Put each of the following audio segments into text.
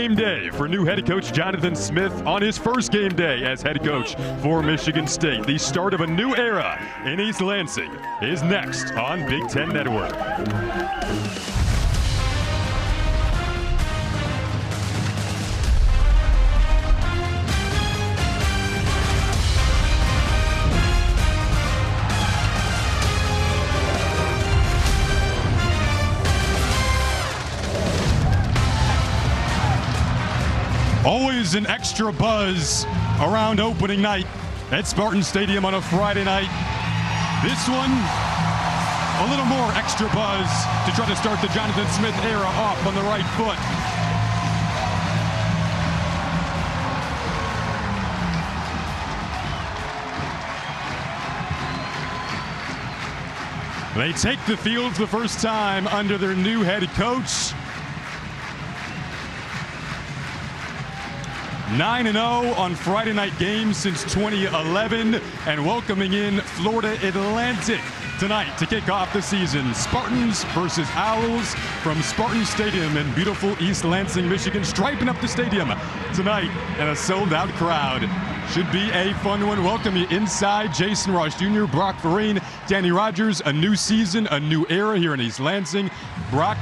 Game day for new head coach Jonathan Smith on his first game day as head coach for Michigan State. The start of a new era in East Lansing is next on Big Ten Network. Always an extra buzz around opening night at Spartan Stadium on a Friday night. This one, a little more extra buzz to try to start the Jonathan Smith era off on the right foot. They take the field for the first time under their new head coach. 9-0 on Friday night games since 2011, and welcoming in Florida Atlantic tonight to kick off the season. Spartans versus Owls from Spartan Stadium in beautiful East Lansing, Michigan, striping up the stadium tonight, and a sold-out crowd. Should be a fun one. Welcome you inside. Jason Ross Jr., Brock Vereen, Danny Rogers. A new season, a new era here in East Lansing. Brock,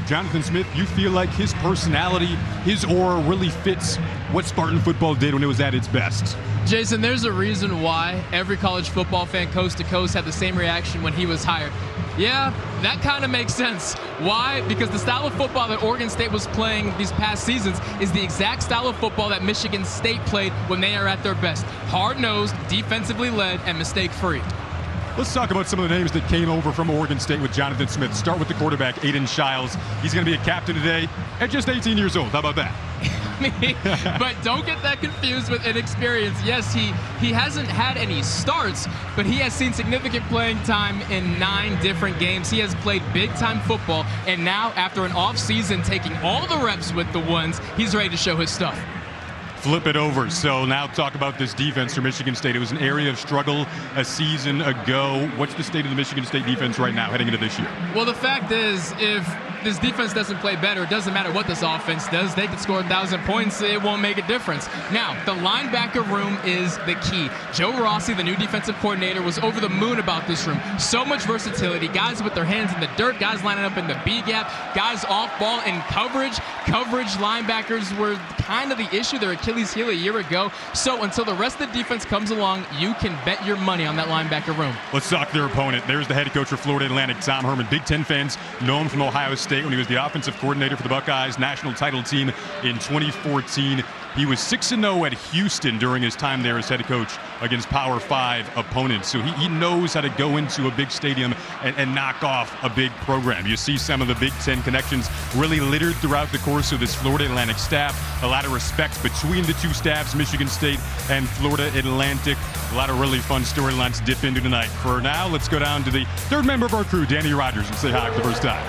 Jonathan Smith, you feel like his personality, his aura really fits what Spartan football did when it was at its best? Jason, there's a reason why every college football fan coast to coast had the same reaction when he was hired. Yeah, that kind of makes sense. Why? Because the style of football that Oregon State was playing these past seasons is the exact style of football that Michigan State played when they are at their best. Hard-nosed, defensively led, and mistake-free. Let's talk about some of the names that came over from Oregon State with Jonathan Smith. Start with the quarterback, Aiden Shiles. He's going to be a captain today at just 18 years old. How about that? But don't get that confused with inexperience. Yes, he hasn't had any starts, but he has seen significant playing time in 9 different games. He has played big-time football, and now, after an off-season, taking all the reps with the ones, he's ready to show his stuff. Flip it over. So now talk about this defense for Michigan State. It was an area of struggle a season ago. What's the state of the Michigan State defense right now heading into this year? Well, the fact is, if this defense doesn't play better, it doesn't matter what this offense does. They could score 1,000 points. It won't make a difference. Now, the linebacker room is the key. Joe Rossi, the new defensive coordinator, was over the moon about this room. So much versatility. Guys with their hands in the dirt, guys lining up in the B-gap, guys off ball in coverage. Coverage linebackers were kind of the issue, their Achilles heel a year ago. So until the rest of the defense comes along, you can bet your money on that linebacker room. Let's talk their opponent. There's the head coach for Florida Atlantic, Tom Herman. Big Ten fans know him from Ohio State when he was the offensive coordinator for the Buckeyes national title team in 2014. He was 6-0 at Houston during his time there as head coach against Power 5 opponents. So he knows how to go into a big stadium and knock off a big program. You see some of the Big Ten connections really littered throughout the course of this Florida Atlantic staff. A lot of respect between the two staffs, Michigan State and Florida Atlantic. A lot of really fun storylines to dip into tonight. For now, let's go down to the third member of our crew, Danny Rogers, and say hi for the first time.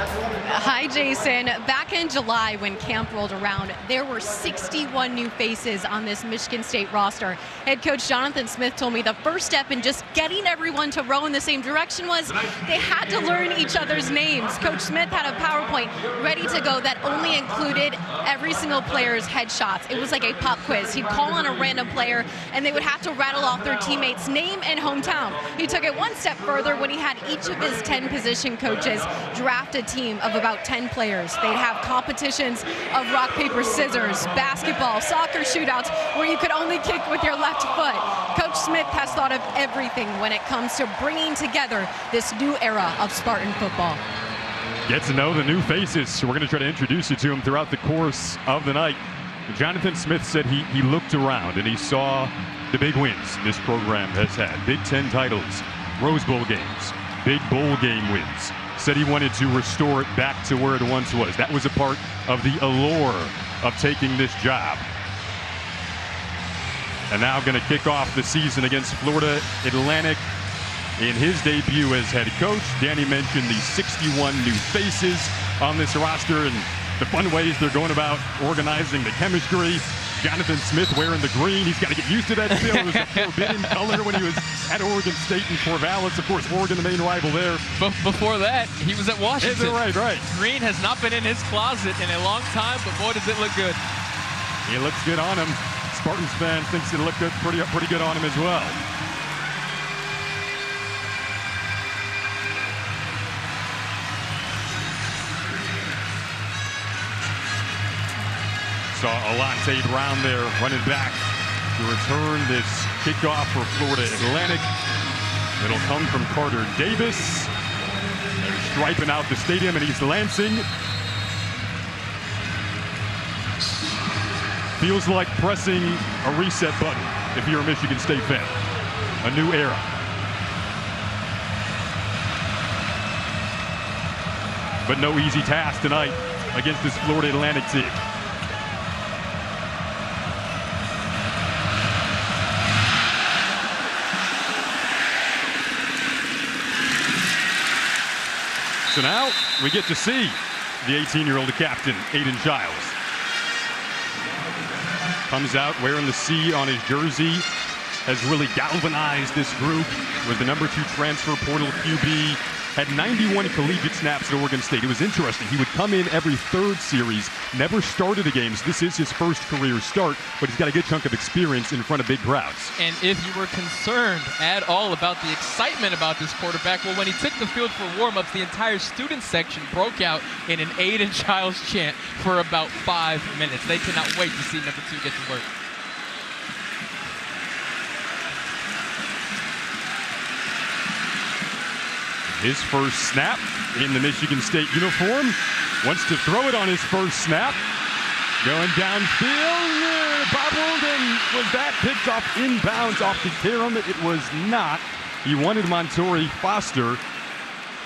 Hi, Jason. Back in July when camp rolled around, there were 61 new faces on this Michigan State roster. Head coach Jonathan Smith told me the first step in just getting everyone to row in the same direction was they had to learn each other's names. Coach Smith had a PowerPoint ready to go that only included every single player's headshots. It was like a pop quiz. He'd call on a random player, and they would have to rattle off their teammate's name and hometown. He took it one step further when he had each of his 10 position coaches draft a team of about 10 players. They'd have competitions of rock, paper, scissors, basketball, soccer shootouts where you could only kick with your left foot. Coach Smith has thought of everything when it comes to bringing together this new era of Spartan football. Get to know the new faces. We're going to try to introduce you to them throughout the course of the night. Jonathan Smith said he looked around and he saw the big wins this program has had. Big Ten titles, Rose Bowl games, big bowl game wins. Said he wanted to restore it back to where it once was. That was a part of the allure of taking this job. And now going to kick off the season against Florida Atlantic in his debut as head coach. Danny mentioned the 61 new faces on this roster and the fun ways they're going about organizing the chemistry. Jonathan Smith wearing the green. He's got to get used to that still. It was a forbidden color when he was at Oregon State in Corvallis. Of course, Oregon, the main rival there. But before that, he was at Washington. Is it right? Green has not been in his closet in a long time, but boy, does it look good. He looks good on him. Spartans fan thinks it looked good, pretty good on him as well. Saw Alante Brown there running back to return this kickoff for Florida Atlantic. It'll come from Carter Davis. They're striping out the stadium in East Lansing. Feels like pressing a reset button if you're a Michigan State fan. A new era. But no easy task tonight against this Florida Atlantic team. So now we get to see the 18-year-old captain, Aidan Chiles. Comes out wearing the C on his jersey, has really galvanized this group. Was the #2 transfer portal QB, had 91 collegiate snaps at Oregon State. It was interesting. He would come in every third series, never started the games. This is his first career start, but he's got a good chunk of experience in front of big crowds. And if you were concerned at all about the excitement about this quarterback, well, when he took the field for warm-ups, the entire student section broke out in an Aidan Chiles chant for about 5 minutes. They cannot wait to see #2 get to work. His first snap in the Michigan State uniform. Wants to throw it on his first snap. Going downfield, bobbled, and was that picked off inbounds off the Karam? It was not. He wanted Montori Foster,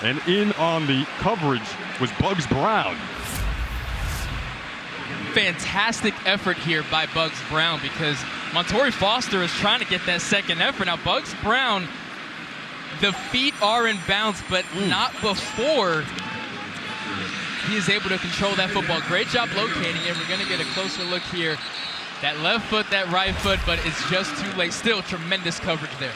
and in on the coverage was Bugs Brown. Fantastic effort here by Bugs Brown, because Montori Foster is trying to get that second effort. Now, Bugs Brown, the feet are in bounds, but not before he is able to control that football. Great job locating it. We're going to get a closer look here. That left foot, that right foot, but it's just too late. Still tremendous coverage there.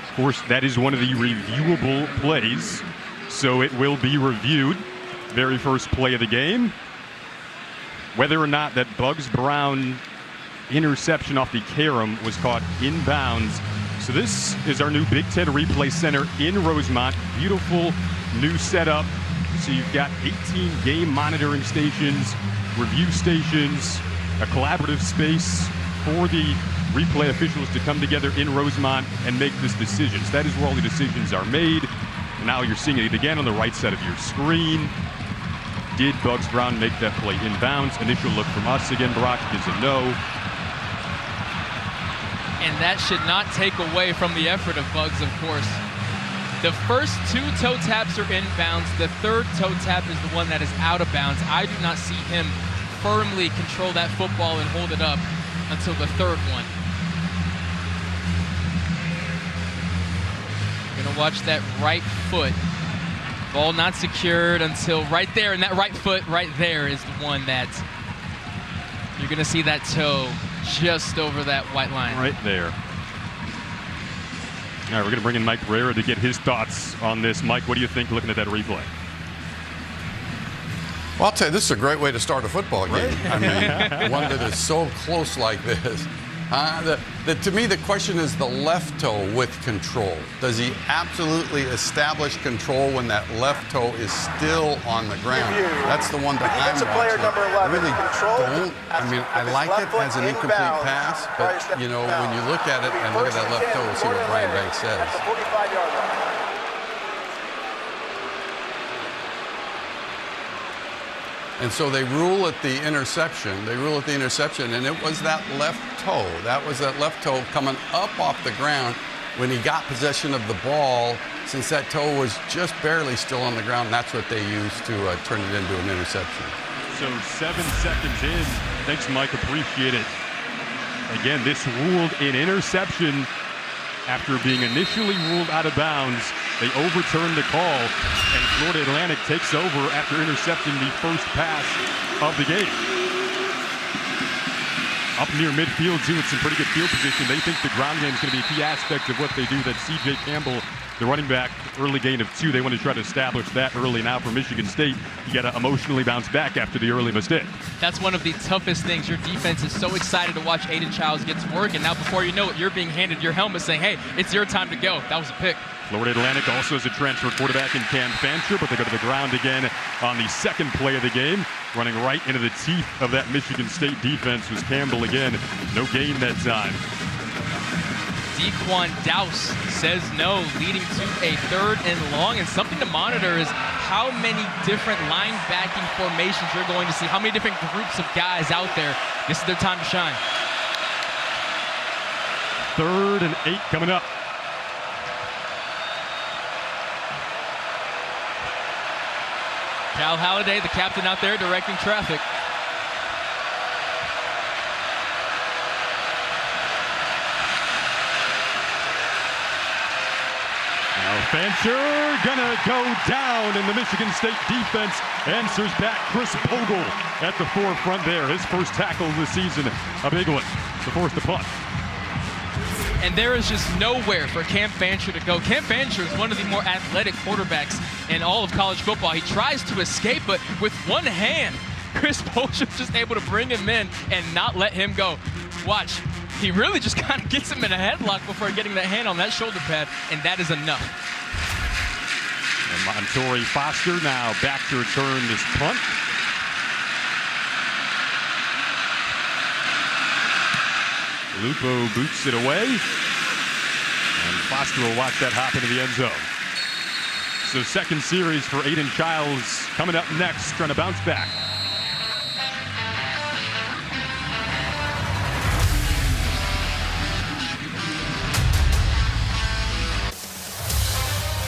Of course, that is one of the reviewable plays, so it will be reviewed. Very first play of the game. Whether or not that Bugs Brown interception off the Karam was caught inbounds. So this is our new Big Ten Replay Center in Rosemont. Beautiful new setup. So you've got 18 game monitoring stations, review stations, a collaborative space for the replay officials to come together in Rosemont and make these decisions. That is where all the decisions are made. Now you're seeing it again on the right side of your screen. Did Bugs Brown make that play inbounds? Initial look from us again, Brock, is a no. And that should not take away from the effort of Bugs, of course. The first 2 toe taps are inbounds. The third toe tap is the one that is out of bounds. I do not see him firmly control that football and hold it up until the third one. Gonna watch that right foot. Ball not secured until right there, and that right foot right there is the one that you're gonna see that toe just over that white line. Right there. All right, we're gonna bring in Mike Pereira to get his thoughts on this. Mike, what do you think looking at that replay? Well, I'll tell you, this is a great way to start a football game. Right? I mean, one that is so close like this. To me, the question is the left toe with control. Does he absolutely establish control when that left toe is still on the ground? That's the one that I'm watching. I really don't. I mean, I like it as an incomplete pass, but, you know, when you look at it and look at that left toe, see what Brian Banks says. And so they rule at the interception. They rule at the interception, and it was that left toe. That was that left toe coming up off the ground when he got possession of the ball. Since that toe was just barely still on the ground, that's what they used to turn it into an interception. So 7 seconds in. Thanks, Mike. Appreciate it. Again, this ruled an interception after being initially ruled out of bounds. They overturned the call, and Florida Atlantic takes over after intercepting the first pass of the game. up near midfield, too, with some pretty good field position. They think the ground game is going to be a key aspect of what they do. That C.J. Campbell, the running back, early gain of 2. They want to try to establish that early now for Michigan State. You got to emotionally bounce back after the early mistake. That's one of the toughest things. Your defense is so excited to watch Aiden Childs get to work, and now before you know it, you're being handed your helmet saying, hey, it's your time to go. That was a pick. Florida Atlantic also has a transfer quarterback in Cam Fancher, but they go to the ground again on the second play of the game. Running right into the teeth of that Michigan State defense was Campbell again. No gain that time. Dequan Douse says no, leading to a 3rd and long. And something to monitor is how many different linebacking formations you're going to see, how many different groups of guys out there. This is their time to shine. 3rd and 8 coming up. Cal Halliday, the captain out there directing traffic. Now Fancher gonna go down, and the Michigan State defense answers back. Chris Bogle at the forefront there. His first tackle of the season, a big one to force the punt. And there is just nowhere for Cam Fancher to go. Cam Fancher is one of the more athletic quarterbacks in all of college football. He tries to escape, but with one hand, Chris Bogle is just able to bring him in and not let him go. Watch. He really just kind of gets him in a headlock before getting that hand on that shoulder pad, and that is enough. And Montorie Foster now back to return this punt. Lupo boots it away, and Foster will watch that hop into the end zone. So second series for Aiden Childs coming up next, trying to bounce back.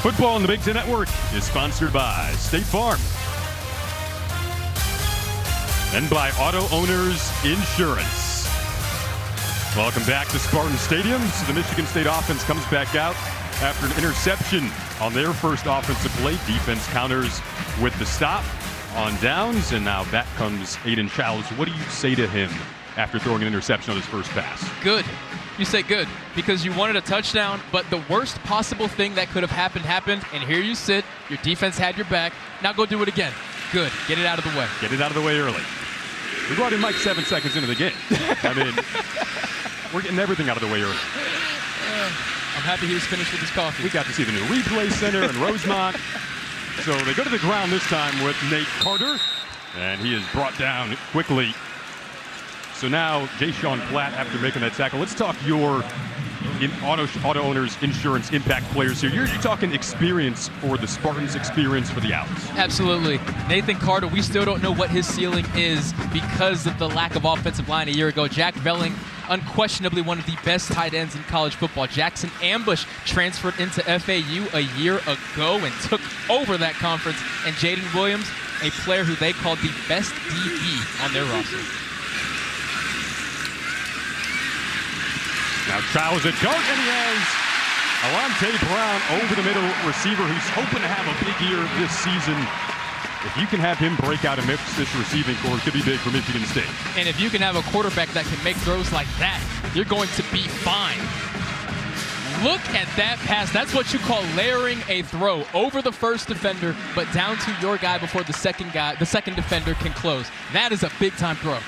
Football on the Big Ten Network is sponsored by State Farm and by Auto Owners Insurance. Welcome back to Spartan Stadium. So the Michigan State offense comes back out after an interception on their first offensive play. Defense counters with the stop on downs, and now back comes Aiden Childs. What do you say to him after throwing an interception on his first pass? Good. You say good because you wanted a touchdown, but the worst possible thing that could have happened, and here you sit. Your defense had your back. Now go do it again. Good. Get it out of the way. Get it out of the way early. We brought in Mike 7 seconds into the game. I mean, we're getting everything out of the way early. I'm happy he was finished with his coffee. We got to see the new replay center in Rosemont. So they go to the ground this time with Nate Carter, and he is brought down quickly. So now Jay-Sean Platt after making that tackle. Let's talk your Auto Owners Insurance impact players here. You're talking experience for the Spartans, experience for the Owls. Absolutely. Nathan Carter, we still don't know what his ceiling is because of the lack of offensive line a year ago. Jack Velling, unquestionably one of the best tight ends in college football. Jackson Ambush transferred into FAU a year ago and took over that conference. And Jaden Williams, a player who they called the best DB on their roster. Now Childs at dart, and he has Alante Brown over the middle receiver who's hoping to have a big year this season. If you can have him break out amidst this receiving corps, it could be big for Michigan State. And if you can have a quarterback that can make throws like that, you're going to be fine. Look at that pass. That's what you call layering a throw over the first defender, but down to your guy before the second defender can close. That is a big-time throw.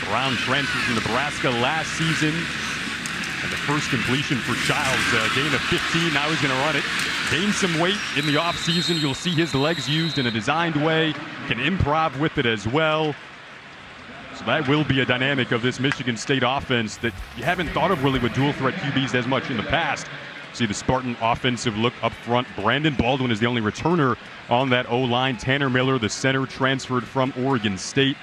Brown transferred from Nebraska last season. And the first completion for Childs, gain of 15. Now he's going to run it. Gain some weight in the offseason. You'll see his legs used in a designed way. Can improv with it as well. So that will be a dynamic of this Michigan State offense that you haven't thought of really with dual threat QBs as much in the past. See the Spartan offensive look up front. Brandon Baldwin is the only returner on that O-line. Tanner Miller, the center, transferred from Oregon State,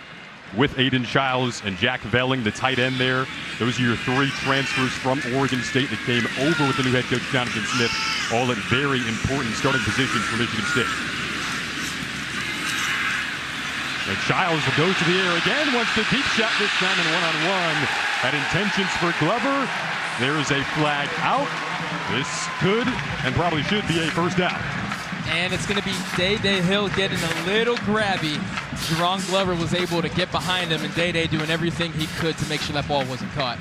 with Aiden Childs and Jack Velling, the tight end there. Those are your three transfers from Oregon State that came over with the new head coach, Jonathan Smith, all at very important starting positions for Michigan State. And Childs will go to the air again, wants the deep shot this time in one-on-one. Had intentions for Glover. There is a flag out. This could and probably should be a first down. And it's going to be Day Hill getting a little grabby Jerron Glover was able to get behind him, and Day-Day doing everything he could to make sure that ball wasn't caught.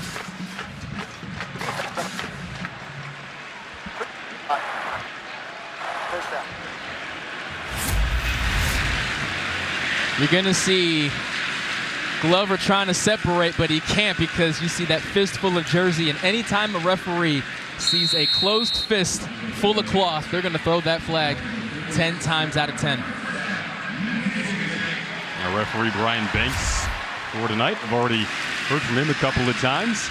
You're going to see Glover trying to separate, but he can't because you see that fistful of jersey, and anytime a referee sees a closed fist full of cloth, they're going to throw that flag 10 times out of 10. Our referee Brian Banks for tonight. I've already heard from him a couple of times.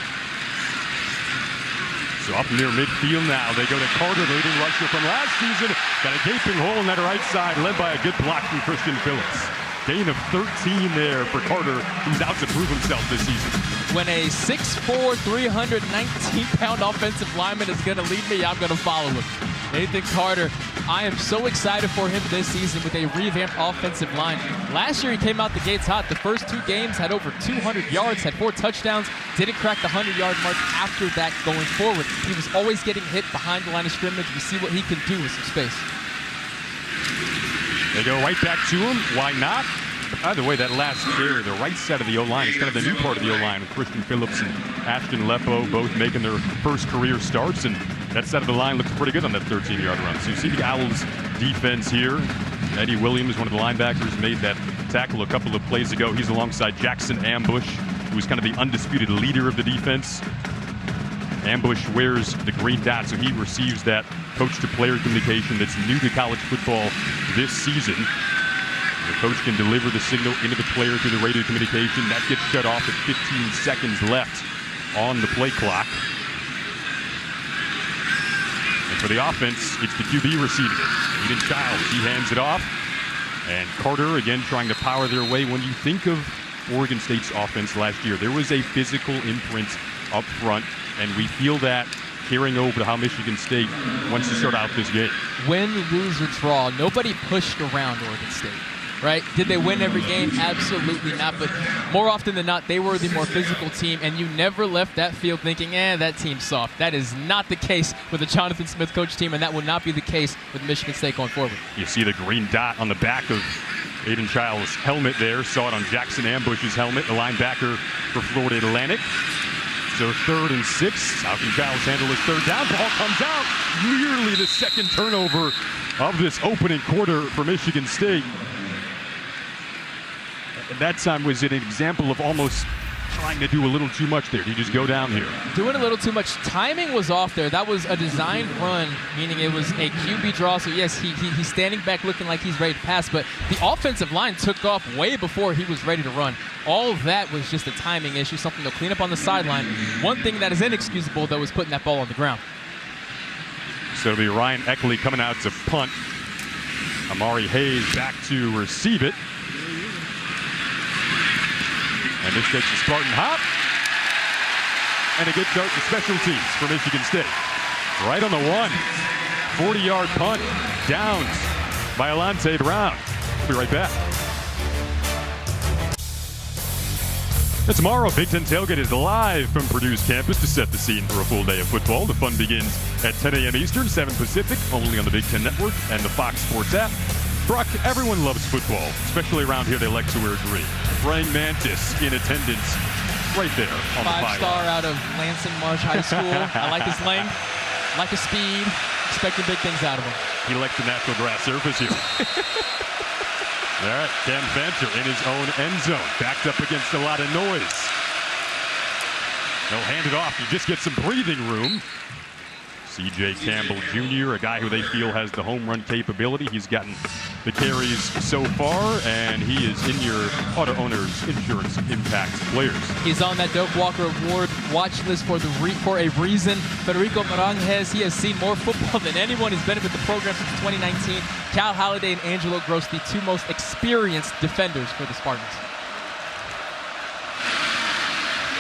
So up near midfield now, they go to Carter, the leading rusher from last season. Got a gaping hole in that right side, led by a good block from Christian Phillips. Gain of 13 there for Carter, who's out to prove himself this season. When a 6'4", 319-pound offensive lineman is going to lead me, I'm going to follow him. Nathan Carter, I am so excited for him this season with a revamped offensive line. Last year he came out the gates hot. The first 2 games had over 200 yards, had 4 touchdowns, didn't crack the 100-yard mark after that going forward. He was always getting hit behind the line of scrimmage. We see what he can do with some space. They go right back to him. Why not? Either way, that last carry, the right side of the O-line is kind of the new part of the O-line with Christian Phillips and Ashton Lepo both making their first career starts, and that side of the line looks pretty good on that 13-yard run. So you see the Owls defense here. Eddie Williams, one of the linebackers, made that tackle a couple of plays ago. He's alongside Jackson Ambush, who's kind of the undisputed leader of the defense. Ambush wears the green dot, so he receives that coach-to-player communication that's new to college football this season. The coach can deliver the signal into the player through the radio communication. That gets shut off at 15 seconds left on the play clock. And for the offense, it's the QB receiving it. Aiden Childs, he hands it off. And Carter, again, trying to power their way. When you think of Oregon State's offense last year, there was a physical imprint up front, and we feel that carrying over to how Michigan State wants to start out this game. Win, lose, or draw, nobody pushed around Oregon State, right? Did they win every game? Absolutely not. But more often than not, they were the more physical team, and you never left that field thinking, that team's soft. That is not the case with the Jonathan Smith coach team, and that will not be the case with Michigan State going forward. You see the green dot on the back of Aiden Childs' helmet there. Saw it on Jackson Ambush's helmet, the linebacker for Florida Atlantic. So 3rd and 6. How can Childs handle his third down? Ball comes out. Nearly the second turnover of this opening quarter for Michigan State. And that time was an example of almost trying to do a little too much there. Did you just go down here? Doing a little too much. Timing was off there. That was a designed run, meaning it was a QB draw. So, yes, he's standing back looking like he's ready to pass, but the offensive line took off way before he was ready to run. All of that was just a timing issue, something they'll clean up on the sideline. One thing that is inexcusable, though, is putting that ball on the ground. So it'll be Ryan Eckley coming out to punt. Amari Hayes back to receive it. And this takes a Spartan hop. And a good start to special teams for Michigan State. Right on the 1. 40-yard punt. Downs by Alante Brown. We'll be right back. And tomorrow, Big Ten Tailgate is live from Purdue's campus to set the scene for a full day of football. The fun begins at 10 a.m. Eastern, 7 Pacific, only on the Big Ten Network and the Fox Sports app. Brock, everyone loves football, especially around here. They like to wear green. Praying Mantis in attendance right there on the 5-star out of Lansing Marsh High School. I like his length, like his speed, expecting big things out of him. He likes the natural grass surface here. All right, Cam Fancher in his own end zone, backed up against a lot of noise. They'll hand it off. You just get some breathing room. C.J. Campbell Jr., a guy who they feel has the home run capability. He's gotten the carries so far, and he is in your Auto Owners Insurance Impact players. He's on that Doak Walker Award watch list for a reason. Federico Maranges, he has seen more football than anyone. He's been with the program since 2019. Cal Holiday and Angelo Gross, the 2 most experienced defenders for the Spartans.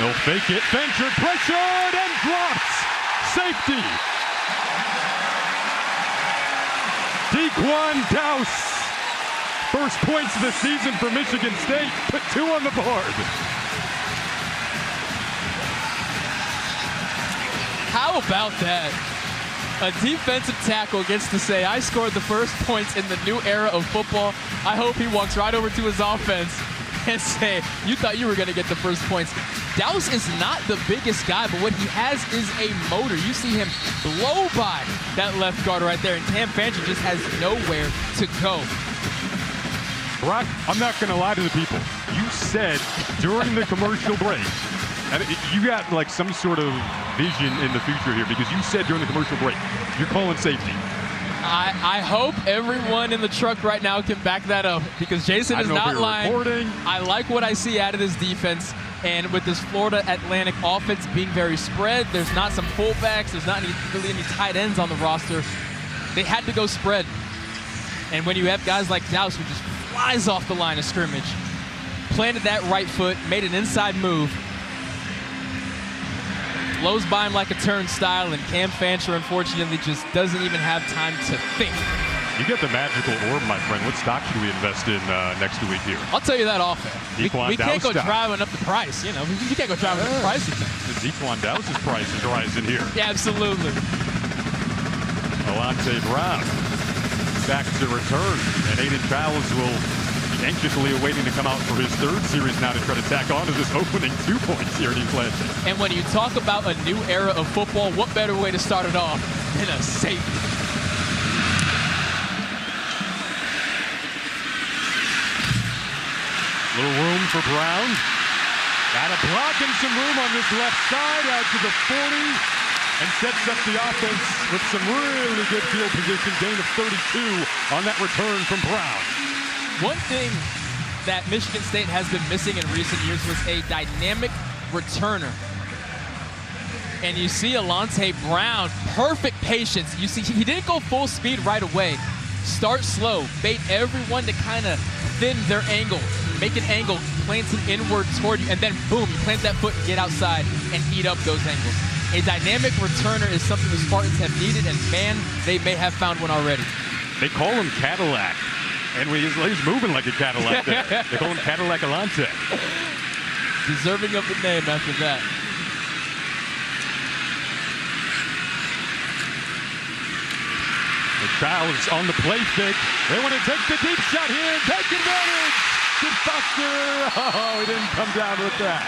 They'll fake it. Fancher pressured and drops. Safety. Dequan Douse. First points of the season for Michigan State. Put 2 on the board. How about that? A defensive tackle gets to say, I scored the first points in the new era of football. I hope he walks right over to his offense and say, you thought you were going to get the first points. Dowse is not the biggest guy, but what he has is a motor. You see him blow by that left guard right there, and Cam Fancher just has nowhere to go. Brock, I'm not going to lie to the people. You said during the commercial break, and you got like some sort of vision in the future here, because you said during the commercial break, you're calling safety. I hope everyone in the truck right now can back that up, because Jason is not lying. I like what I see out of this defense, and with this Florida Atlantic offense being very spread, there's not some fullbacks, there's not really any tight ends on the roster. They had to go spread. And when you have guys like Dowse who just flies off the line of scrimmage, planted that right foot, made an inside move, blows by him like a turnstile, and Cam Fancher, unfortunately, just doesn't even have time to think. You get the magical orb, my friend. What stock should we invest in next week here? I'll tell you that off air. We can't go driving up the price. You know, you can't go driving up the price. The Zequan Dowse's price is rising here. Yeah, absolutely. Alante Brown back to return, and Aiden Childs will be anxiously awaiting to come out for his third series now to try to tack on to this opening 2 points here at East Lansing. And when you talk about a new era of football, what better way to start it off than a safety? Little room for Brown. Got a block and some room on this left side out to the 40, and sets up the offense with some really good field position. Gain of 32 on that return from Brown. One thing that Michigan State has been missing in recent years was a dynamic returner. And you see Alante Brown, perfect patience. You see he didn't go full speed right away. Start slow, bait everyone to kind of thin their angle, make an angle, plant it inward toward you, and then boom, you plant that foot and get outside and eat up those angles. A dynamic returner is something the Spartans have needed, and man, they may have found one already. They call him Cadillac, and he's moving like a Cadillac there. They call him Cadillac Alante. Deserving of the name after that. The Childs on the play fake. They want to take the deep shot here, take advantage. Good Foster. Oh, he didn't come down with that.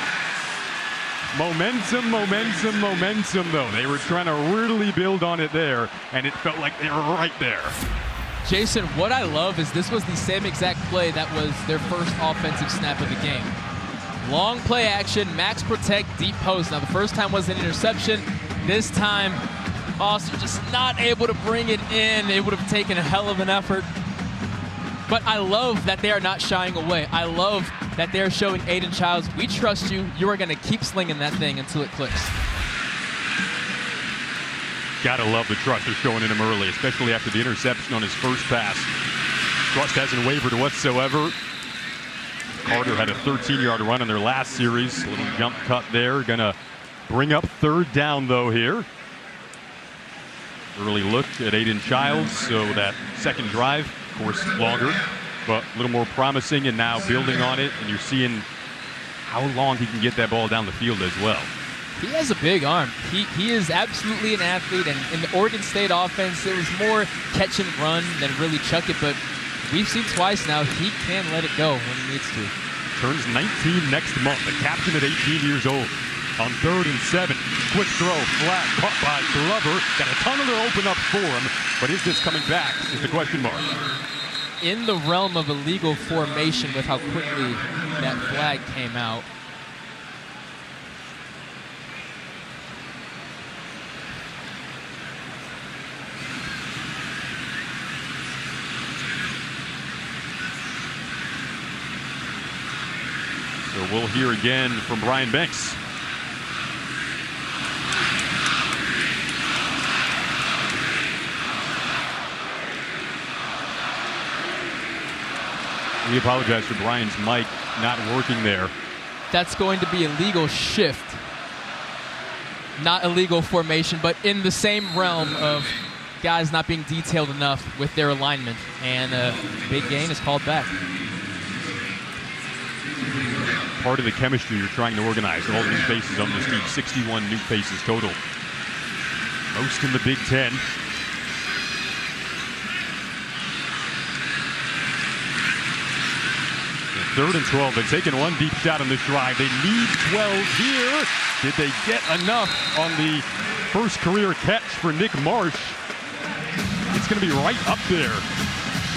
Momentum, momentum, momentum, though. They were trying to really build on it there, and it felt like they were right there. Jason, what I love is this was the same exact play that was their first offensive snap of the game. Long play action, max protect, deep post. Now, the first time was an interception. This time, Foster just not able to bring it in. It would have taken a hell of an effort. But I love that they are not shying away. I love that they're showing Aiden Childs, we trust you. You are going to keep slinging that thing until it clicks. Gotta love the trust they're showing in him early, especially after the interception on his first pass. Trust hasn't wavered whatsoever. Carter had a 13-yard run in their last series. A little jump cut there. Gonna bring up third down, though, here. Early look at Aiden Childs, so that second drive, of course, longer, but a little more promising, and now building on it, and you're seeing how long he can get that ball down the field as well. He has a big arm. He is absolutely an athlete, and in the Oregon State offense, it was more catch and run than really chuck it, but we've seen twice now he can let it go when he needs to. Turns 19 next month, the captain at 18 years old. On 3rd and 7, quick throw, flat, caught by Glover. Got a tunnel to open up for him, but is this coming back is the question mark. In the realm of illegal formation with how quickly that flag came out. So we'll hear again from Brian Banks. We apologize for Brian's mic not working there. That's going to be a legal shift. Not illegal formation, but in the same realm of guys not being detailed enough with their alignment. And a big gain is called back. Part of the chemistry you're trying to organize. All new faces on this team, 61 new faces total. Most in the Big Ten. 3rd and 12. They've taken one deep shot on this drive. They need 12 here. Did they get enough on the first career catch for Nick Marsh? It's going to be right up there.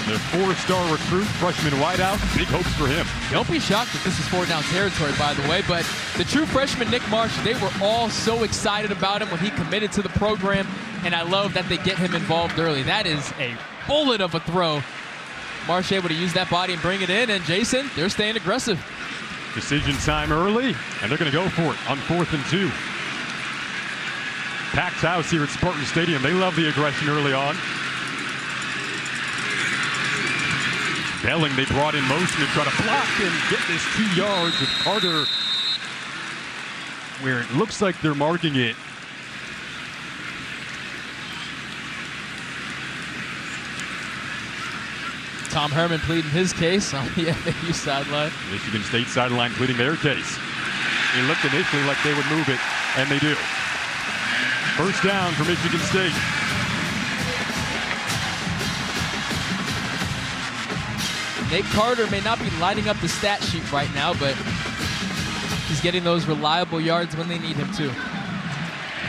The 4-star recruit, freshman wideout, big hopes for him. Don't be shocked if this is 4th down territory, by the way, but the true freshman Nick Marsh, they were all so excited about him when he committed to the program, and I love that they get him involved early. That is a bullet of a throw. Marsh able to use that body and bring it in, and Jason, they're staying aggressive. Decision time early, and they're going to go for it on 4th and 2. Packed house here at Spartan Stadium. They love the aggression early on. Belling, they brought in motion to try to block and get this 2 yards with Carter, where it looks like they're marking it. Tom Herman pleading his case on the FAU sideline. Michigan State sideline pleading their case. It looked initially like they would move it, and they do. 1st down for Michigan State. Nate Carter may not be lighting up the stat sheet right now, but he's getting those reliable yards when they need him to.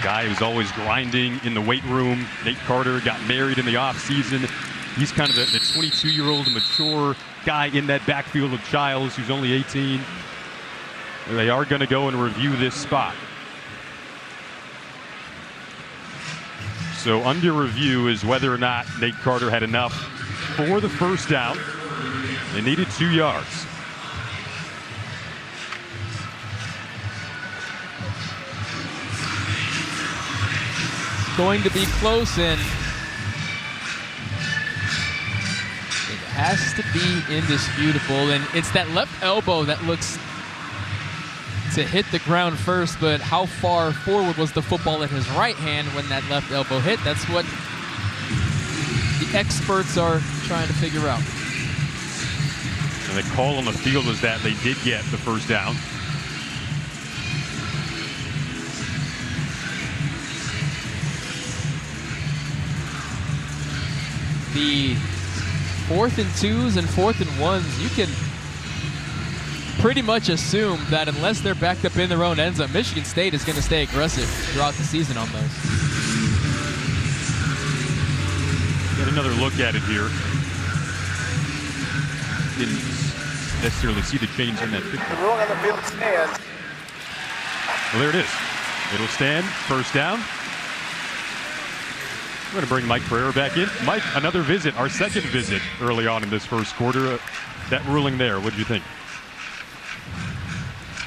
Guy who's always grinding in the weight room. Nate Carter got married in the offseason. He's kind of the 22-year-old mature guy in that backfield of Childs, who's only 18. They are going to go and review this spot. So under review is whether or not Nate Carter had enough for the 1st down. They needed 2 yards. Going to be close, and it has to be indisputable. And it's that left elbow that looks to hit the ground first, but how far forward was the football in his right hand when that left elbow hit? That's what the experts are trying to figure out. And the call on the field was that they did get the 1st down. The 4th and 2s and 4th and 1s, you can pretty much assume that unless they're backed up in their own end zone, Michigan State is going to stay aggressive throughout the season on those. Get another look at it here. Didn't necessarily see the change in that picture. The ruling on the field stands. Well, there it is. It'll stand. 1st down. We're going to bring Mike Pereira back in. Mike, another visit, our 2nd visit early on in this 1st quarter. That ruling there, what did you think?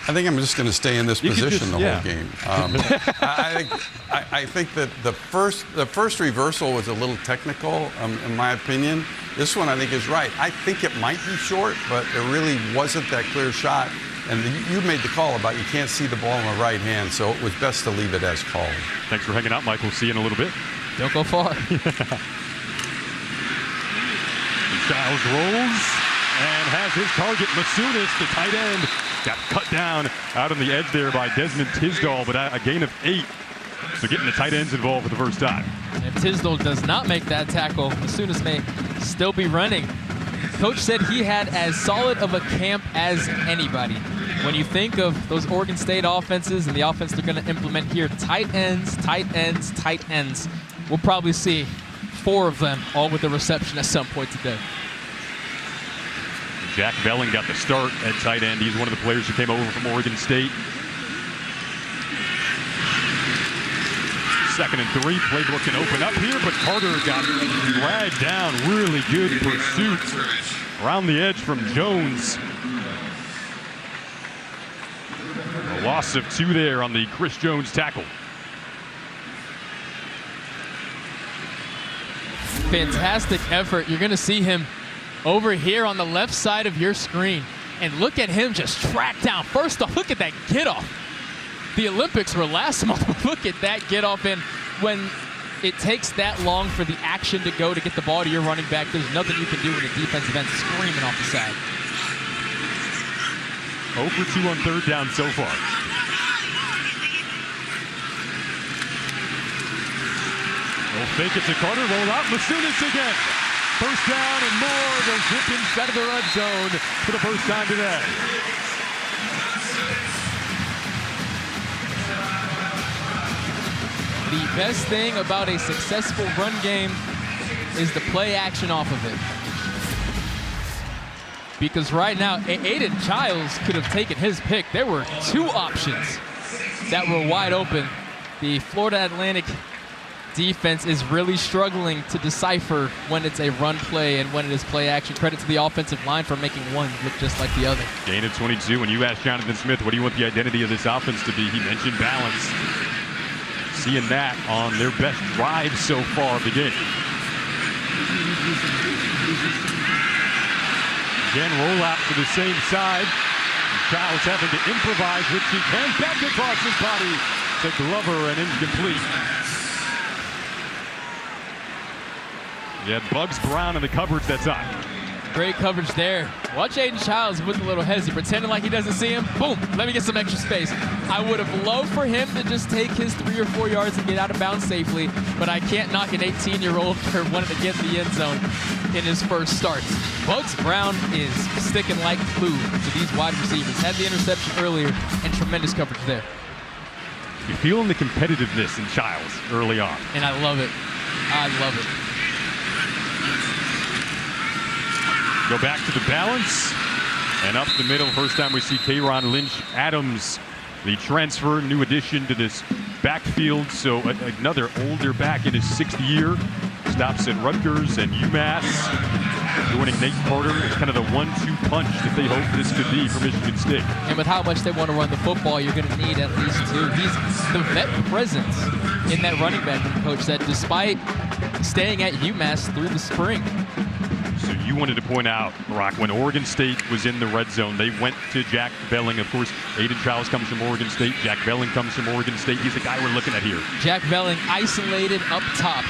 I think I'm just going to stay in this position the whole game. I think that the first reversal was a little technical, in my opinion. This one I think is right. I think it might be short, but it really wasn't that clear shot. And you made the call about you can't see the ball in the right hand, so it was best to leave it as called. Thanks for hanging out, Mike. We'll see you in a little bit. Don't go far. Childs rolls and has his target. Masunis, the tight end, got cut down out on the edge there by Desmond Tisdall, but a gain of 8. So getting the tight ends involved for the 1st time. If Tisdall does not make that tackle, Masunis may still be running. Coach said he had as solid of a camp as anybody. When you think of those Oregon State offenses and the offense they're going to implement here, tight ends, tight ends, tight ends. We'll probably see 4 of them, all with a reception at some point today. Jack Belling got the start at tight end. He's one of the players who came over from Oregon State. 2nd and 3. Playbook can open up here, but Carter got dragged down. Really good pursuit around the edge from Jones. A loss of 2 there on the Chris Jones tackle. Fantastic effort. You're going to see him over here on the left side of your screen. And look at him just track down. First off, look at that get off. The Olympics were last month. Look at that get off. And when it takes that long for the action to go to get the ball to your running back, there's nothing you can do when the defensive end screaming off the side. 0 for 2 on 3rd down so far. They'll fake it to Carter, roll out, Masunis again. First down and more. They'll zip inside of the red zone for the first time today. The best thing about a successful run game is the play action off of it. Because right now, Aiden Childs could have taken his pick. There were two options that were wide open. The Florida Atlantic defense is really struggling to decipher when it's a run play and when it is play action. Credit to the offensive line for making one look just like the other. Gain of 22. When you asked Jonathan Smith, what do you want the identity of this offense to be? He mentioned balance. Seeing that on their best drive so far of the game. Again, roll out to the same side. Childs having to improvise, which he can. Back across his body to Glover and incomplete. You had Bugs Brown in the coverage that time. Great coverage there. Watch Aiden Childs with a little hesitant, pretending like he doesn't see him. Boom, let me get some extra space. I would have loved for him to just take his 3 or 4 yards and get out of bounds safely, but I can't knock an 18-year-old for wanting to get in the end zone in his first start. Bugs Brown is sticking like glue to these wide receivers. Had the interception earlier and tremendous coverage there. You're feeling the competitiveness in Childs early on. And I love it. I love it. Go back to the balance and up the middle. First time we see Kayron Lynch Adams, the transfer, new addition to this backfield. So another older back in his 6th year. Stops at Rutgers and UMass. Joining Nate Carter is kind of the 1-2 punch that they hope this could be for Michigan State. And with how much they want to run the football, you're going to need at least 2. He's the vet presence in that running back coach that despite staying at UMass through the spring. So you wanted to point out, Rock, when Oregon State was in the red zone, they went to Jack Belling. Of course, Aiden Childs comes from Oregon State. Jack Belling comes from Oregon State. He's the guy we're looking at here. Jack Belling isolated up top.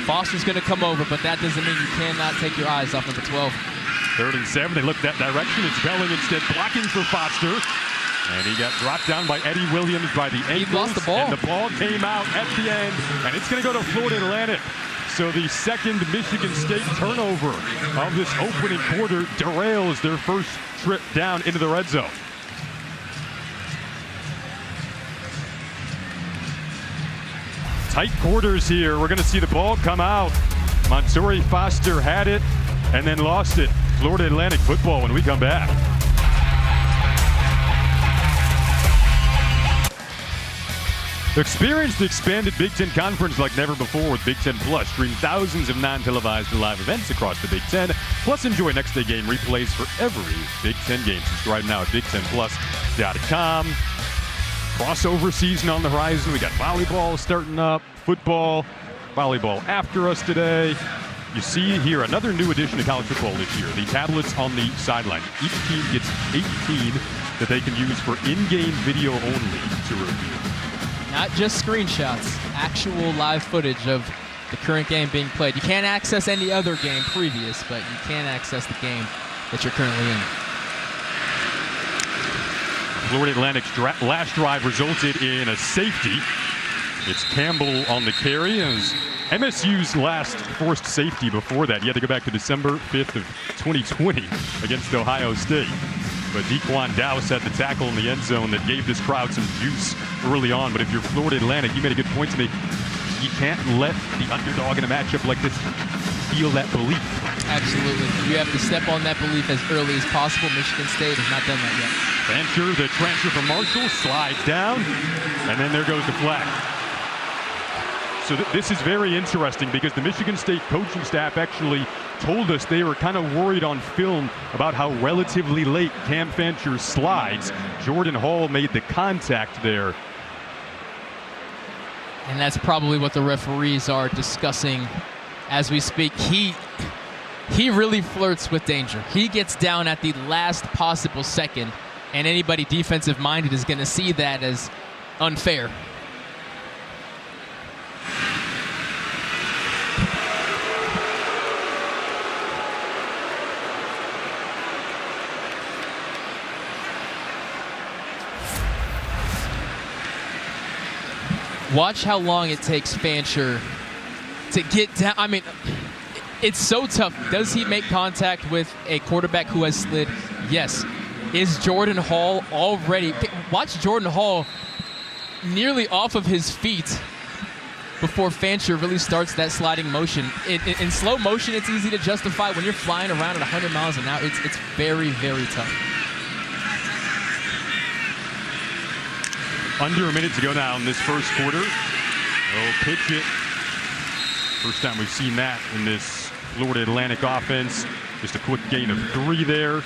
Foster's going to come over, but that doesn't mean you cannot take your eyes off number 12. 3rd and 7. They look that direction. It's Belling instead blocking for Foster. And he got dropped down by Eddie Williams by the ankles. He lost the ball. And the ball came out at the end. And it's going to go to Florida Atlantic. So the second Michigan State turnover of this opening quarter derails their first trip down into the red zone. Tight quarters here. We're going to see the ball come out. Montorie Foster had it and then lost it. Florida Atlantic football when we come back. Experience the expanded Big Ten Conference like never before with Big Ten Plus. Stream thousands of non-televised and live events across the Big Ten. Plus, enjoy next-day game replays for every Big Ten game. Subscribe now at BigTenPlus.com. Crossover season on the horizon. We got volleyball starting up, football, volleyball after us today. You see here another new addition to college football this year. The tablets on the sideline. Each team gets 18 that they can use for in-game video only to review. Not just screenshots, actual live footage of the current game being played. You can't access any other game previous, but you can access the game that you're currently in. Florida Atlantic's last drive resulted in a safety. It's Campbell on the carry. It was MSU's last forced safety before that. You had to go back to December 5th of 2020 against Ohio State. But Dequan Dowse had the tackle in the end zone that gave this crowd some juice early on. But if you're Florida Atlantic, you made a good point to me. You can't let the underdog in a matchup like this feel that belief. Absolutely. You have to step on that belief as early as possible. Michigan State has not done that yet. Fancher, the transfer from Marshall, slides down, and then there goes the flag. So this is very interesting because the Michigan State coaching staff actually told us they were kind of worried on film about how relatively late Cam Fancher slides. Jordan Hall made the contact there. And that's probably what the referees are discussing as we speak. He really flirts with danger. He gets down at the last possible second, and anybody defensive-minded is going to see that as unfair. Watch how long it takes Fancher to get down. I mean, It's so tough. Does he make contact with a quarterback who has slid? Yes. Is Jordan Hall already? Watch Jordan Hall nearly off of his feet before Fancher really starts that sliding motion. In slow motion, it's easy to justify. When you're flying around at 100 miles an hour, it's very, very tough. Under a minute to go now in this first quarter. They'll pitch it. First time we've seen that in this Florida Atlantic offense. Just a quick gain of 3 there.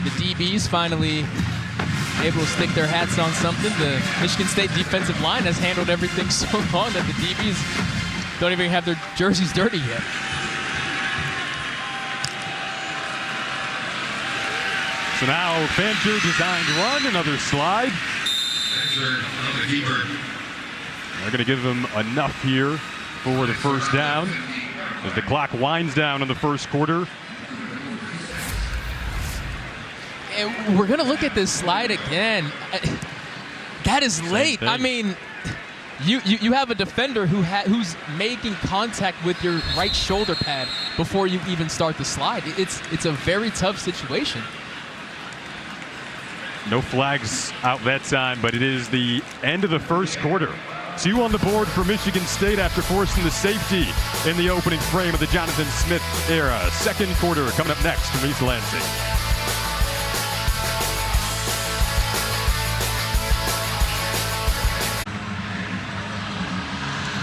The DBs finally able to stick their hats on something. The Michigan State defensive line has handled everything so long that the DBs don't even have their jerseys dirty yet. So now Fancher designed run, another slide. They're going to give him enough here for the first down as the clock winds down in the first quarter. And we're going to look at this slide again. That is late. I mean, you have a defender who's making contact with your right shoulder pad before you even start the slide. It's a very tough situation. No flags out that time, but it is the end of the first quarter. 2 on the board for Michigan State after forcing the safety in the opening frame of the Jonathan Smith era. Second quarter coming up next from East Lansing.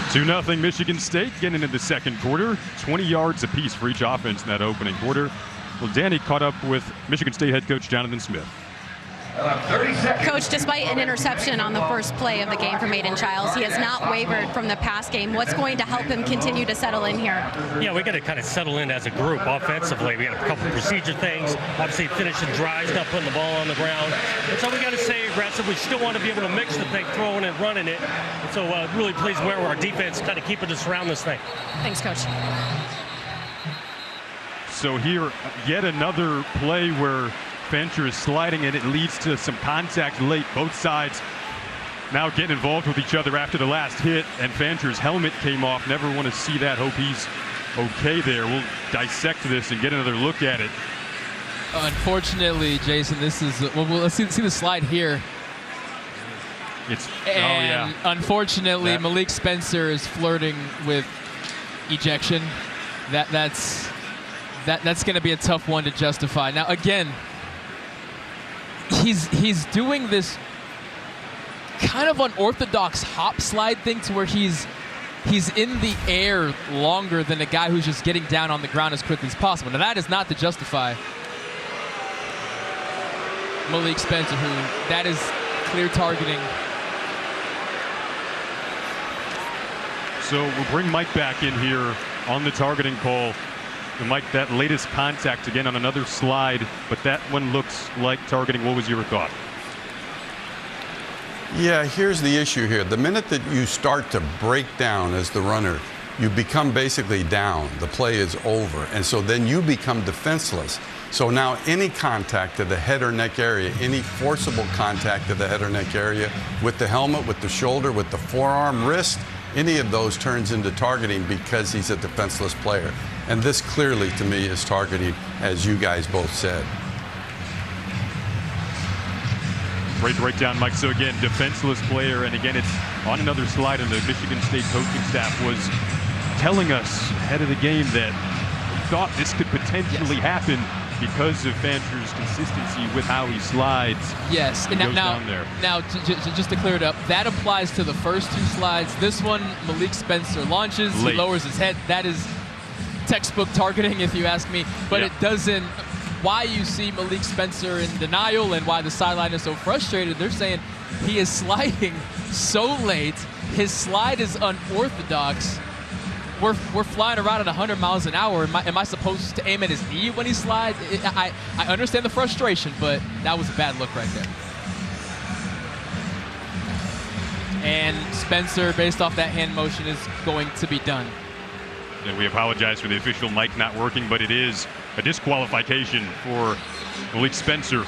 2-0 Michigan State getting into the second quarter. 20 yards apiece for each offense in that opening quarter. Well, Danny caught up with Michigan State head coach Jonathan Smith. Coach, despite an interception on the first play of the game from Aidan Chiles, he has not wavered from the pass game. What's going to help him continue to settle in here? Yeah, we got to kind of settle in as a group offensively. We got a couple procedure things, obviously finishing drives, not putting the ball on the ground. And so we got to stay aggressive. We still want to be able to mix the thing, throwing it, running it. And so really pleased where our defense kind of keeping us around this thing. Thanks, Coach. So here, yet another play where Fancher is sliding and it leads to some contact late. Both sides now getting involved with each other after the last hit, and Fancher's helmet came off. Never want to see that. Hope he's okay there. We'll dissect this and get another look at it. Unfortunately, Jason, this is well. Let's see the slide here. Unfortunately, Malik Spencer is flirting with ejection. That's going to be a tough one to justify. Now again, he's doing this kind of unorthodox hop slide thing to where he's in the air longer than a guy who's just getting down on the ground as quickly as possible. Now that is not to justify Malik Spencer, who that is clear targeting. So we'll bring Mike back in here on the targeting call. And Mike, that latest contact again on another slide, but that one looks like targeting. What was your thought? Yeah, here's the issue here. The minute that you start to break down as the runner, you become basically down. The play is over. And so then you become defenseless. So now any contact to the head or neck area, any forcible contact to the head or neck area with the helmet, with the shoulder, with the forearm, wrist, any of those turns into targeting because he's a defenseless player. And this clearly, to me, is targeting, as you guys both said. Great breakdown, Mike. So again, defenseless player, and again, it's on another slide, and the Michigan State coaching staff was telling us ahead of the game that he thought this could potentially happen because of Fancher's consistency with how he slides. Yes, and now just to clear it up, that applies to the first 2 slides. This one, Malik Spencer launches, he lowers his head. That is textbook targeting, if you ask me, but it doesn't. Why you see Malik Spencer in denial and why the sideline is so frustrated, they're saying he is sliding so late, his slide is unorthodox. We're flying around at 100 miles an hour. Am I supposed to aim at his knee when he slides? I understand the frustration, but that was a bad look right there. And Spencer, based off that hand motion, is going to be done. And we apologize for the official mic not working, but it is a disqualification for Malik Spencer.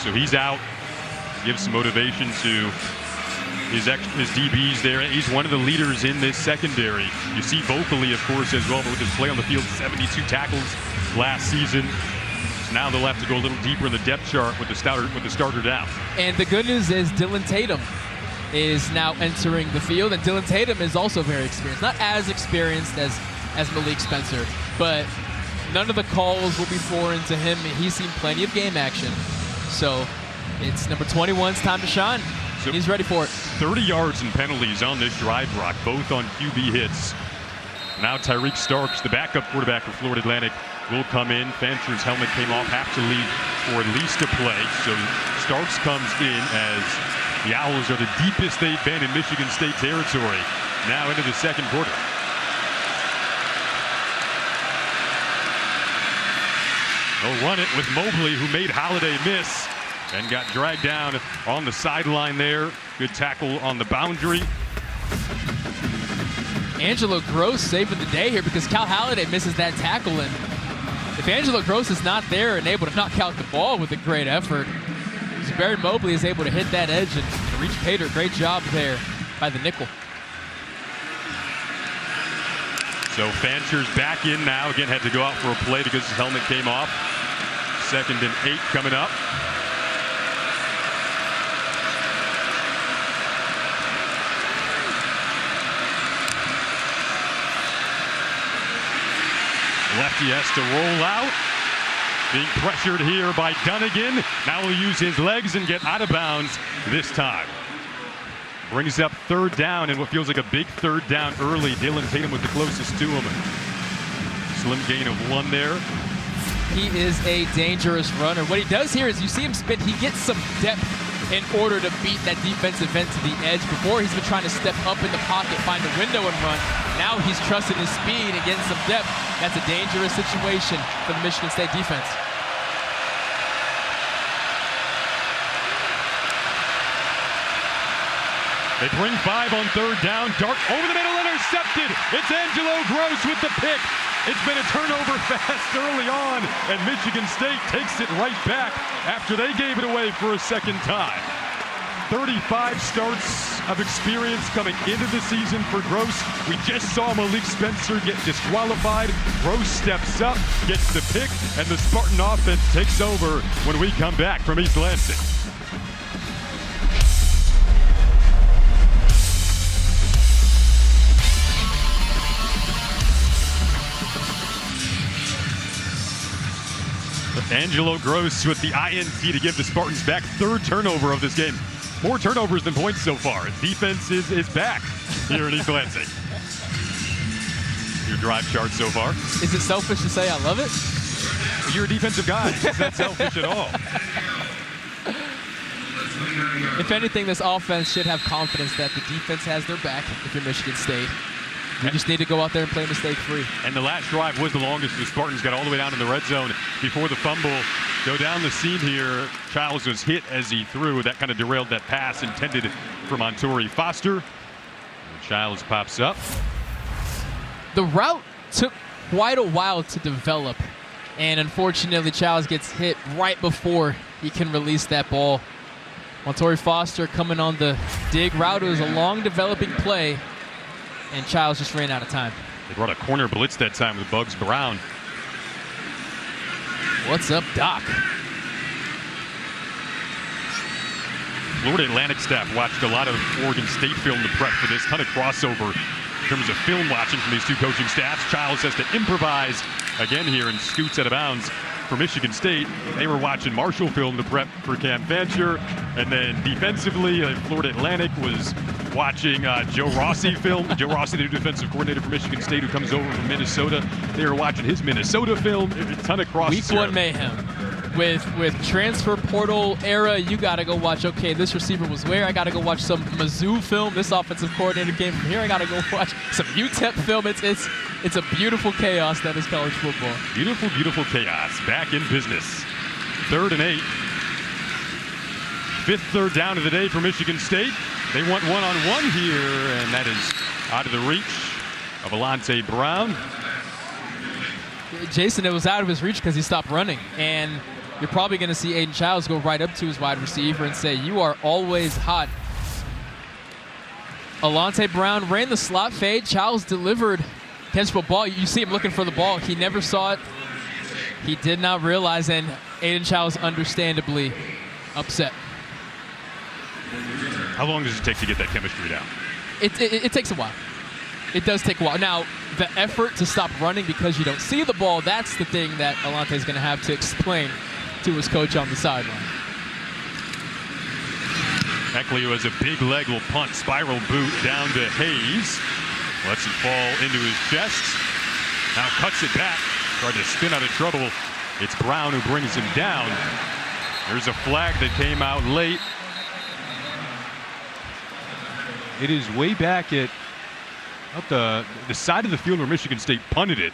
So he's out. Gives some motivation to his DBs there. He's one of the leaders in this secondary. You see vocally, of course, as well, but with his play on the field, 72 tackles last season. So now they'll have to go a little deeper in the depth chart with the starter down. And the good news is Dylan Tatum is now entering the field, and Dylan Tatum is also very experienced. Not as experienced as Malik Spencer, but none of the calls will be foreign to him. He's seen plenty of game action. So it's number 21's time to shine. So he's ready for it. 30 yards and penalties on this drive, Brock, both on QB hits. Now Tyreek Starks, the backup quarterback for Florida Atlantic, will come in. Fancher's helmet came off, have to leave for at least a play. So Starks comes in as the Owls are the deepest they've been in Michigan State territory. Now into the second quarter. They'll run it with Mobley, who made Holiday miss and got dragged down on the sideline there. Good tackle on the boundary. Angelo Gross saving the day here because Cal Holiday misses that tackle, and if Angelo Gross is not there and able to knock out the ball with a great effort, Barry Mobley is able to hit that edge and reach Pater. Great job there by the nickel. So Fancher's back in now. Again, had to go out for a play because his helmet came off. 2nd and 8 coming up. Lefty has to roll out. Being pressured here by Dunnigan. Now he'll use his legs and get out of bounds this time. Brings up 3rd down, and what feels like a big 3rd down early. Dylan Tatum was the closest to him. Slim gain of 1 there. He is a dangerous runner. What he does here is you see him spin. He gets some depth in order to beat that defensive end to the edge. Before, he's been trying to step up in the pocket, find a window and run. Now he's trusting his speed and getting some depth. That's a dangerous situation for the Michigan State defense. They bring 5 on 3rd down. Dart over the middle, intercepted. It's Angelo Gross with the pick. It's been a turnover fast early on, and Michigan State takes it right back after they gave it away for a 2nd time. 35 starts of experience coming into the season for Gross. We just saw Malik Spencer get disqualified. Gross steps up, gets the pick, and the Spartan offense takes over when we come back from East Lansing. Angelo Gross with the INT to give the Spartans back. 3rd turnover of this game. More turnovers than points so far. Defense is back here in East Lansing. Your drive chart so far. Is it selfish to say I love it? You're a defensive guy. It's not selfish at all. If anything, this offense should have confidence that the defense has their back if you're Michigan State. You just need to go out there and play mistake-free. And the last drive was the longest. The Spartans got all the way down in the red zone before the fumble. Go down the seam here. Childs was hit as he threw. That kind of derailed that pass intended for Montori Foster. And Childs pops up. The route took quite a while to develop. And unfortunately, Childs gets hit right before he can release that ball. Montori Foster coming on the dig route. It was a long developing play, and Childs just ran out of time. They brought a corner blitz that time with Bugs Brown. What's up, Doc? Florida Atlantic staff watched a lot of Oregon State film to prep for this. Ton of crossover in terms of film watching from these two coaching staffs. Childs has to improvise again here and scoots out of bounds for Michigan State. They were watching Marshall film to prep for Cam Fancher. And then defensively, Florida Atlantic was watching Joe Rossi film. Joe Rossi, the new defensive coordinator for Michigan State, who comes over from Minnesota. They were watching his Minnesota film. A ton of crosses. Week 1 mayhem. With transfer portal era, you got to go watch, okay, this receiver was where? I got to go watch some Mizzou film. This offensive coordinator came from here. I got to go watch some UTEP film. It's a beautiful chaos that is college football. Beautiful, beautiful chaos. Back in business. 3rd and 8. 5th third down of the day for Michigan State. They want one-on-one here, and that is out of the reach of Alante Brown. Jason, it was out of his reach because he stopped running. And you're probably going to see Aiden Childs go right up to his wide receiver and say, you are always hot. Alante Brown ran the slot fade. Childs delivered catchable ball. You see him looking for the ball. He never saw it. He did not realize, and Aiden Childs understandably upset. How long does it take to get that chemistry down? It takes a while. It does take a while. Now, the effort to stop running because you don't see the ball, that's the thing that Alante is going to have to explain to his coach on the sideline. Eckley, who has a big leg, will punt. Spiral boot down to Hayes. Lets it fall into his chest. Now cuts it back. Tried to spin out of trouble. It's Brown who brings him down. There's a flag that came out late. It is way back at the side of the field where Michigan State punted it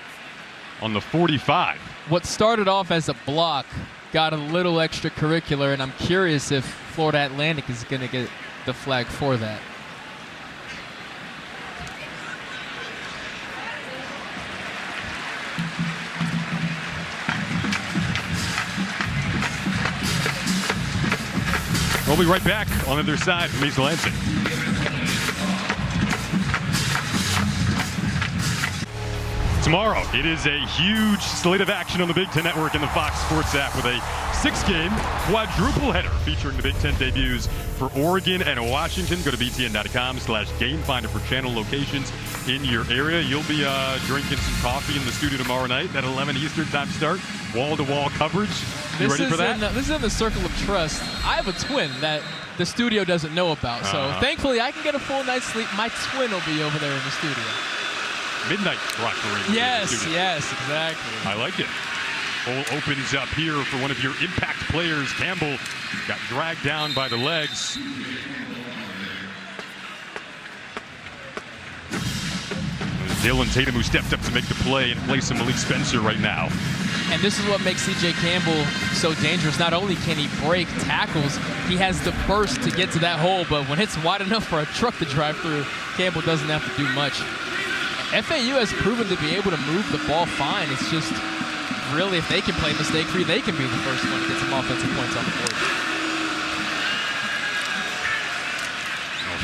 on the 45. What started off as a block got a little extracurricular, and I'm curious if Florida Atlantic is going to get the flag for that. We'll be right back on the other side from East Lansing. Tomorrow, it is a huge slate of action on the Big Ten Network and the Fox Sports app with a 6-game quadruple header featuring the Big Ten debuts for Oregon and Washington. Go to btn.com/gamefinder for channel locations in your area. You'll be drinking some coffee in the studio tomorrow night at 11 Eastern time start. Wall-to-wall coverage. You ready for that? This is in the circle of trust. I have a twin that the studio doesn't know about, so thankfully I can get a full night's sleep. My twin will be over there in the studio. Midnight rockering. Yes, exactly. I like it. Hole opens up here for one of your impact players. Campbell got dragged down by the legs. Dylan Tatum, who stepped up to make the play in place of Malik Spencer right now. And this is what makes C.J. Campbell so dangerous. Not only can he break tackles, he has the burst to get to that hole, but when it's wide enough for a truck to drive through, Campbell doesn't have to do much. FAU has proven to be able to move the ball fine. It's just really, if they can play mistake-free, they can be the first one to get some offensive points on the board.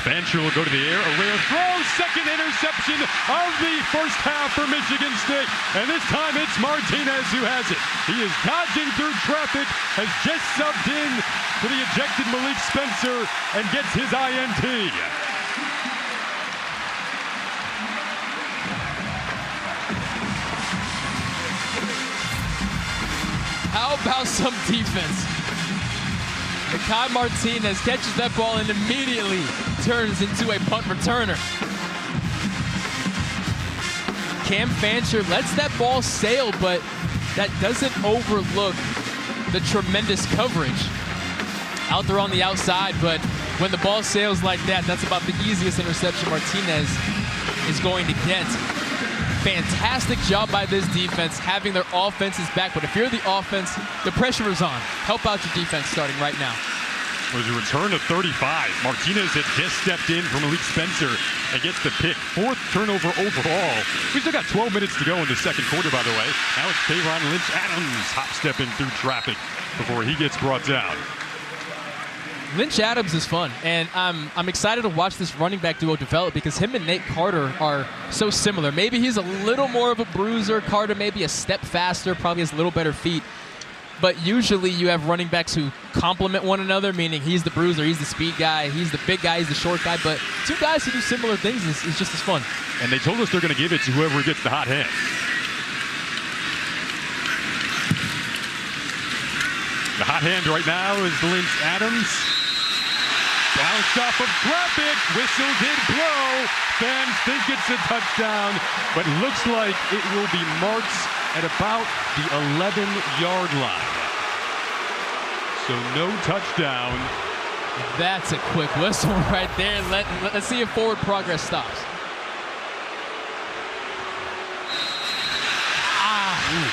Fancher will go to the air, a rare throw, second interception of the first half for Michigan State. And this time it's Martinez who has it. He is dodging through traffic, has just subbed in to the ejected Malik Spencer and gets his INT. How about some defense? Mekhi Martinez catches that ball and immediately turns into a punt returner. Cam Fancher lets that ball sail, but that doesn't overlook the tremendous coverage out there on the outside. But when the ball sails like that, that's about the easiest interception Martinez is going to get. Fantastic job by this defense, having their offenses back. But if you're the offense, the pressure is on. Help out your defense starting right now. There's a return of 35. Martinez had just stepped in for Malik Spencer and gets the pick. Fourth turnover overall. We still got 12 minutes to go in the second quarter, by the way. Now it's Tayron Lynch-Adams hop-stepping through traffic before he gets brought down. Lynch-Adams is fun, and I'm excited to watch this running back duo develop because him and Nate Carter are so similar. Maybe he's a little more of a bruiser. Carter maybe a step faster, probably has a little better feet. But usually you have running backs who complement one another, meaning he's the bruiser, he's the speed guy, he's the big guy, he's the short guy. But two guys who do similar things is just as fun. And they told us they're going to give it to whoever gets the hot hand. The hot hand right now is Lynch-Adams. Bounced off of traffic, whistle did blow. Fans think it's a touchdown, but looks like it will be marked at about the 11-yard line. So no touchdown. That's a quick whistle right there. Let's see if forward progress stops.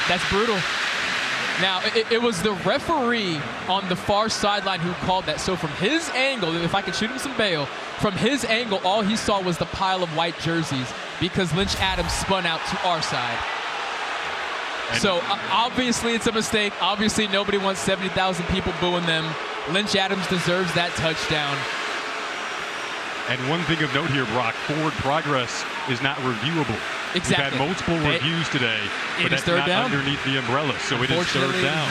That's brutal. Now, it was the referee on the far sideline who called that. So from his angle, if I could shoot him some bail, from his angle, all he saw was the pile of white jerseys because Lynch-Adams spun out to our side. So obviously it's a mistake. Obviously nobody wants 70,000 people booing them. Lynch-Adams deserves that touchdown. And one thing of note here, Brock, forward progress is not reviewable. Exactly. We've had multiple reviews today, but that's not underneath the umbrella, so it is third down.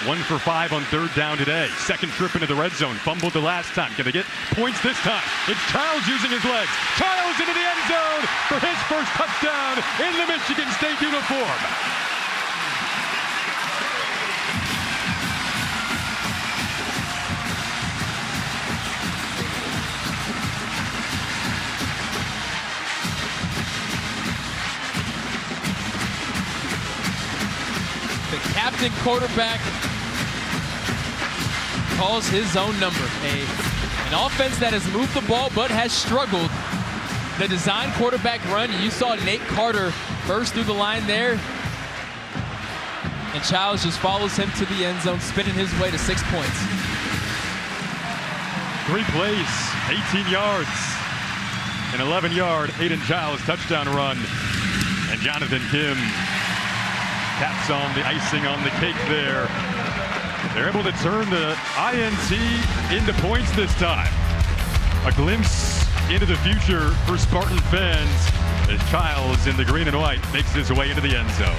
1 for 5 on third down today. Second trip into the red zone. Fumbled the last time. Can they get points this time? It's Childs using his legs. Childs into the end zone for his first touchdown in the Michigan State uniform. Captain quarterback calls his own number. An offense that has moved the ball but has struggled. The design quarterback run, you saw Nate Carter burst through the line there. And Childs just follows him to the end zone, spinning his way to 6 points. 3 plays, 18 yards. An 11-yard Aiden Childs touchdown run. And Jonathan Kim taps on the icing on the cake there. They're able to turn the INT into points this time. A glimpse into the future for Spartan fans as Childs in the green and white makes his way into the end zone.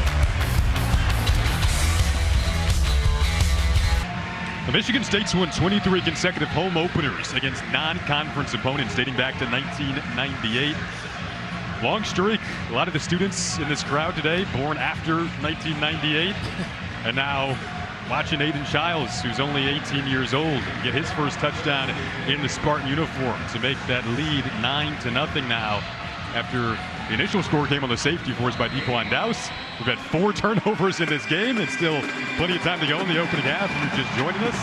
The Michigan State's won 23 consecutive home openers against non-conference opponents dating back to 1998. Long streak. A lot of the students in this crowd today born after 1998. And now watching Aiden Childs, who's only 18 years old, get his first touchdown in the Spartan uniform to make that lead 9-0 now after the initial score came on the safety forced by Dequan Dowse. We've had 4 turnovers in this game and still plenty of time to go in the opening half. If you're just joining us,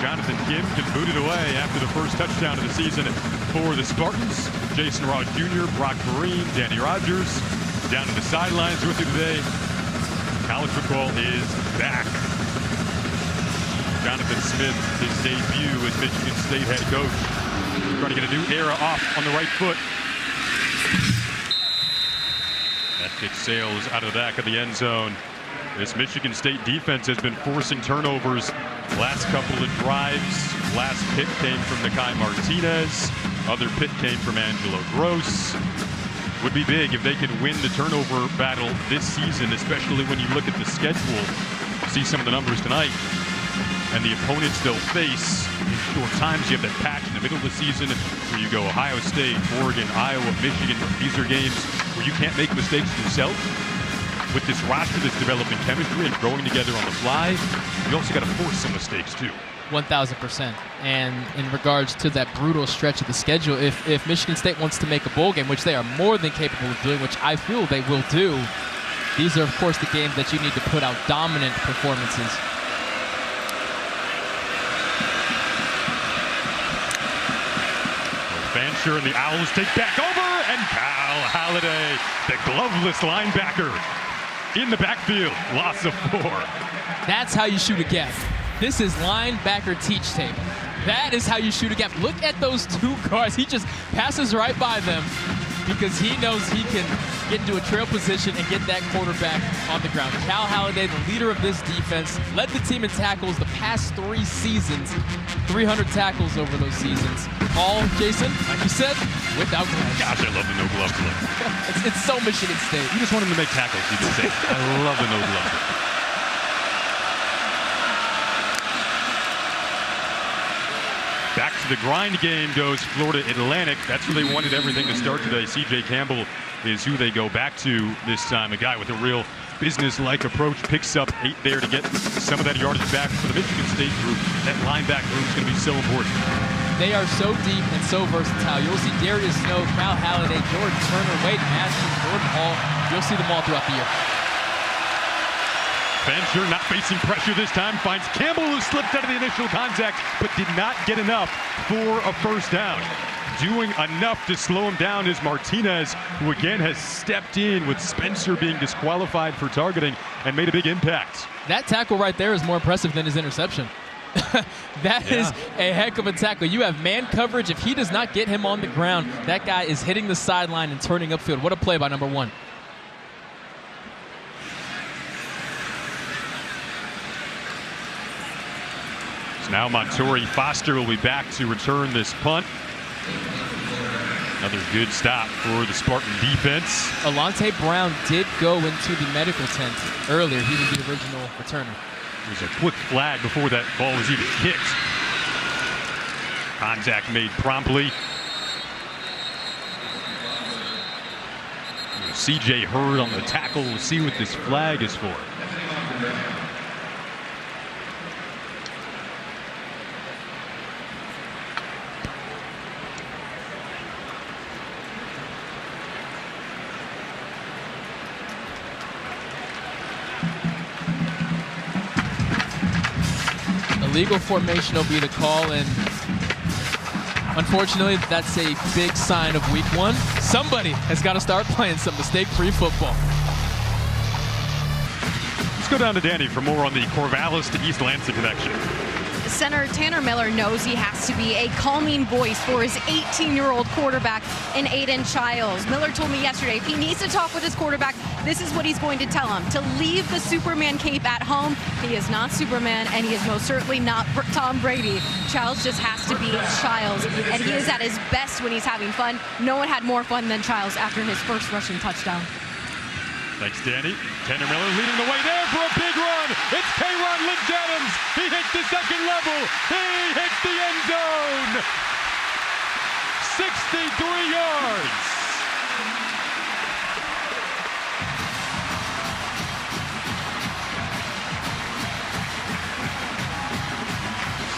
Jonathan Kim gets booted away after the first touchdown of the season for the Spartans. Jason Ross Jr., Brock Vereen, Danny Rogers down to the sidelines with you today. College football is back. Jonathan Smith, his debut as Michigan State head coach. Trying to get a new era off on the right foot. That kick sails out of the back of the end zone. This Michigan State defense has been forcing turnovers last couple of drives. Last pick came from Nakai Martinez. Other pick came from Angelo Gross. Would be big if they could win the turnover battle this season, especially when you look at the schedule. See some of the numbers tonight. And the opponents they'll face in short times. You have that patch in the middle of the season where you go Ohio State, Oregon, Iowa, Michigan. These are games where you can't make mistakes yourself. With this roster that's developing chemistry and growing together on the fly, you also got to force some mistakes too. 1,000%. And in regards to that brutal stretch of the schedule, if Michigan State wants to make a bowl game, which they are more than capable of doing, which I feel they will do, these are, of course, the games that you need to put out dominant performances. Fancher and the Owls take back over, and Cal Halliday, the gloveless linebacker, in the backfield, loss of 4. That's how you shoot a gap. This is linebacker teach tape. That is how you shoot a gap. Look at those 2 guards. He just passes right by them because he knows he can get into a trail position and get that quarterback on the ground. Cal Halliday, the leader of this defense, led the team in tackles the past 3 seasons. 300 tackles over those seasons. All, Jason, like you said, without gloves. Gosh, I love the no gloves look. It's so Michigan State. You just want him to make tackles, you can say. I love the no gloves. Back to the grind game goes Florida Atlantic. That's where they wanted everything to start today. C.J. Campbell is who they go back to this time. A guy with a real business-like approach, picks up 8 there to get some of that yardage back for the Michigan State group. That linebacker group is going to be so important. They are so deep and so versatile. You'll see Darius Snow, Cal Halliday, Jordan Turner, Wade Matthews, Jordan Hall. You'll see them all throughout the year. Fancher not facing pressure this time, finds Campbell, who slipped out of the initial contact, but did not get enough for a first down. Doing enough to slow him down is Martinez, who again has stepped in with Spencer being disqualified for targeting and made a big impact. That tackle right there is more impressive than his interception. That is a heck of a tackle. You have man coverage. If he does not get him on the ground, that guy is hitting the sideline and turning upfield. What a play by number 1. So now Montori Foster will be back to return this punt. Another good stop for the Spartan defense. Alante Brown did go into the medical tent earlier. He was the original returner. There's a quick flag before that ball was even kicked. Contact made promptly. CJ Hurd on the tackle. We'll see what this flag is for. Illegal formation will be the call, and unfortunately, that's a big sign of week one. Somebody has got to start playing some mistake-free football. Let's go down to Danny for more on the Corvallis to East Lansing connection. Center Tanner Miller knows he has to be a calming voice for his 18-year-old quarterback in Aiden Childs. Miller told me yesterday if he needs to talk with his quarterback, this is what he's going to tell him: to leave the Superman cape at home. He is not Superman, and he is most certainly not Tom Brady. Childs just has to be Childs, and he is at his best when he's having fun. No one had more fun than Childs after his first rushing touchdown. Thanks, Danny. Tanner Miller leading the way there for a big run. It's Kayron Lynch-Adams. He hits the second level. He hits the end zone. 63 yards.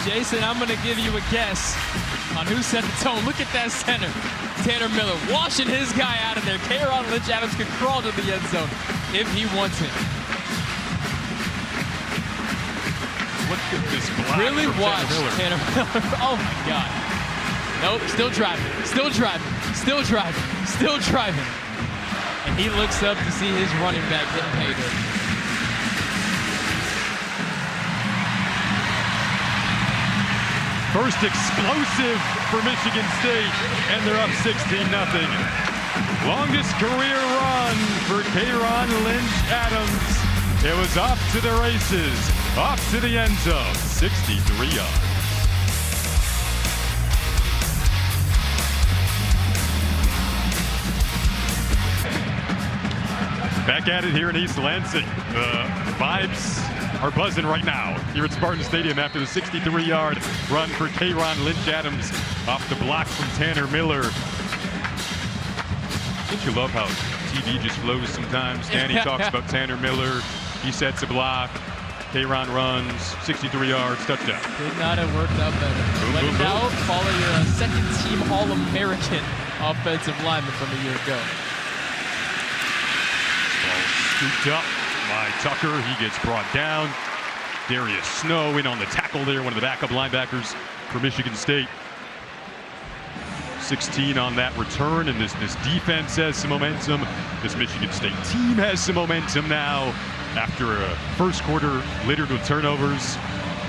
Jason, I'm going to give you a guess on who set the tone. Look at that center. Tanner Miller washing his guy out of there. Kayron Lynch-Adams can crawl to the end zone if he wants it. Look at this block. Really watch Tanner Miller. Tanner Miller. Oh my God. Nope, still driving, still driving, still driving, still driving. And he looks up to see his running back getting paid. First explosive for Michigan State, and they're up 16-0. Longest career run for Kayron Lynch-Adams. It was off to the races, off to the end zone, 63 yards. Back at it here in East Lansing. The vibes are buzzing right now here at Spartan Stadium after the 63-yard run for Kayron Lynch-Adams off the block from Tanner Miller. Don't you love how TV just flows sometimes? Danny talks about Tanner Miller. He sets a block. Kayron runs, 63 yards, touchdown. Could not have worked out better. Let it out, follow your second-team All-American offensive lineman from a year ago. Ball scooped up by Tucker. He gets brought down. Darius Snow in on the tackle there, one of the backup linebackers for Michigan State. 16 on that return, and this defense has some momentum. This Michigan State team has some momentum now after a first quarter littered with turnovers.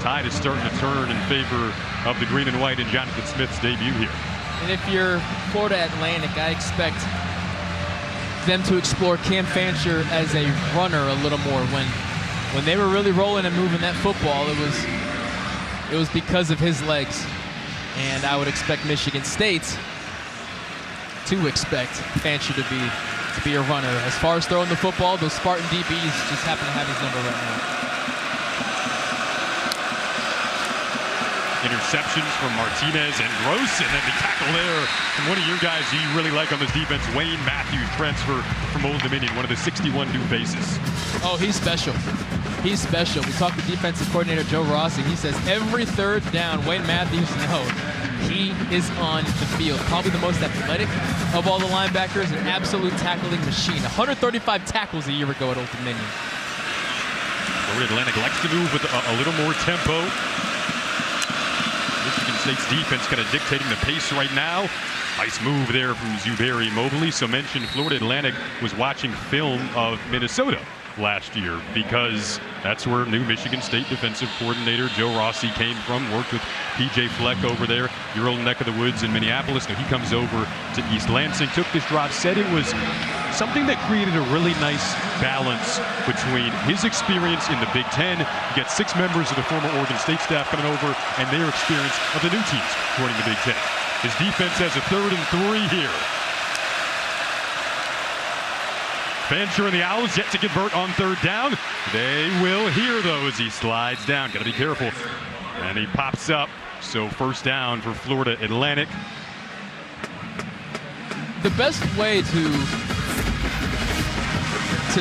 Tide is starting to turn in favor of the green and white in Jonathan Smith's debut here. And if you're Florida Atlantic, I expect them to explore Cam Fancher as a runner a little more. When they were really rolling and moving that football, it was because of his legs. And I would expect Michigan State to expect Fancher to be a runner. As far as throwing the football, those Spartan DBs just happen to have his number right now. Interceptions from Martinez and Gross, and then the tackle there from one of your guys you really like on this defense, Wayne Matthews, transfer from Old Dominion, one of the 61 new faces. Oh, he's special. He's special. We talked to defensive coordinator Joe Rossi. He says every third down, Wayne Matthews knows he is on the field. Probably the most athletic of all the linebackers, an absolute tackling machine. 135 tackles a year ago at Old Dominion. Florida Atlantic likes to move with a little more tempo. Michigan State's defense kind of dictating the pace right now. Nice move there from Zuberi Mobley. So mentioned Florida Atlantic was watching film of Minnesota last year because that's where new Michigan State defensive coordinator Joe Rossi came from, worked with P.J. Fleck over there, your old neck of the woods in Minneapolis. Now he comes over to East Lansing, took this drive, said it was something that created a really nice balance between his experience in the Big Ten. You get 6 members of the former Oregon State staff coming over and their experience of the new teams joining the Big Ten. His defense has a 3rd and 3 here. Fancher and the Owls yet to convert on 3rd down. They will hear though as he slides down. Got to be careful. And he pops up. So 1st down for Florida Atlantic. The best way to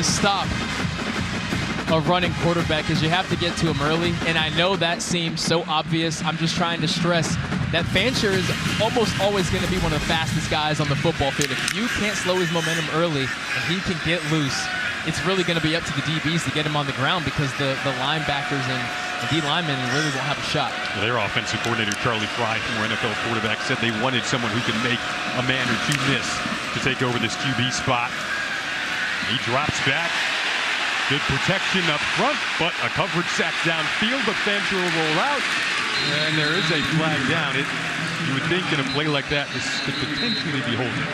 stop a running quarterback is you have to get to him early, and I know that seems so obvious. I'm just trying to stress that Fancher is almost always going to be one of the fastest guys on the football field. If you can't slow his momentum early and he can get loose, it's really going to be up to the DBs to get him on the ground, because the linebackers and D linemen really won't have a shot. Their offensive coordinator, Charlie Fry, former NFL quarterback, said they wanted someone who could make a man or two miss to take over this QB spot. He drops back. Good protection up front, but a coverage sack downfield, but Fancher will roll out. And there is a flag down. You would think in a play like that, this could potentially be holding.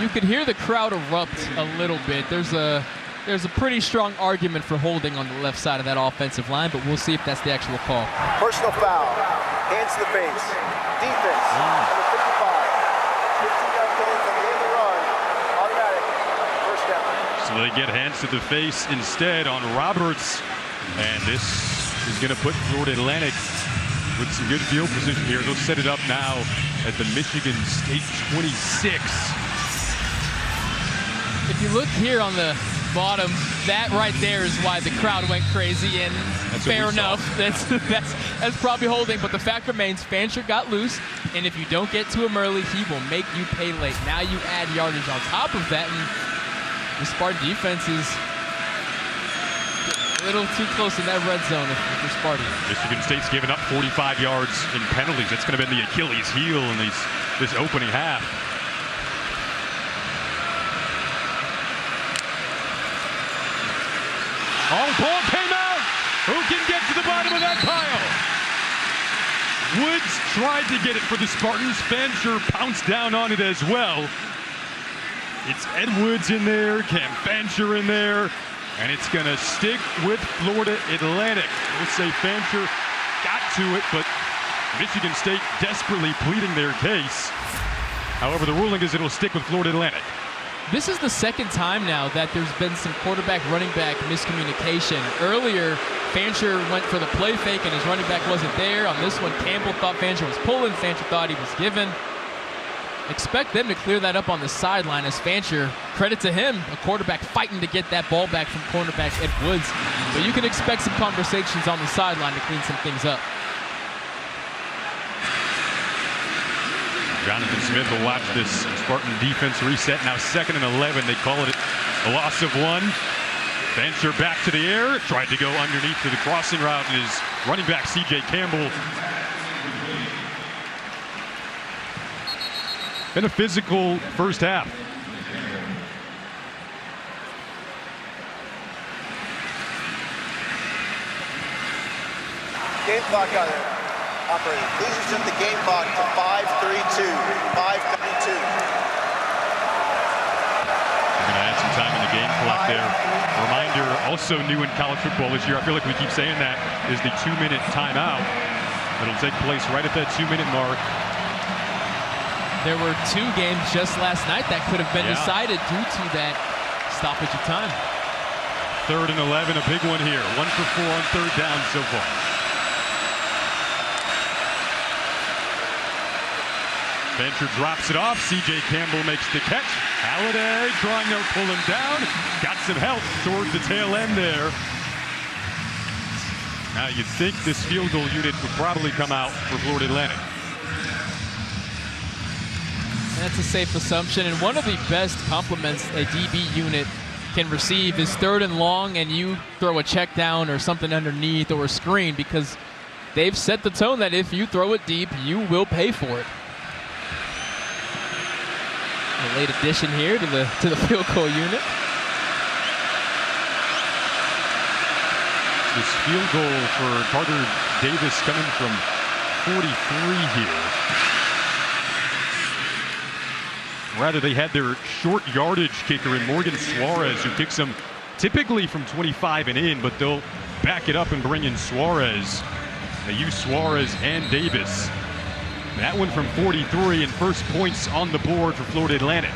You could hear the crowd erupt a little bit. There's a pretty strong argument for holding on the left side of that offensive line, but we'll see if that's the actual call. Personal foul, hands to the face, defense, number 55, 15-yard penalty from the end of the run, automatic, 1st down. So they get hands to the face instead on Roberts, and this is going to put Florida Atlantic with some good field position here. They'll set it up now at the Michigan State 26. If you look here on the bottom, that right there is why the crowd went crazy, and fair enough. That's probably holding, but the fact remains Fancher got loose, and if you don't get to him early, he will make you pay late. Now you add yardage on top of that, and the Spartan defense is a little too close in that red zone if you're Sparty. Michigan State's given up 45 yards in penalties. That's going to be the Achilles heel in this opening half. Oh, ball came out. Who can get to the bottom of that pile? Woods tried to get it for the Spartans. Fancher pounced down on it as well. It's Ed Woods in there, Cam Fancher in there, and it's going to stick with Florida Atlantic. We'll say Fancher got to it, but Michigan State desperately pleading their case. However, the ruling is it'll stick with Florida Atlantic. This is the 2nd time now that there's been some quarterback-running back miscommunication. Earlier, Fancher went for the play fake and his running back wasn't there. On this one, Campbell thought Fancher was pulling. Fancher thought he was given. Expect them to clear that up on the sideline as Fancher, credit to him, a quarterback fighting to get that ball back from cornerback Ed Woods. But you can expect some conversations on the sideline to clean some things up. Jonathan Smith will watch this Spartan defense reset. Now 2nd and 11. They call it a loss of 1. Fancher back to the air. Tried to go underneath to the crossing route, and his running back, C.J. Campbell. Been a physical first half. Game clock on it. Operator, please reset the game clock to 5:32. 5:32. We're going to add some time in the game clock there. Reminder, also new in college football this year, I feel like we keep saying that, is the 2-minute timeout. It'll take place right at that 2-minute mark. There were 2 games just last night that could have been decided due to that stoppage of time. 3rd and 11, a big one here. 1 for 4 on 3rd down so far. Fancher drops it off. C.J. Campbell makes the catch. Halliday trying to pull him down. Got some help towards the tail end there. Now you'd think this field goal unit would probably come out for Florida Atlantic. That's a safe assumption, and one of the best compliments a DB unit can receive is 3rd and long and you throw a check down or something underneath or a screen, because they've set the tone that if you throw it deep, you will pay for it. A late addition here to the field goal unit. This field goal for Carter Davis coming from 43 here. Rather, they had their short yardage kicker in Morgan Suarez, who kicks them typically from 25 and in, but they'll back it up and bring in Suarez. They use Suarez and Davis. That one from 43, and first points on the board for Florida Atlantic.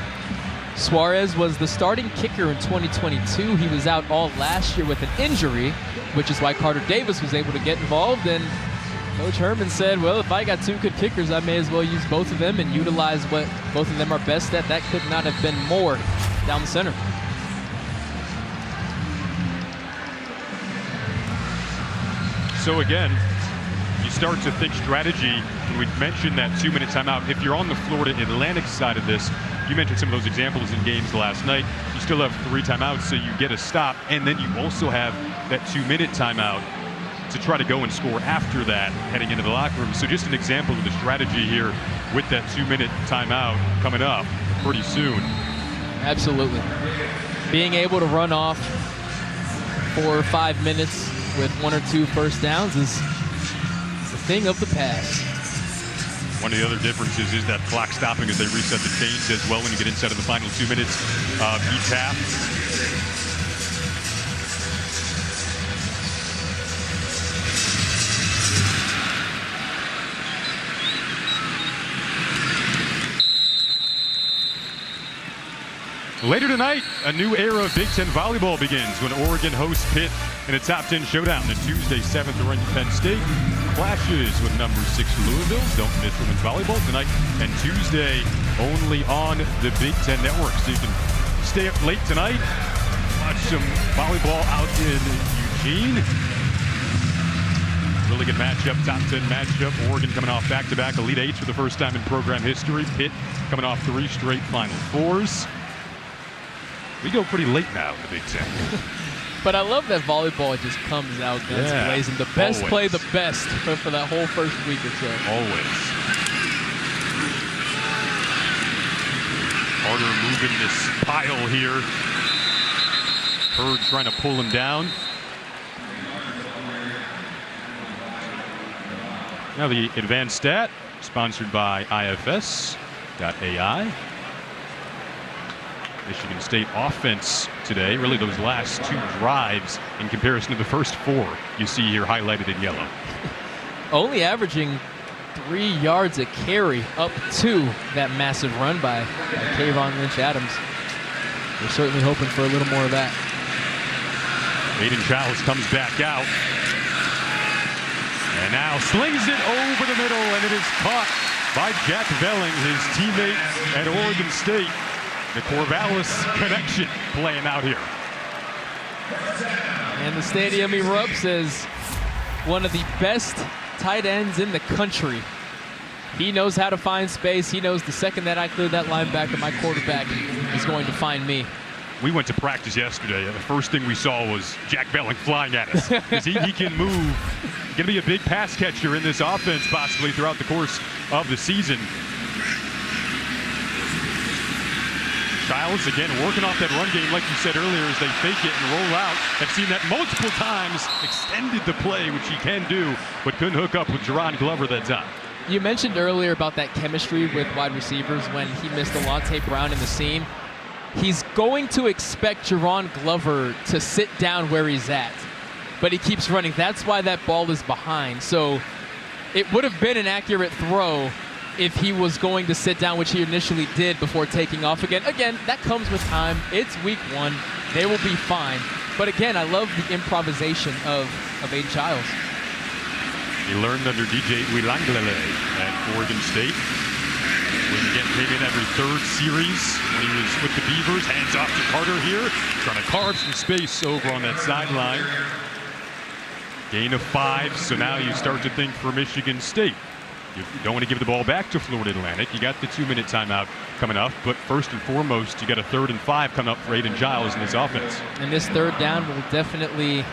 Suarez was the starting kicker in 2022. He was out all last year with an injury, which is why Carter Davis was able to get involved. And Coach Herman said, well, if I got two good kickers, I may as well use both of them and utilize what both of them are best at. That could not have been more down the center. So again, you start to think strategy. We mentioned that 2-minute timeout. If you're on the Florida Atlantic side of this, you mentioned some of those examples in games last night. You still have 3 timeouts, so you get a stop, and then you also have that 2-minute timeout to try to go and score after that heading into the locker room. So just an example of the strategy here with that 2-minute timeout coming up pretty soon. Absolutely. Being able to run off 4 or 5 minutes with 1 or 2 first downs is a thing of the past. One of the other differences is that clock stopping as they reset the chains as well when you get inside of the final 2 minutes of each half. Later tonight, a new era of Big Ten volleyball begins when Oregon hosts Pitt in a top 10 showdown. The Tuesday 7th ranked Penn State clashes with number 6 Louisville. Don't miss women's volleyball tonight and Tuesday only on the Big Ten Network. So you can stay up late tonight, watch some volleyball out in Eugene. Really good matchup, top 10 matchup. Oregon coming off back-to-back Elite Eights for the first time in program history. Pitt coming off 3 straight Final Fours. We go pretty late now in the Big Ten. But I love that volleyball just comes out guns blazing. The best play the best for that whole first week or so. Always. Carter moving this pile here. Hurd trying to pull him down. Now the advanced stat, sponsored by IFS.ai. Michigan State offense today, really those last 2 drives in comparison to the first 4 you see here highlighted in yellow. Only averaging 3 yards a carry up to that massive run by Kayvon Lynch-Adams. We're certainly hoping for a little more of that. Aiden Childs comes back out. And now slings it over the middle, and it is caught by Jack Velling, his teammate at Oregon State. The Corvallis connection playing out here. And the stadium erupts as one of the best tight ends in the country. He knows how to find space. He knows the second that I clear that linebacker, my quarterback is going to find me. We went to practice yesterday, and the first thing we saw was Jack Velling flying at us. Because he can move. Going to be a big pass catcher in this offense possibly throughout the course of the season. Childs, again, working off that run game, like you said earlier, as they fake it and roll out. I've seen that multiple times, extended the play, which he can do, but couldn't hook up with Jerron Glover that time. You mentioned earlier about that chemistry with wide receivers when he missed Alante Brown in the seam. He's going to expect Jerron Glover to sit down where he's at, but he keeps running. That's why that ball is behind. So it would have been an accurate throw if he was going to sit down, which he initially did before taking off again. Again, that comes with time. It's week 1. They will be fine. But again, I love the improvisation of Aiden Childs. He learned under DJ Uiagalelei at Oregon State. When again came in every 3rd series when he was with the Beavers. Hands off to Carter here, trying to carve some space over on that sideline. Gain of 5, so now you start to think for Michigan State. You don't want to give the ball back to Florida Atlantic. You got the 2-minute timeout coming up, but first and foremost, you got a 3rd and 5 coming up for Aiden Childs in this offense. And this 3rd down will definitely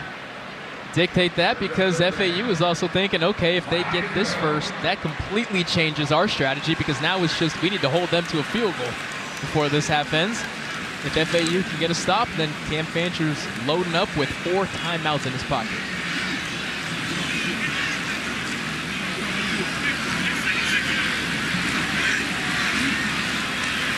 dictate that, because FAU is also thinking, okay, if they get this first, that completely changes our strategy, because now it's just we need to hold them to a field goal before this half ends. If FAU can get a stop, then Cam Fancher's loading up with 4 timeouts in his pocket.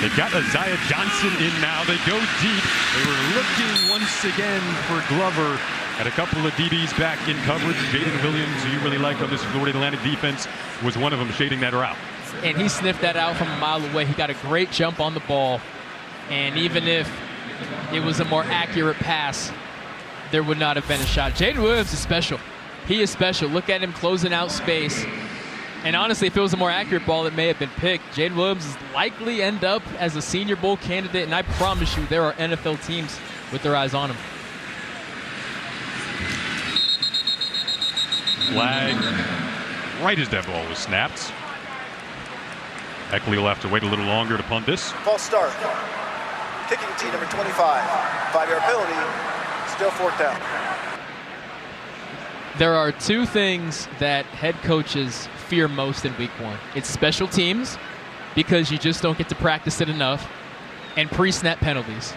They've got Isaiah Johnson in now. They go deep. They were looking once again for Glover. Had a couple of DBs back in coverage. Jaden Williams, who you really like on this Florida Atlantic defense, was one of them shading that route. and he sniffed that out from a mile away. He got a great jump on the ball, and even if it was a more accurate pass, there would not have been a shot. Jaden Williams is special. He is special. Look at him closing out space. And honestly, if it was a more accurate ball, it may have been picked. Jaden Williams is likely end up as a Senior Bowl candidate, and I promise you there are NFL teams with their eyes on him. Flag right as that ball was snapped. Eckley will have to wait a little longer to punt this. False start. Kicking team number 25. 5-yard penalty. Still 4th down. There are two things that head coaches fear most in week 1. It's special teams, because you just don't get to practice it enough, and pre-snap penalties.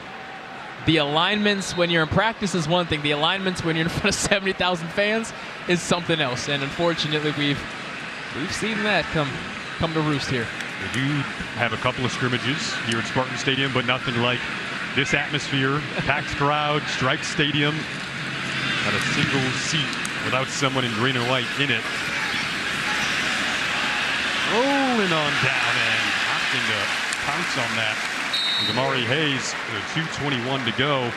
The alignments when you're in practice is one thing. The alignments when you're in front of 70,000 fans is something else. And unfortunately, we've seen that come to roost here. We do have a couple of scrimmages here at Spartan Stadium, but nothing like this atmosphere. Packed crowd, striped stadium, not a single seat without someone in green and white in it. Rolling on down and opting to pounce on that. Gamari Hayes, 2:21 to go.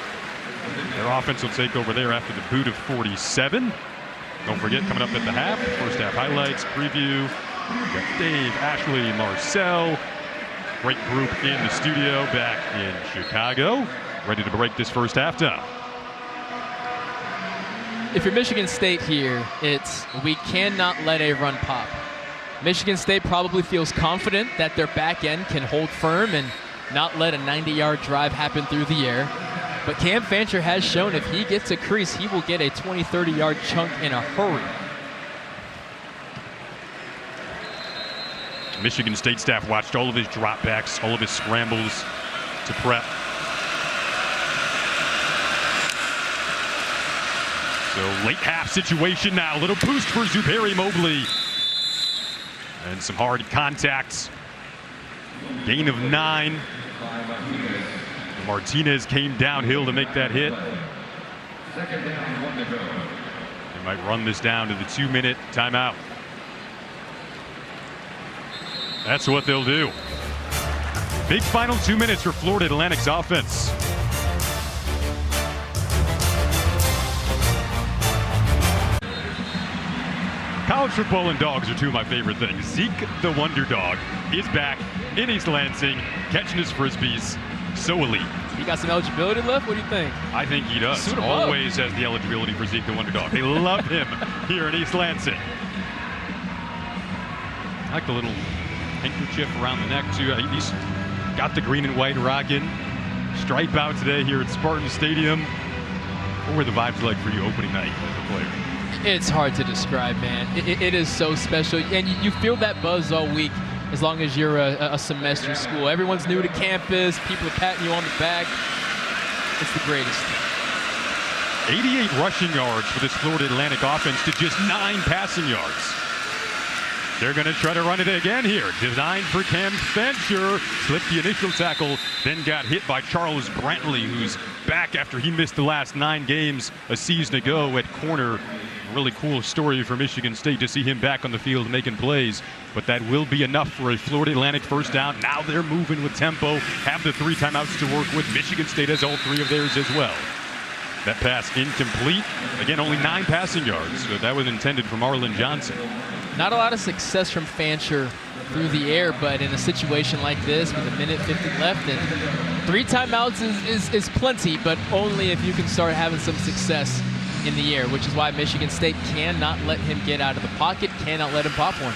Their offense will take over there after the boot of 47. Don't forget, coming up at the half, first half highlights, preview. We got Dave, Ashley, Marcel. Great group in the studio back in Chicago. Ready to break this first half down. If you're Michigan State here, it's we cannot let a run pop. Michigan State probably feels confident that their back end can hold firm and not let a 90-yard drive happen through the air. But Cam Fancher has shown if he gets a crease, he will get a 20, 30-yard chunk in a hurry. Michigan State staff watched all of his dropbacks, all of his scrambles to prep. So late half situation now. Little boost for Zuberi Mobley. And some hard contacts. Gain of 9. Martinez came downhill to make that hit. They might run this down to the 2-minute timeout. That's what they'll do. Big final 2 minutes for Florida Atlantic's offense. College football and dogs are two of my favorite things. Zeke the Wonder Dog is back in East Lansing, catching his Frisbees. So elite. He got some eligibility left? What do you think? I think he does. Always has the eligibility for Zeke the Wonder Dog. They love him here in East Lansing. I like the little handkerchief around the neck, too. He's got the green and white rocking. Stripe out today here at Spartan Stadium. What were the vibes like for you opening night as a player? It's hard to describe, man. It is so special. And you feel that buzz all week as long as you're a semester school. Everyone's new to campus. People are patting you on the back. It's the greatest. 88 rushing yards for this Florida Atlantic offense to just 9 passing yards. They're going to try to run it again here. Designed for Cam Fancher. Slipped the initial tackle, then got hit by Charles Brantley, who's back after he missed the last 9 games a season ago at corner. Really cool story for Michigan State to see him back on the field making plays. But that will be enough for a Florida Atlantic first down. Now they're moving with tempo. Have the 3 timeouts to work with. Michigan State has all 3 of theirs as well. That pass incomplete. Again, only 9 passing yards. So that was intended for Marlon Johnson. Not a lot of success from Fancher through the air, but in a situation like this with 1:50 left and 3 timeouts is plenty, but only if you can start having some success in the air, which is why Michigan State cannot let him get out of the pocket, cannot let him pop one.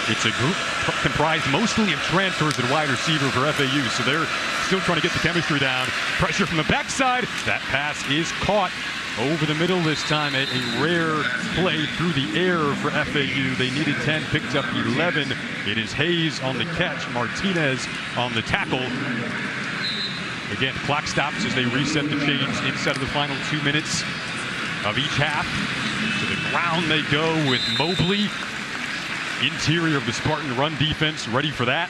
It's a group comprised mostly of transfers at wide receiver for FAU, so they're still trying to get the chemistry down. Pressure from the backside. That pass is caught over the middle this time. A rare play through the air for FAU. They needed 10, picked up 11. It is Hayes on the catch, Martinez on the tackle. Again, clock stops as they reset the chains inside of the final 2 minutes of each half. To the ground they go with Mobley. Interior of the Spartan run defense, ready for that.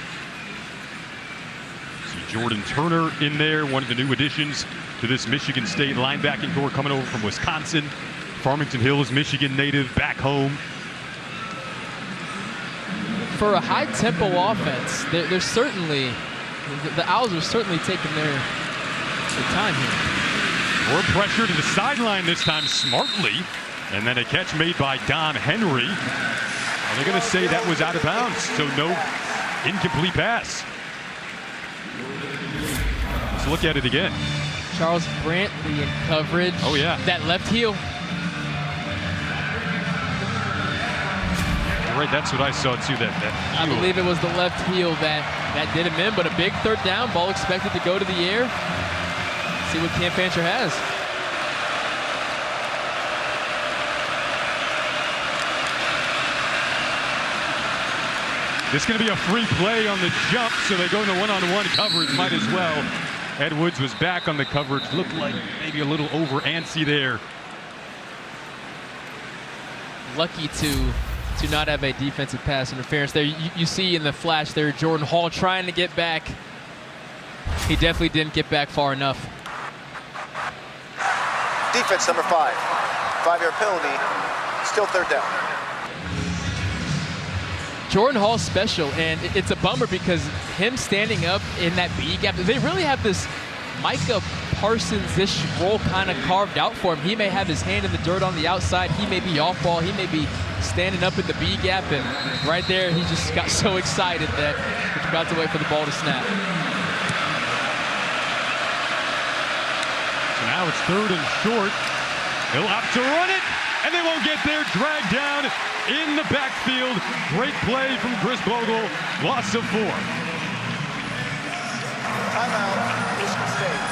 See Jordan Turner in there, one of the new additions to this Michigan State linebacking core coming over from Wisconsin. Farmington Hills, Michigan native, back home. for a high-tempo offense, there's certainly the Owls are certainly taking their time here. More pressure to the sideline this time smartly. And then a catch made by Dom Henry. And they're going to say that was out of bounds, so no incomplete pass. Let's look at it again. Charles Brantley in coverage. Oh, yeah. That left heel. You're right, that's what I saw, too, that I heel. believe it was the left heel that did him in, but a big third down, ball expected to go to the air. See what Cam Fancher has. This is going to be a free play on the jump, so they go into one-on-one coverage. Might as well. Ed Woods was back on the coverage. Looked like maybe a little over antsy there. Lucky to not have a defensive pass interference there. You see in the flash there, Jordan Hall trying to get back. He definitely didn't get back far enough. Defense number 5. 5-yard penalty. Still third down. Jordan Hall's special, and it's a bummer because him standing up in that B gap, they really have this Micah Parsons-ish role kind of carved out for him. He may have his hand in the dirt on the outside. He may be off ball. He may be standing up in the B gap, and right there he just got so excited that he forgot to wait for the ball to snap. So now it's 3rd and short. They'll opt to run it, and they won't get there. Dragged down in the backfield. Great play from Chris Bogle. Loss of 4. Timeout, Michigan State.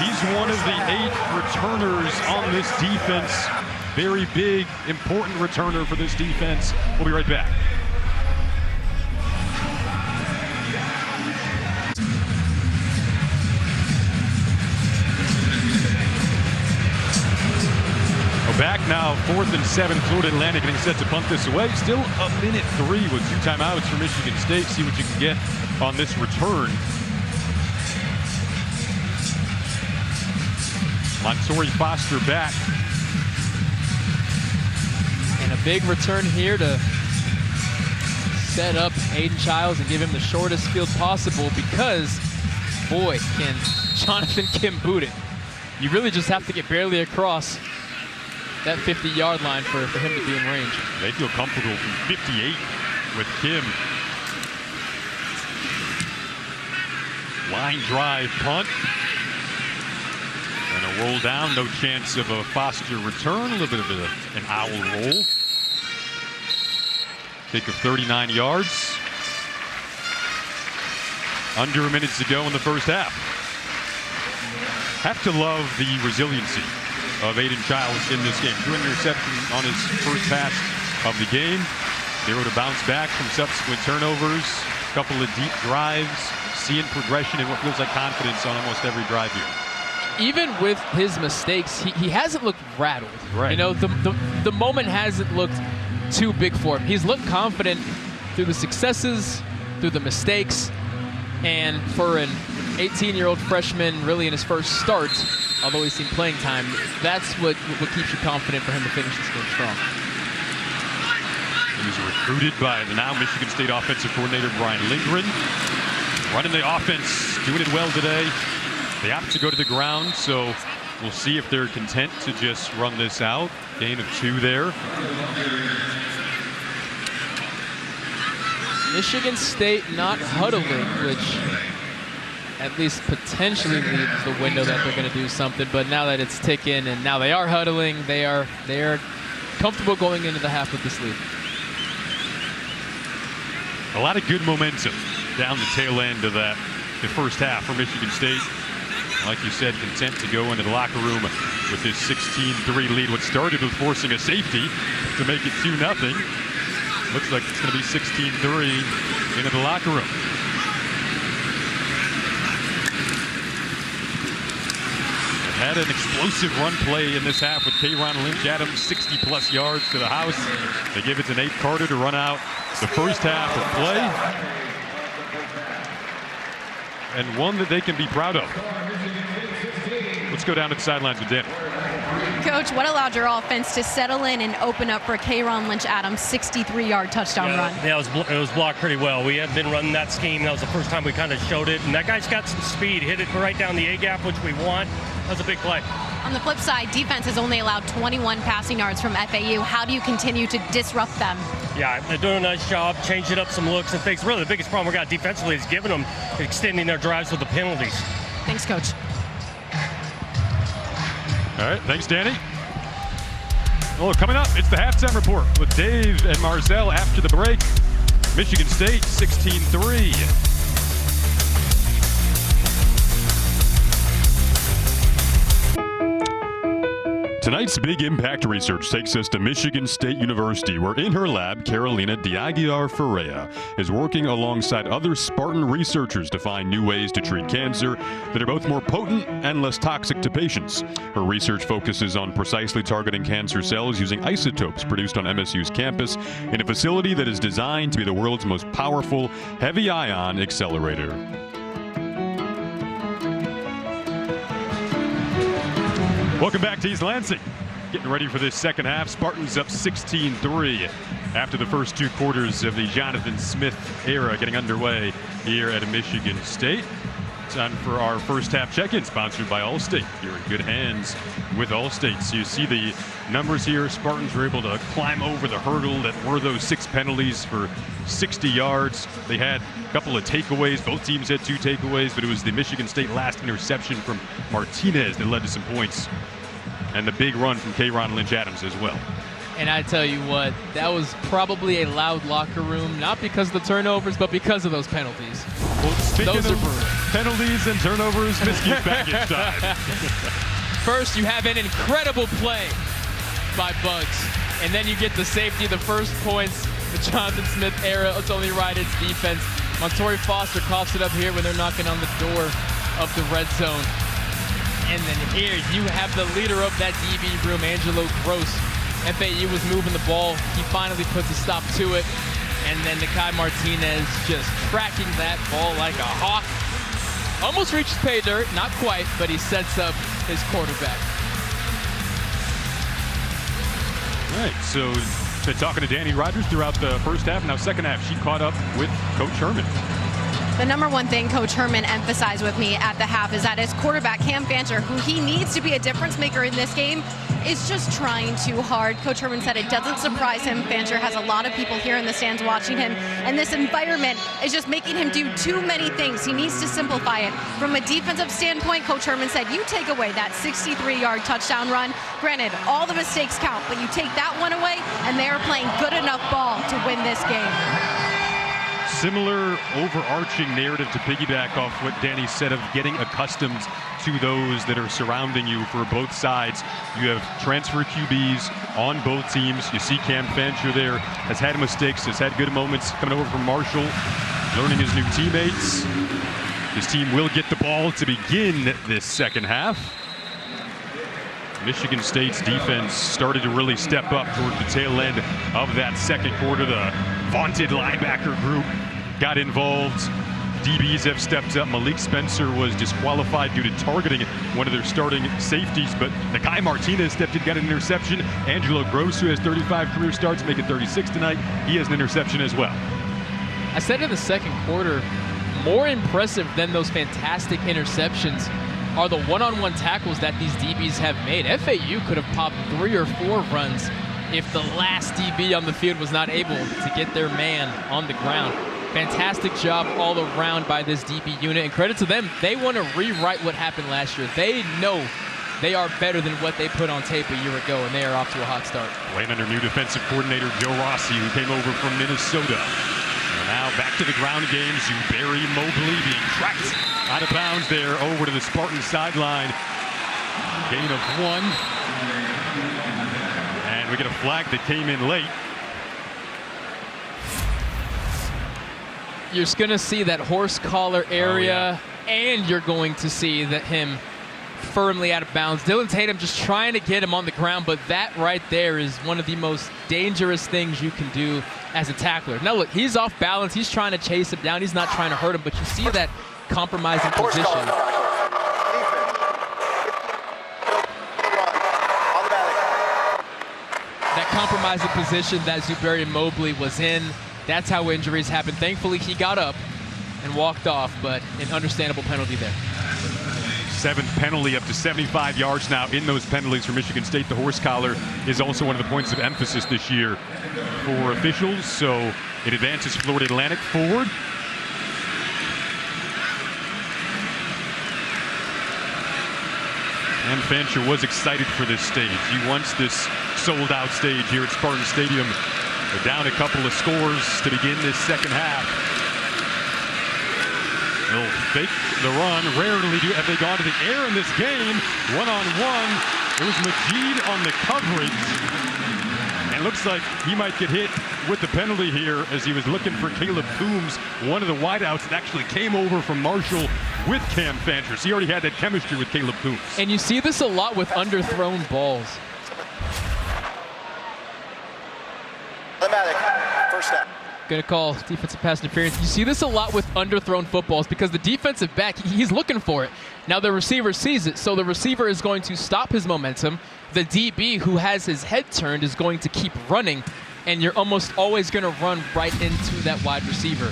He's one of the 8 returners on this defense. Very big, important returner for this defense. We'll be right back. Back now, 4th and 7, Florida Atlantic getting set to punt this away. Still a minute 3 with 2 timeouts for Michigan State. See what you can get on this return. Montori Foster back. And a big return here to set up Aiden Childs and give him the shortest field possible because, boy, can Jonathan Kim boot it. You really just have to get barely across that 50-yard line for him to be in range. They feel comfortable from 58 with Kim. Line drive punt. And a roll down. No chance of a Foster return. A little bit of an owl roll. Kick of 39 yards. Under a minute to go in the first half. Have to love the resiliency of Aiden Childs in this game. 2 interceptions on his first pass of the game. They were to bounce back from subsequent turnovers. A couple of deep drives. Seeing progression and what feels like confidence on almost every drive here. Even with his mistakes, he hasn't looked rattled. Right. You know, the moment hasn't looked too big for him. He's looked confident through the successes, through the mistakes, and for an 18-year-old freshman really in his first start, although he's seen playing time, that's what keeps you confident for him to finish this game strong. He was recruited by the now Michigan State offensive coordinator Brian Lindgren. Running the offense, doing it well today. They opt to go to the ground, so we'll see if they're content to just run this out. Gain of 2 there. Michigan State not huddling, which at least potentially leaves the window that they're going to do something. But now that it's ticking and now they are huddling, they are comfortable going into the half with this lead. A lot of good momentum down the tail end of the first half for Michigan State. Like you said, content to go into the locker room with this 16-3 lead. What started with forcing a safety to make it 2-0. Looks like it's going to be 16-3 into the locker room. Had an explosive run play in this half with K'Ron Lynch Adams, 60-plus yards to the house. They give it to Nate Carter to run out the first half of play. And one that they can be proud of. Let's go down to the sidelines with Danny. Coach, what allowed your offense to settle in and open up for Kayron Lynch-Adams' 63-yard touchdown run? Yeah, it was blocked pretty well. We had been running that scheme. That was the first time we kind of showed it. And that guy's got some speed. Hit it right down the A-gap, which we want. That was a big play. On the flip side, defense has only allowed 21 passing yards from FAU. How do you continue to disrupt them? Yeah, they're doing a nice job, changing up some looks and things. Really, the biggest problem we got defensively is giving them, extending their drives with the penalties. Thanks, Coach. All right, thanks, Danny. Well, coming up, it's the halftime report with Dave and Marcel after the break. Michigan State 16-3. Tonight's Big Impact Research takes us to Michigan State University, where in her lab, Carolina Diaguiar-Ferreira is working alongside other Spartan researchers to find new ways to treat cancer that are both more potent and less toxic to patients. Her research focuses on precisely targeting cancer cells using isotopes produced on MSU's campus in a facility that is designed to be the world's most powerful heavy ion accelerator. Welcome back to East Lansing. Getting ready for this second half. Spartans up 16-3 after the first two quarters of the Jonathan Smith era getting underway here at Michigan State. Time for our first half check-in, sponsored by Allstate. You're in good hands with Allstate. So you see the numbers here. Spartans were able to climb over the hurdle that were those 6 penalties for 60 yards. They had a couple of takeaways. Both teams had 2 takeaways, but it was the Michigan State last interception from Martinez that led to some points. And the big run from Kayron Lynch-Adams as well. And I tell you what, that was probably a loud locker room, not because of the turnovers, but because of those penalties. Well, speaking Those are of brutal. penalties and turnovers, Michigan's package time. First, you have an incredible play by Bugs, and then you get the safety, the first points, the Jonathan Smith era. It's only right, it's defense. Montori Foster coughs it up here when they're knocking on the door of the red zone. And then here you have the leader of that DB room, Angelo Gross. FAU was moving the ball. He finally puts a stop to it. And then Nakai Martinez just tracking that ball like a hawk. Almost reaches pay dirt, not quite, but he sets up his quarterback. All right, so been talking to Danny Rogers throughout the first half. Now second half, she caught up with Coach Herman. The number one thing Coach Herman emphasized with me at the half is that his quarterback, Cam Fancher, who he needs to be a difference maker in this game, is just trying too hard. Coach Herman said it doesn't surprise him. Fancher has a lot of people here in the stands watching him, and this environment is just making him do too many things. He needs to simplify it. From a defensive standpoint, Coach Herman said, you take away that 63-yard touchdown run. Granted, all the mistakes count, but you take that one away, and they are playing good enough ball to win this game. Similar overarching narrative to piggyback off what Danny said of getting accustomed to those that are surrounding you for both sides. You have transfer QBs on both teams. You see Cam Fancher there has had mistakes, has had good moments coming over from Marshall, learning his new teammates. His team will get the ball to begin this second half. Michigan State's defense started to really step up toward the tail end of that second quarter. The vaunted linebacker group got involved. DBs have stepped up. Malik Spencer was disqualified due to targeting one of their starting safeties, but Nakai Martinez stepped in, got an interception. Angelo Gross, who has 35 career starts, making 36 tonight, he has an interception as well. I said in the second quarter, more impressive than those fantastic interceptions are the one-on-one tackles that these DBs have made. FAU could have popped 3 or 4 runs if the last DB on the field was not able to get their man on the ground. Fantastic job all around by this DB unit, and credit to them. They want to rewrite what happened last year. They know they are better than what they put on tape a year ago, and they are off to a hot start. Playing under new defensive coordinator Joe Rossi, who came over from Minnesota. And now back to the ground game. Barry Mobley being tracked out of bounds there over to the Spartan sideline. Gain of 1. And we get a flag that came in late. You're going to see that horse collar area, and you're going to see that him firmly out of bounds. Dylan Tatum just trying to get him on the ground, but that right there is one of the most dangerous things you can do as a tackler. Now look, he's off balance. He's trying to chase him down. He's not trying to hurt him, but you see that compromising position. compromising position that Zuberi Mobley was in. That's how injuries happen. Thankfully, he got up and walked off, but an understandable penalty there. 7th penalty, up to 75 yards now in those penalties for Michigan State. The horse collar is also one of the points of emphasis this year for officials. So it advances Florida Atlantic forward. And Fancher was excited for this stage. He wants this sold-out stage here at Spartan Stadium. They're down a couple of scores to begin this second half. They'll fake the run. Rarely have they gone to the air in this game. One-on-one. It was Majid on the coverage. And it looks like he might get hit with the penalty here as he was looking for Caleb Coombs, one of the wideouts that actually came over from Marshall with Cam Fancher. So he already had that chemistry with Caleb Coombs. And you see this a lot with underthrown balls. Automatic. First down. Going to call defensive pass interference. You see this a lot with underthrown footballs because the defensive back, he's looking for it. Now the receiver sees it, so the receiver is going to stop his momentum. The DB, who has his head turned, is going to keep running, and you're almost always going to run right into that wide receiver.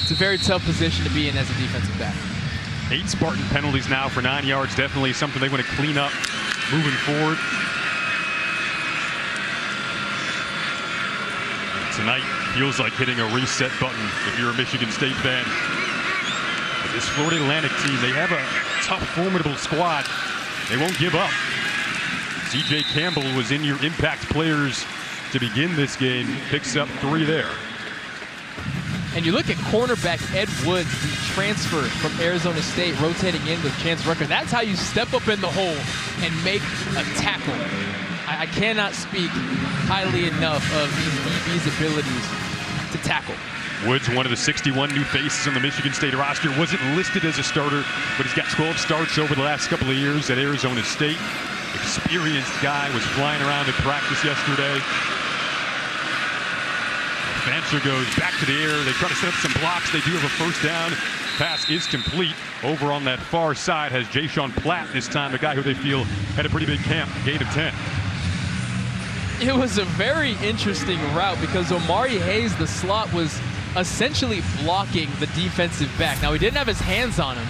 It's a very tough position to be in as a defensive back. 8 Spartan penalties now for 9 yards. Definitely something they want to clean up moving forward. Tonight feels like hitting a reset button if you're a Michigan State fan. But this Florida Atlantic team, they have a tough, formidable squad. They won't give up. C.J. Campbell was in your impact players to begin this game. Picks up 3 there. And you look at cornerback Ed Woods, the transfer from Arizona State, rotating in with Chance Rucker. That's how you step up in the hole and make a tackle. I cannot speak highly enough of these DB's abilities to tackle. Woods, one of the 61 new faces on the Michigan State roster, wasn't listed as a starter, but he's got 12 starts over the last couple of years at Arizona State. Experienced guy, was flying around in practice yesterday. Fancher goes back to the air. They try to set up some blocks. They do have a first down. Pass is complete. Over on that far side has Jayshon Platt this time, a guy who they feel had a pretty big camp, gain of 10. It was a very interesting route because Omari Hayes, the slot, was essentially blocking the defensive back. Now, he didn't have his hands on him,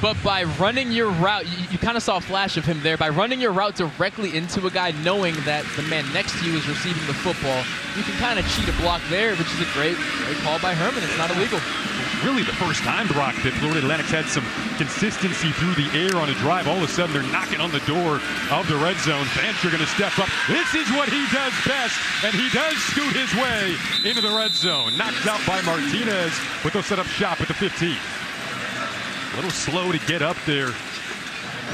but by running your route, you kind of saw a flash of him there. By running your route directly into a guy, knowing that the man next to you is receiving the football, you can kind of cheat a block there, which is a great call by Herman. It's not illegal. Really the first time, Brock, that Florida Atlantic's had some consistency through the air on a drive. All of a sudden, they're knocking on the door of the red zone. Fancher going to step up. This is what he does best, and he does scoot his way into the red zone. Knocked out by Martinez, but they'll set up shop at the 15. A little slow to get up there.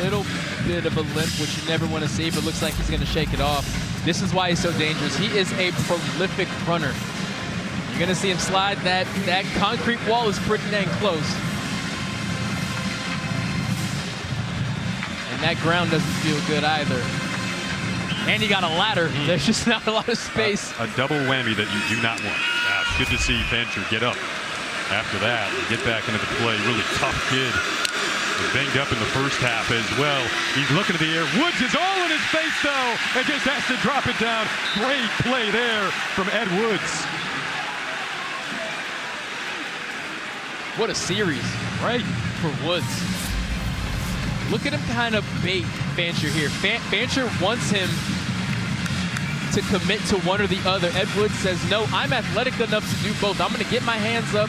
Little bit of a limp, which you never want to see, but looks like he's going to shake it off. This is why he's so dangerous. He is a prolific runner. You're going to see him slide. That concrete wall is pretty dang close. And that ground doesn't feel good either. And he got a ladder. There's just not a lot of space. A double whammy that you do not want. It's good to see Fancher get up after that and get back into the play. Really tough kid. Was banged up in the first half as well. He's looking at the air. Woods is all in his face, though, and just has to drop it down. Great play there from Ed Woods. What a series, right, for Woods. Look at him kind of bait Fancher here. Fancher wants him to commit to one or the other. Ed Woods says, no, I'm athletic enough to do both. I'm going to get my hands up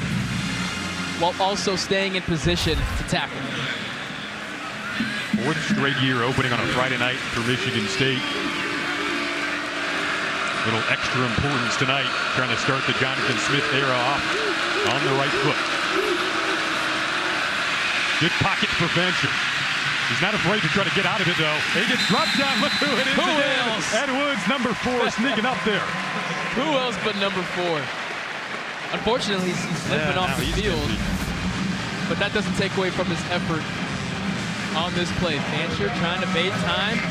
while also staying in position to tackle. 4th straight year opening on a Friday night for Michigan State. Little extra importance tonight, trying to start the Jonathan Smith era off on the right foot. Good pocket for Fancher. He's not afraid to try to get out of it, though. He gets dropped down. Look who it is. Who again. else? Ed Woods, number 4, sneaking up there. Who else but number 4? Unfortunately, he's limping off the field, but that doesn't take away from his effort on this play. Fancher trying to bait time,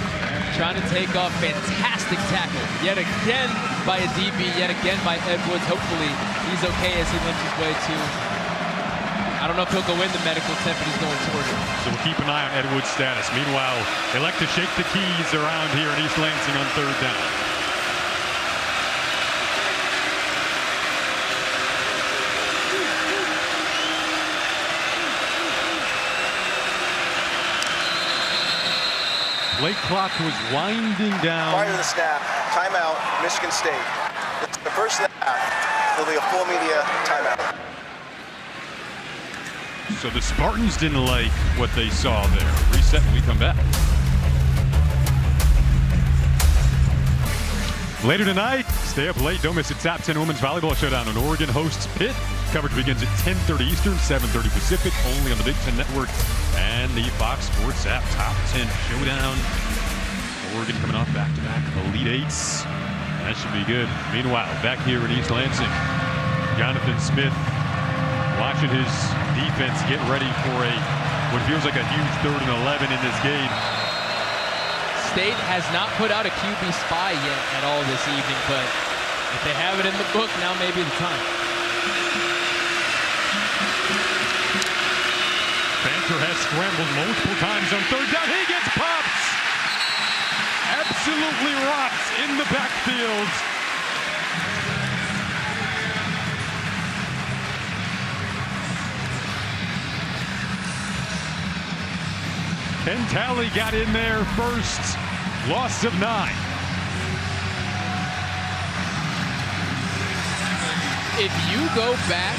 trying to take off. Fantastic tackle. Yet again by a DB, yet again by Ed Woods. Hopefully, he's okay as he limps his way to I don't know if he'll go in the medical tent, but he's going toward it. So we'll keep an eye on Edwards' status. Meanwhile, they like to shake the keys around here in East Lansing on 3rd down. Play clock was winding down. Prior to the snap, timeout, Michigan State. The first snap, there'll be a full media timeout. So the Spartans didn't like what they saw there. Reset when we come back. Later tonight, stay up late. Don't miss a top 10 women's volleyball showdown when Oregon hosts Pitt. Coverage begins at 10:30 Eastern, 7:30 Pacific, only on the Big Ten Network and the Fox Sports app. Top 10 showdown. Oregon coming off back-to-back Elite Eights. That should be good. Meanwhile, back here in East Lansing, Jonathan Smith watching his defense get ready for what feels like a huge 3rd and 11 in this game. State has not put out a QB spy yet at all this evening, but if they have it in the book, now may be the time. Banker has scrambled multiple times on 3rd down. He gets popped. Absolutely rocked in the backfield. Ken Talley got in there first. Loss of 9. If you go back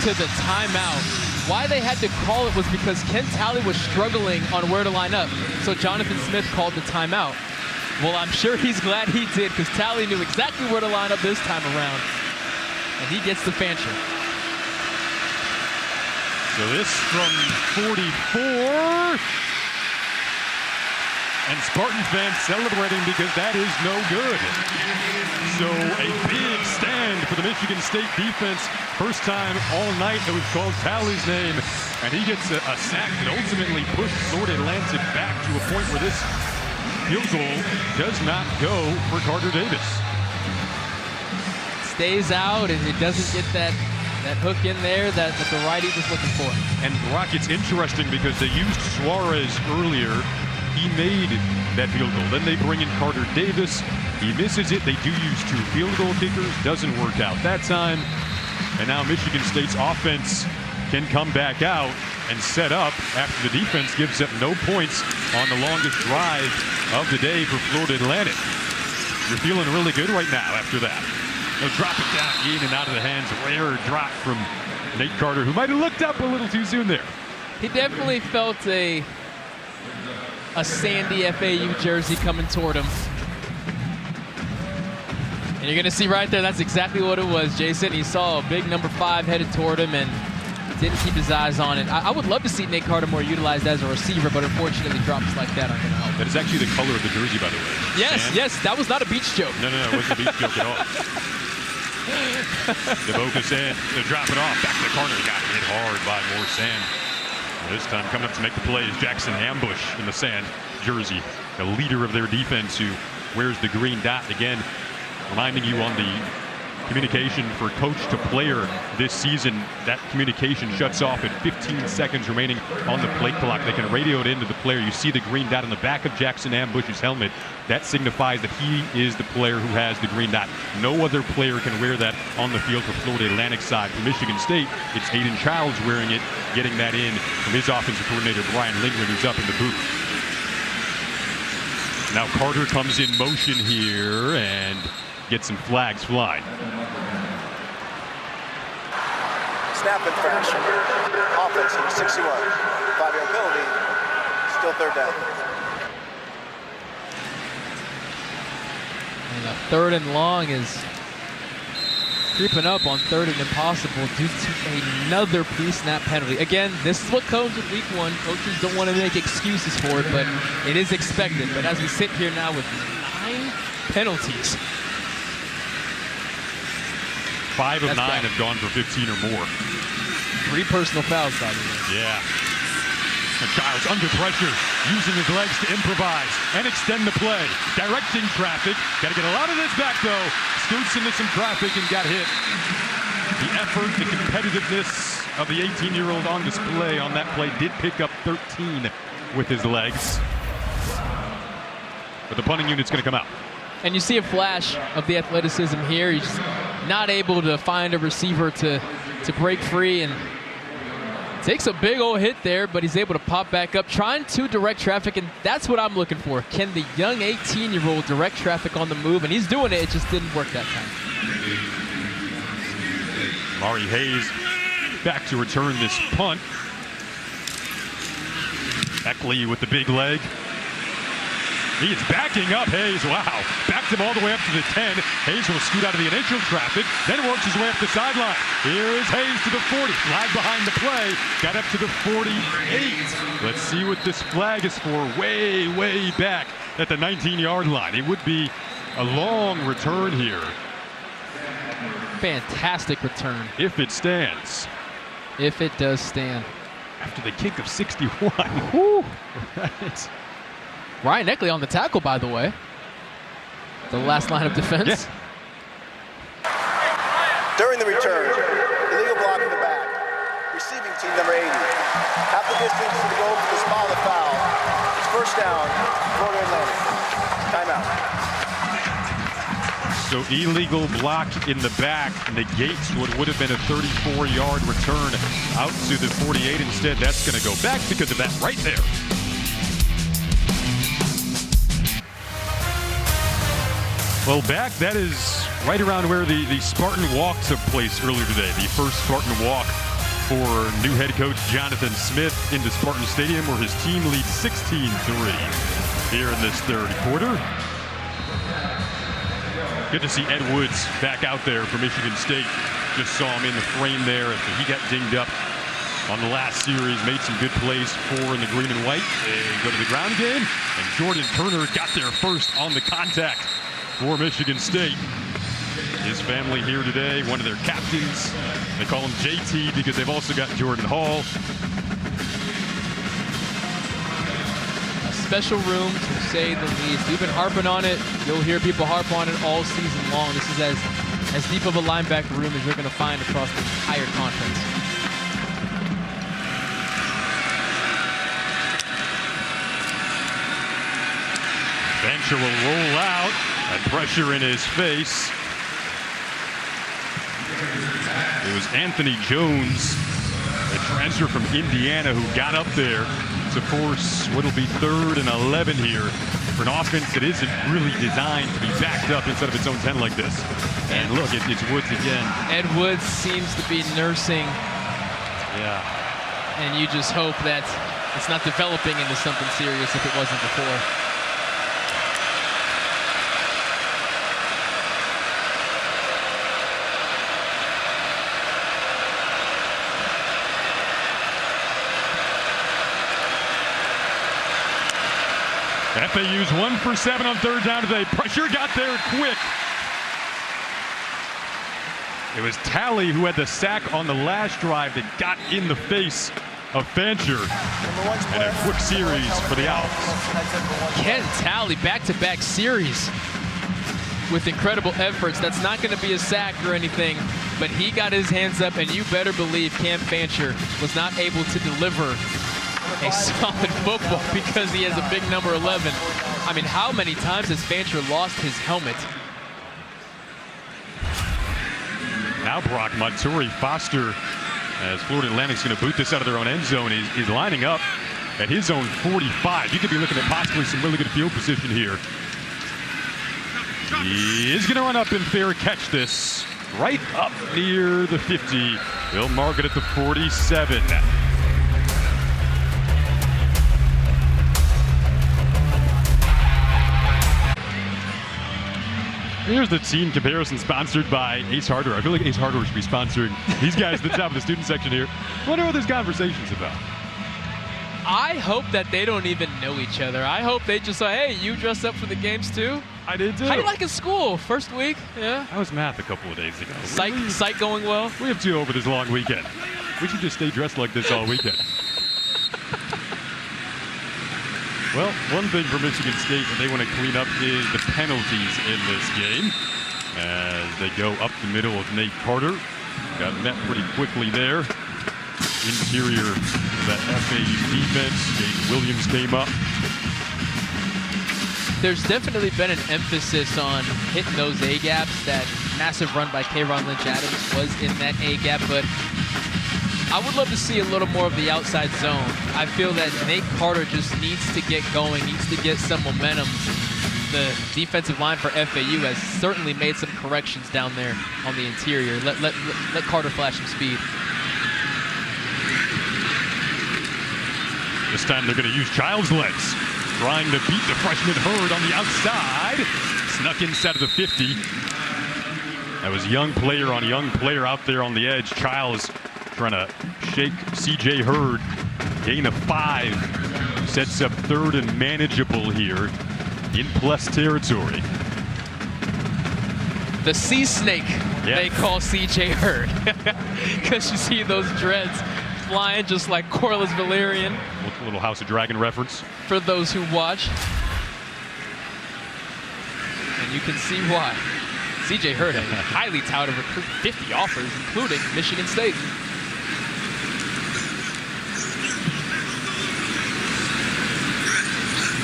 to the timeout, why they had to call it was because Ken Talley was struggling on where to line up. So Jonathan Smith called the timeout. Well, I'm sure he's glad he did because Talley knew exactly where to line up this time around. And he gets the fancher. So this from 44. And Spartan fans celebrating because that is no good. So a big stand for the Michigan State defense. First time all night that we've called Talley's name. And he gets a sack that ultimately pushed Florida Atlantic back to a point where this field goal does not go for Carter Davis. Stays out and it doesn't get that hook in there that the righty was looking for. And Brock, it's interesting because they used Suarez earlier. He made that field goal. Then they bring in Carter Davis. He misses it. They do use 2 field goal kickers. Doesn't work out that time. And now Michigan State's offense can come back out and set up after the defense gives up no points on the longest drive of the day for Florida Atlantic. You're feeling really good right now after that. They'll drop it down in and out of the hands. Rare drop from Nate Carter, who might have looked up a little too soon there. He definitely felt a Sandy FAU jersey coming toward him. And you're going to see right there, that's exactly what it was, Jason. He saw a big number 5 headed toward him and didn't keep his eyes on it. I would love to see Nate Carter more utilized as a receiver, but unfortunately drops like that aren't going to help. That is actually the color of the jersey, by the way. Yes, Sand. yes, that was not a beach joke. No, it wasn't a beach joke at all. DeBoca said to drop it off. Back to Carter. Got hit hard by more sand. This time coming up to make the play is Jackson Ambush in the sand jersey. The leader of their defense who wears the green dot. Again, reminding you on the communication for coach to player this season, that communication shuts off at 15 seconds remaining on the play clock. They can radio it into the player. You see the green dot on the back of Jackson Ambush's helmet. That signifies that he is the player who has the green dot. No other player can wear that on the field for Florida Atlantic side. For Michigan State, it's Hayden Childs wearing it, getting that in from his offensive coordinator, Brian Lindgren, who's up in the booth. Now Carter comes in motion here and gets some flags flying. Snap infraction. Offense, number 61. 5-yard penalty. Still 3rd down. And a 3rd and long is creeping up on 3rd and impossible due to another pre-snap penalty. Again, this is what comes with week 1. Coaches don't want to make excuses for it, but it is expected. But as we sit here now with 9 penalties. 5 of 9 bad. have gone for 15 or more. 3 personal fouls, by the way. Yeah. And Childs under pressure, using his legs to improvise and extend the play. Directing traffic. Got to get a lot of this back, though. Scoots into some traffic and got hit. The effort, the competitiveness of the 18-year-old on display on that play. Did pick up 13 with his legs. But the punting unit's going to come out. And you see a flash of the athleticism here. He's just not able to find a receiver to break free, and takes a big old hit there, but he's able to pop back up, trying to direct traffic, and that's what I'm looking for. Can the young 18-year-old direct traffic on the move? And he's doing it. It just didn't work that time. Mari Hayes back to return this punt. Eckley with the big leg. He is backing up Hayes. Wow. Backed him all the way up to the 10. Hayes will scoot out of the initial traffic, then works his way up the sideline. Here is Hayes to the 40. Flag behind the play. Got up to the 48. Let's see what this flag is for. Way, way back at the 19-yard line. It would be a long return here. Fantastic return. If it stands. If it does stand. After the kick of 61. Whew. Right. Ryan Eckley on the tackle, by the way. The last line of defense. Yeah. During the return, illegal block in the back. Receiving team number 80. Half the distance to the goal for the spot of the foul. It's first down, Florida Atlantic. Timeout. So illegal block in the back negates what would have been a 34-yard return out to the 48. Instead, that's going to go back because of that right there. Well, back, that is right around where the Spartan Walk took place earlier today. The first Spartan Walk for new head coach Jonathan Smith into Spartan Stadium, where his team leads 16-3 here in this third quarter. Good to see Ed Woods back out there for Michigan State. Just saw him in the frame there after he got dinged up on the last series. Made some good plays for in the green and white. They go to the ground game, and Jordan Turner got there first on the contact for Michigan State. His family here today, one of their captains. They call him JT because they've also got Jordan Hall. A special room, to say the least. We've been harping on it. You'll hear people harp on it all season long. This is as deep of a linebacker room as you're going to find across the entire conference. Fancher will roll out. That pressure in his face. It was Anthony Jones, a transfer from Indiana, who got up there to force what'll be 3rd and 11 here for an offense that isn't really designed to be backed up inside of its own 10 like this. And look, it's Woods again. Ed Woods seems to be nursing. Yeah. And you just hope that it's not developing into something serious if it wasn't before. FAU's 1 for 7 on 3rd down today. Pressure got there quick. It was Talley who had the sack on the last drive that got in the face of Fancher. And a quick series for the Owls. Ken Talley, back-to-back series with incredible efforts. That's not going to be a sack or anything, but he got his hands up, and you better believe Cam Fancher was not able to deliver a solid football because he has a big number 11. I mean, how many times has Fancher lost his helmet? Now Brock Montouri Foster, as Florida Atlantic's going to boot this out of their own end zone. He's lining up at his own 45. You could be looking at possibly some really good field position here. He is going to run up and fair catch this right up near the 50. They'll mark it at the 47. Here's the team comparison sponsored by Ace Hardware. I feel like Ace Hardware should be sponsoring these guys at the top of the student section here. I wonder what this conversation's about. I hope that they don't even know each other. I hope they just say, hey, you dressed up for the games too? I did too. How do you like in school? First week? Yeah. I was math a couple of days ago. Psych going well? We have 2 over this long weekend. We should just stay dressed like this all weekend. Well, one thing for Michigan State that they want to clean up is the penalties in this game. As they go up the middle of Nate Carter. Got met pretty quickly there. interior of that FAU defense. Jaden Williams came up. There's definitely been an emphasis on hitting those A-gaps. That massive run by Kayron Lynch-Adams was in that A-gap, but I would love to see a little more of the outside zone. I feel that Nate Carter just needs to get going, needs to get some momentum. The defensive line for FAU has certainly made some corrections down there on the interior. Let Carter flash some speed. This time they're going to use Child's legs, trying to beat the freshman Hurd on the outside. Snuck inside of the 50. That was young player on young player out there on the edge. Childs trying to shake CJ Hurd. Gain of 5. Sets up 3rd and manageable here in plus territory. The sea snake, they call CJ Hurd. Because you see those dreads flying just like Corliss Valerian. A little House of Dragon reference. For those who watch. And you can see why. CJ Hurd, a highly touted recruit, 50 offers, including Michigan State.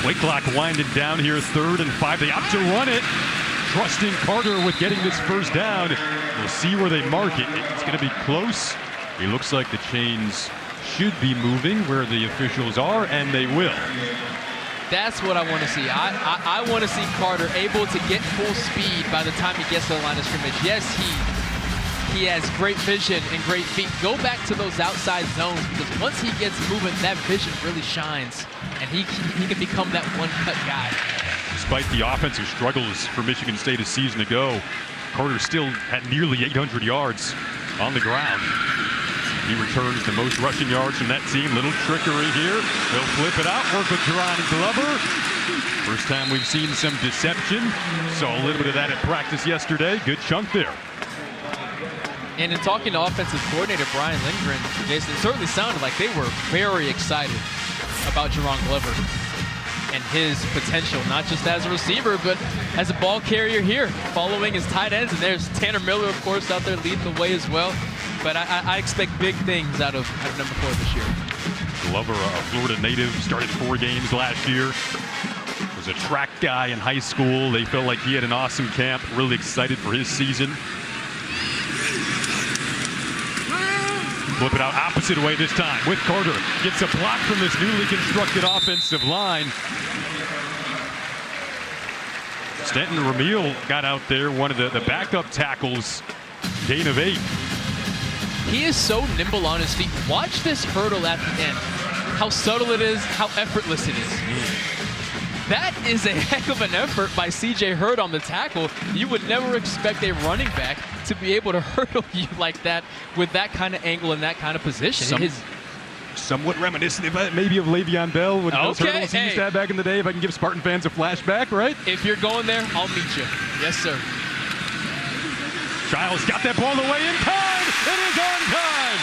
Play clock winding down here, 3rd and 5. They opt to run it. Trusting Carter with getting this first down. We'll see where they mark it. It's going to be close. It looks like the chains should be moving where the officials are, and they will. That's what I want to see. I want to see Carter able to get full speed by the time he gets to the line of scrimmage. Yes, he has great vision and great feet. Go back to those outside zones, because once he gets moving, that vision really shines, and he can become that one-cut guy. Despite the offensive struggles for Michigan State a season ago, Carter still had nearly 800 yards on the ground. He returns the most rushing yards from that team. Little trickery here. They'll flip it out, work with Jerron Glover. First time we've seen some deception. Saw a little bit of that at practice yesterday. Good chunk there. And in talking to offensive coordinator Brian Lindgren, Jason, it certainly sounded like they were very excited about Jerron Glover and his potential, not just as a receiver, but as a ball carrier here, following his tight ends. And there's Tanner Miller, of course, out there leading the way as well. But I expect big things out of number 4 this year. Glover, a Florida native, started 4 games last year. Was a track guy in high school. They felt like he had an awesome camp. Really excited for his season. Flip it out opposite way this time with Carter. Gets a block from this newly constructed offensive line. Stanton Ramil got out there, one of the backup tackles. Gain of 8. He is so nimble on his feet. Watch this hurdle at the end. How subtle it is, how effortless it is. That is a heck of an effort by CJ Hurd on the tackle. You would never expect a running back to be able to hurdle you like that with that kind of angle and that kind of position. Somewhat reminiscent maybe of Le'Veon Bell with those hurdles he used to have back in the day. If I can give Spartan fans a flashback, right? If you're going there, I'll meet you. Yes, sir. Childs got that ball away in time. It is on time.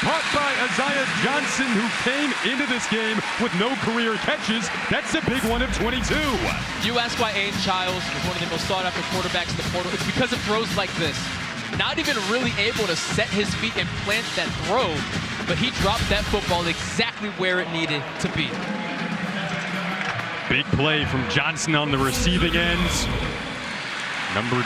Caught by Isaiah Johnson, who came into this game with no career catches. That's a big one of 22. You ask why Aiden Childs is one of the most sought-after quarterbacks in the portal. It's because of throws like this. Not even really able to set his feet and plant that throw, but he dropped that football exactly where it needed to be. Big play from Johnson on the receiving end. Number 2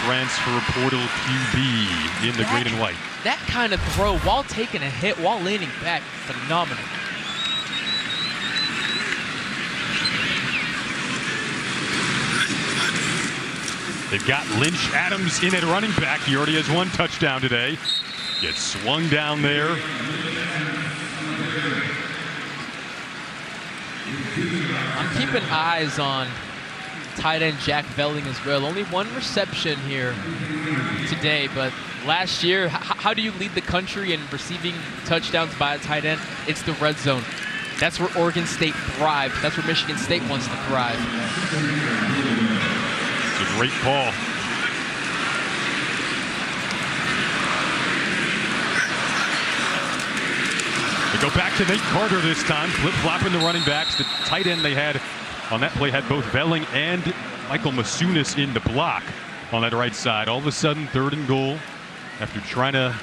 transfer portal QB in the green and white. That kind of throw while taking a hit, while leaning back, phenomenal. They've got Lynch-Adams in at running back. He already has 1 touchdown today. Gets swung down there. I'm keeping eyes on tight end Jack Velling as well. Only 1 reception here today, but last year, how do you lead the country in receiving touchdowns by a tight end? It's the red zone. That's where Oregon State thrived. That's where Michigan State wants to thrive. It's a great call. They go back to Nate Carter this time, flip-flopping the running backs. The tight end they had on that play had both Velling and Michael Masunis in the block on that right side. All of a sudden, 3rd and goal after trying to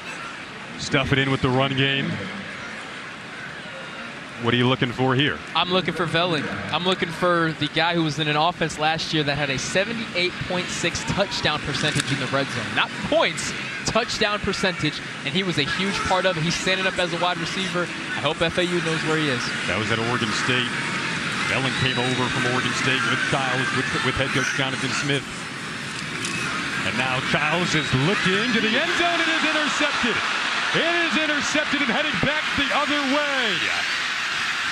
stuff it in with the run game. What are you looking for here? I'm looking for Velling. I'm looking for the guy who was in an offense last year that had a 78.6 touchdown percentage in the red zone. Not points, touchdown percentage, and he was a huge part of it. He's standing up as a wide receiver. I hope FAU knows where he is. That was at Oregon State. Velling came over from Oregon State with Childs, with head coach Jonathan Smith. And now Childs is looking to the end zone. It is intercepted. It is intercepted and heading back the other way.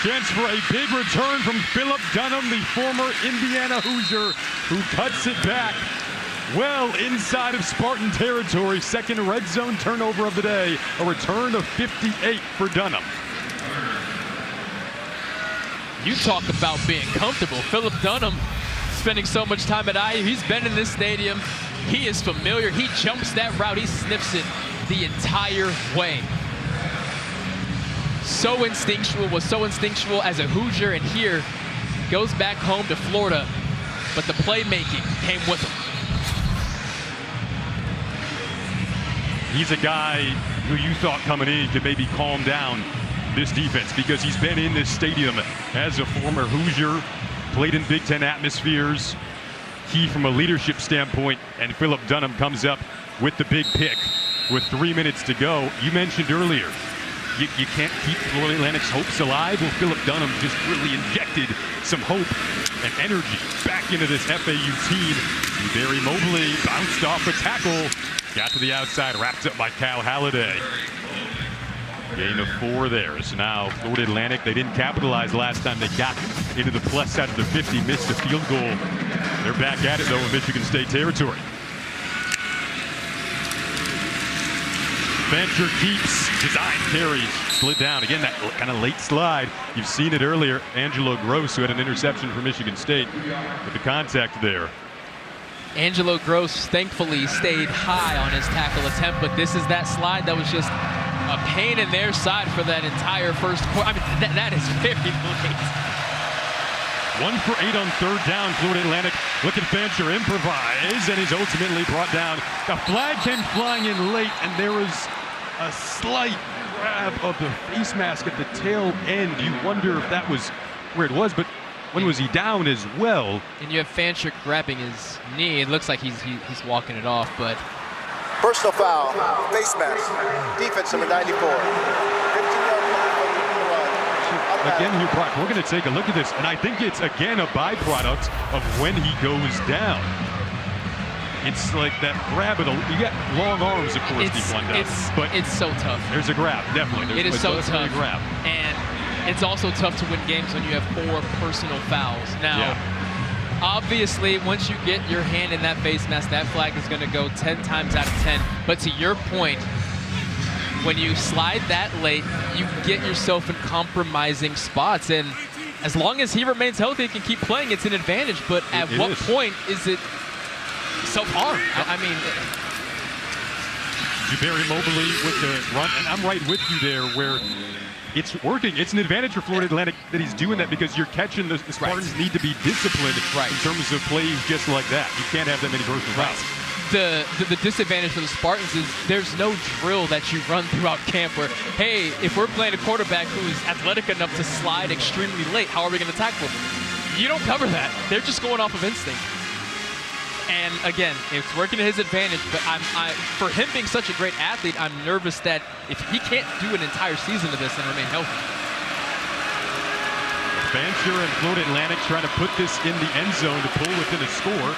Chance for a big return from Philip Dunham, the former Indiana Hoosier, who cuts it back well inside of Spartan territory. Second red zone turnover of the day. A return of 58 for Dunham. You talk about being comfortable. Philip Dunham spending so much time at IU. He's been in this stadium. He is familiar. He jumps that route. He sniffs it the entire way. So instinctual, was so instinctual as a Hoosier, and here goes back home to Florida, but the playmaking came with him. He's a guy who you thought coming in could maybe calm down this defense, because he's been in this stadium as a former Hoosier, played in Big Ten atmospheres. Key from a leadership standpoint, and Philip Dunham comes up with the big pick with 3 minutes to go. You mentioned earlier, you can't keep Florida Atlantic's hopes alive. Well, Philip Dunham just really injected some hope and energy back into this FAU team. Barry Mobley bounced off a tackle, got to the outside, wrapped up by Cal Halliday. Gain of 4 there. So now Florida Atlantic, they didn't capitalize last time they got into the plus side of the 50, missed a field goal. They're back at it, though, in Michigan State territory. Fancher keeps, design carries, slid down. Again, that kind of late slide. You've seen it earlier. Angelo Gross, who had an interception for Michigan State, with the contact there. Angelo Gross thankfully stayed high on his tackle attempt, but this is that slide that was just a pain in their side for that entire first quarter. I mean, that is very late. 1 for 8 on third down. Florida Atlantic. Look at Fancher improvise, and he's ultimately brought down. The flag came flying in late, and there was a slight grab of the face mask at the tail end. You wonder if that was where it was, but when was he down as well? And you have Fancher grabbing his knee. It looks like he's walking it off, but personal foul, face mask, defense number 94. 15-yard run. Again here, Brock, we're going to take a look at this, and I think it's, again, a byproduct of when he goes down. It's like that grab of the, you got long arms, of course, but it's so tough. There's a grab, definitely. It is so tough. Grab. And it's also tough to win games when you have 4 personal fouls. Now, obviously, once you get your hand in that face mask, that flag is going to go 10 times out of 10. But to your point, when you slide that late, you get yourself in compromising spots. And as long as he remains healthy and can keep playing, it's an advantage. But at what point is it self-harm? I mean, Barry Mobley with the run, and I'm right with you there where it's working. It's an advantage for Florida Atlantic that he's doing that, because you're catching the Spartans need to be disciplined in terms of plays just like that. You can't have that many personal fouls. The disadvantage for the Spartans is there's no drill that you run throughout camp where, hey, if we're playing a quarterback who is athletic enough to slide extremely late, how are we going to tackle him? You don't cover that. They're just going off of instinct. And again, it's working to his advantage, but for him being such a great athlete, I'm nervous that if he can't do an entire season of this and remain healthy. Fancher and Florida Atlantic trying to put this in the end zone to pull within a score.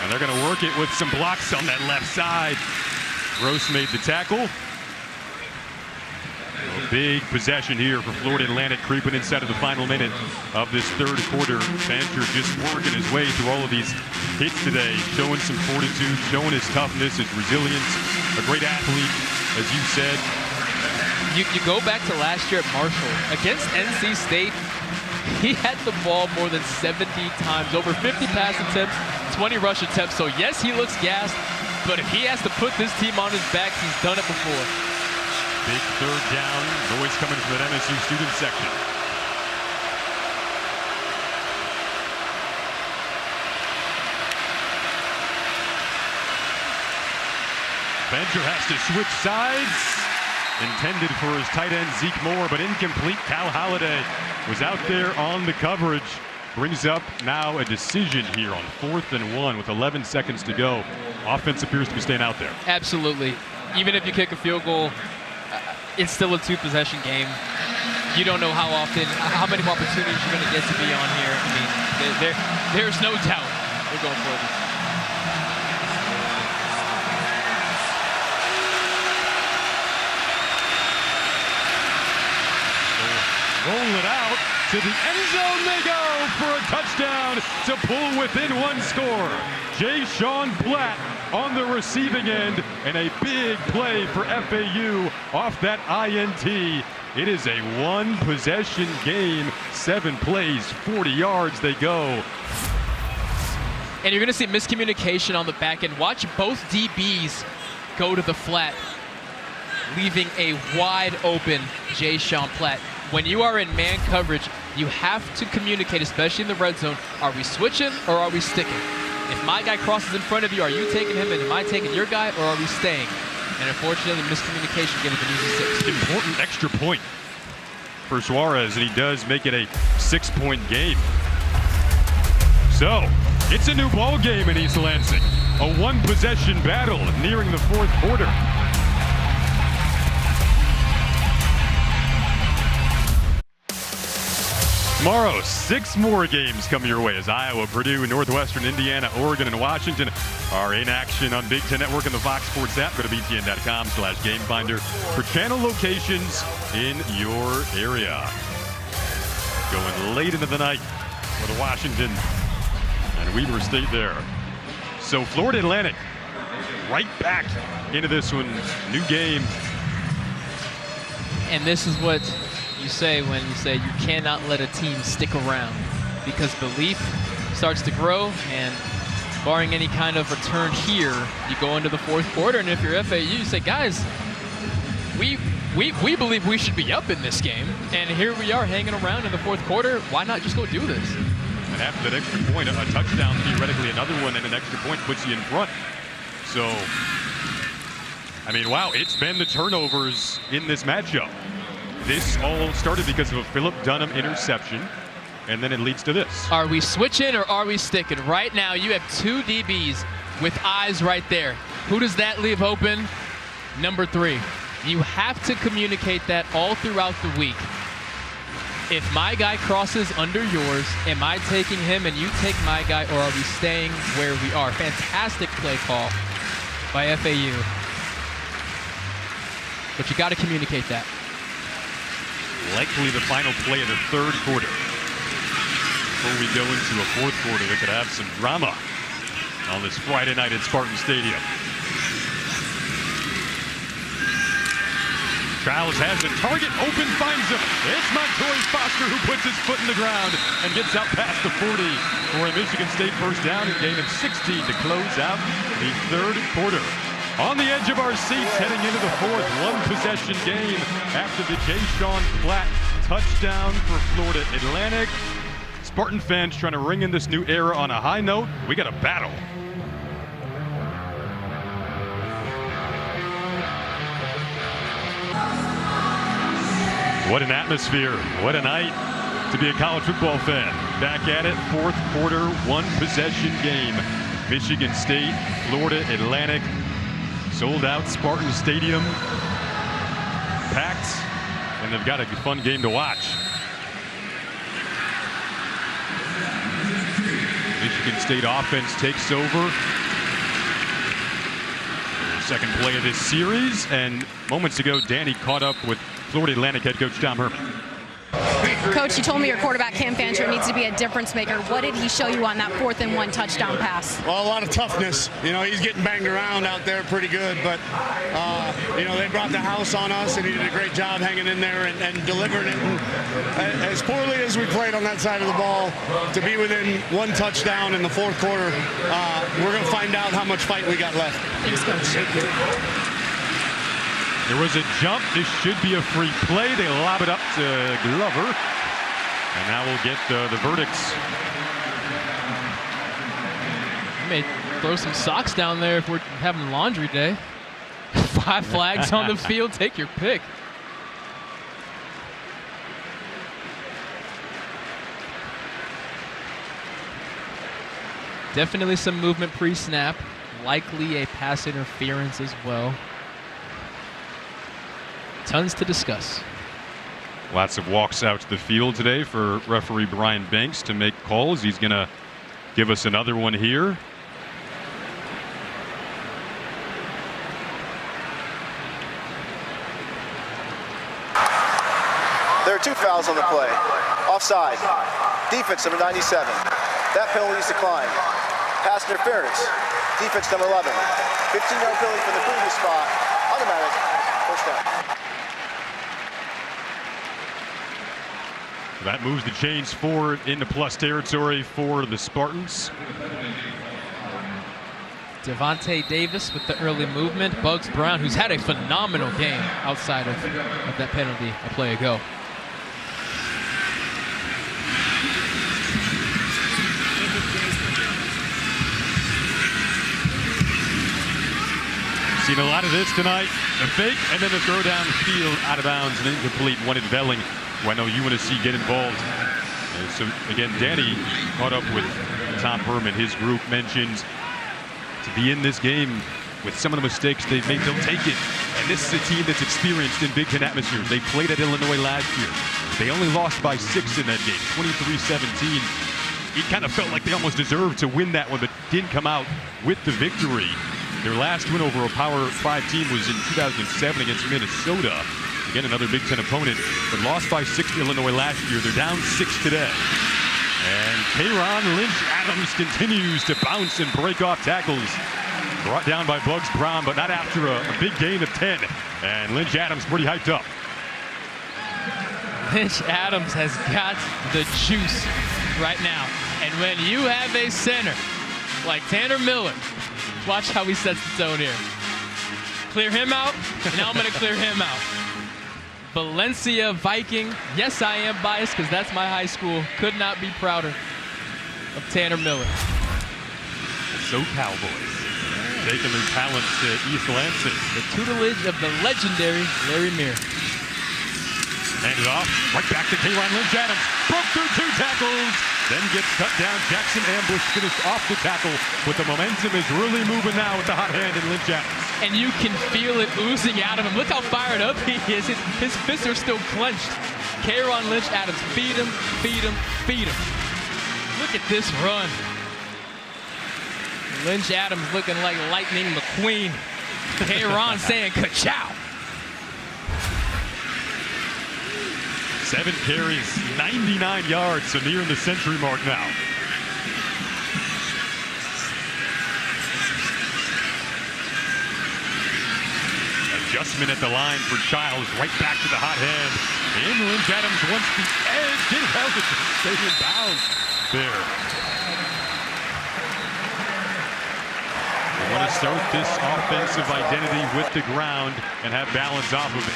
And they're going to work it with some blocks on that left side. Gross made the tackle. A big possession here for Florida Atlantic, creeping inside of the final minute of this third quarter. Fancher just working his way through all of these hits today, showing some fortitude, showing his toughness, his resilience. A great athlete, as you said. You go back to last year at Marshall. Against NC State, he had the ball more than 70 times, over 50 pass attempts, 20 rush attempts. So yes, he looks gassed, but if he has to put this team on his back, he's done it before. Big third down, noise coming from that MSU student section. Fancher has to switch sides. intended for his tight end Zeke Moore, but incomplete. Cal Holiday was out there on the coverage. Brings up now a decision here on 4th and 1 with 11 seconds to go. Offense appears to be staying out there. Absolutely. Even if you kick a field goal, it's still a 2-possession game. You don't know how often, how many more opportunities you're going to get to be on here. I mean, there's no doubt we're going for this. Roll it out to the end zone they go for a touchdown to pull within 1 score. Jay-Sean Platt on the receiving end, and a big play for FAU off that INT. It is a 1-possession game, 7 plays, 40 yards they go. And you're going to see miscommunication on the back end. Watch both DBs go to the flat, leaving a wide open Jay-Sean Platt. When you are in man coverage, you have to communicate, especially in the red zone. Are we switching or are we sticking? If my guy crosses in front of you, are you taking him and am I taking your guy, or are we staying? And unfortunately, miscommunication gave an easy 6. Important extra point for Suarez, and he does make it a 6-point game. So, it's a new ball game in East Lansing. A 1-possession battle nearing the 4th quarter. Tomorrow, 6 more games come your way as Iowa, Purdue, Northwestern, Indiana, Oregon, and Washington are in action on Big Ten Network and the Fox Sports app. Go to btn.com/gamefinder for channel locations in your area. Going late into the night for the Washington and Weber State there. So Florida Atlantic right back into this one. New game. And this is what you say when you say you cannot let a team stick around, because belief starts to grow, and barring any kind of return here, you go into the 4th quarter, and if you're FAU, you say, guys, we believe we should be up in this game, and here we are hanging around in the 4th quarter. Why not just go do this? And after that extra point, a touchdown, theoretically another one, and an extra point puts you in front. So, I mean, wow, it's been the turnovers in this matchup. This all started because of a Philip Dunham interception, and then it leads to this. Are we switching or are we sticking? Right now, you have 2 DBs with eyes right there. Who does that leave open? Number 3. You have to communicate that all throughout the week. If my guy crosses under yours, am I taking him and you take my guy, or are we staying where we are? Fantastic play call by FAU. But you got to communicate that. Likely the final play of the 3rd quarter. Before we go into a 4th quarter that could have some drama on this Friday night at Spartan Stadium. Childs has a target, open, finds him. It's Montoya Foster who puts his foot in the ground and gets out past the 40 for a Michigan State first down and gain of 16 to close out the 3rd quarter. On the edge of our seats heading into the 4th, 1-possession game after the Jay-Sean Platt touchdown for Florida Atlantic. Spartan fans trying to ring in this new era on a high note. We got a battle. What an atmosphere. What a night to be a college football fan. Back at it, 4th quarter, 1-possession game. Michigan State, Florida Atlantic. Sold out Spartan Stadium, packed, and they've got a fun game to watch. Michigan State offense takes over. Second play of this series, and moments ago, Danny caught up with Florida Atlantic head coach Tom Herman. Coach, you told me your quarterback, Cam Fancher, needs to be a difference maker. What did he show you on that 4th and 1 touchdown pass? Well, a lot of toughness. You know, he's getting banged around out there pretty good, but, you know, they brought the house on us, and he did a great job hanging in there and delivering it. And as poorly as we played on that side of the ball, to be within 1 touchdown in the 4th quarter, we're going to find out how much fight we got left. Thanks, Coach. There was a jump. This should be a free play. They lob it up to Glover. And now we'll get the verdicts. You may throw some socks down there if we're having laundry day. 5 flags on the field. Take your pick. Definitely some movement pre-snap. Likely a pass interference as well. Tons to discuss. Lots of walks out to the field today for referee Brian Banks to make calls. He's going to give us another one here. There are 2 fouls on the play. Offside. Defense number 97. That penalty is declined. Pass interference. Defense number 11. 15-yard penalty from the previous spot. Automatic. First down. That moves the chains forward into plus territory for the Spartans. Devontae Davis with the early movement. Bugs Brown, who's had a phenomenal game outside of that penalty a play ago. Seen a lot of this tonight. The fake and then the throw down the field out of bounds and incomplete. Wanted Velling, who I know you want to see get involved. So again, Danny caught up with Tom Herman. His group mentions to be in this game with some of the mistakes they've made, they'll take it. And this is a team that's experienced in Big Ten atmospheres. They played at Illinois last year. They only lost by 6 in that game, 23-17. It kind of felt like they almost deserved to win that one, but didn't come out with the victory. Their last win over a Power 5 team was in 2007 against Minnesota. Again, another Big Ten opponent, but lost by 6 to Illinois last year. They're down 6 today. And Kayron Lynch-Adams continues to bounce and break off tackles. Brought down by Bugs Brown, but not after a big gain of 10. And Lynch-Adams pretty hyped up. Lynch-Adams has got the juice right now. And when you have a center like Tanner Miller, watch how he sets the tone here. Clear him out, and now I'm going to clear him out. Valencia Viking. Yes, I am biased because that's my high school. Could not be prouder of Tanner Miller. So Cowboys taking their talents to East Lansing. The tutelage of the legendary Larry Meir. Handed off, right back to Kayron Lynch-Adams. Broke through 2 tackles, then gets cut down. Jackson Ambush finished off the tackle, but the momentum is really moving now with the hot hand in Lynch-Adams. And you can feel it oozing out of him. Look how fired up he is. His fists are still clenched. Kayron Lynch-Adams, feed him, feed him, feed him. Look at this run. Lynch-Adams looking like Lightning McQueen. Kayron saying ka-chow. 7 carries, 99 yards, so nearing the century mark now. Adjustment at the line for Childs, right back to the hot hand. In Lynch-Adams wants the edge, did well to stay in bounds there. We want to start this offensive identity with the ground and have balance off of it.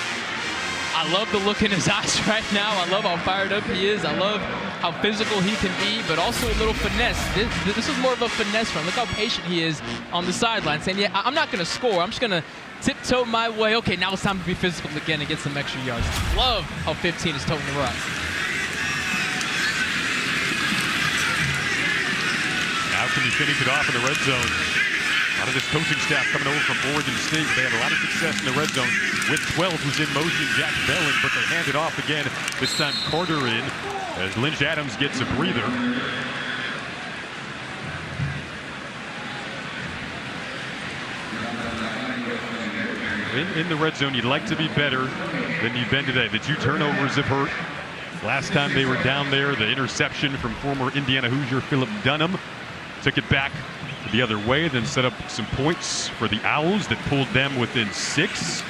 I love the look in his eyes right now. I love how fired up he is. I love how physical he can be, but also a little finesse. This is more of a finesse run. Look how patient he is on the sideline, saying, yeah, I'm not going to score. I'm just going to tiptoe my way. Okay, now it's time to be physical again and get some extra yards. Love how 15 is toting the rock. Now can you finish it off in the red zone? A lot of this coaching staff coming over from Oregon State. They had a lot of success in the red zone with 12, who's in motion, Jack Velling, but they hand it off again. This time Carter in as Lynch-Adams gets a breather. In the red zone, you'd like to be better than you've been today. The 2 turnovers have hurt. Last time they were down there, the interception from former Indiana Hoosier Philip Dunham took it back the other way, then set up some points for the Owls that pulled them within 6.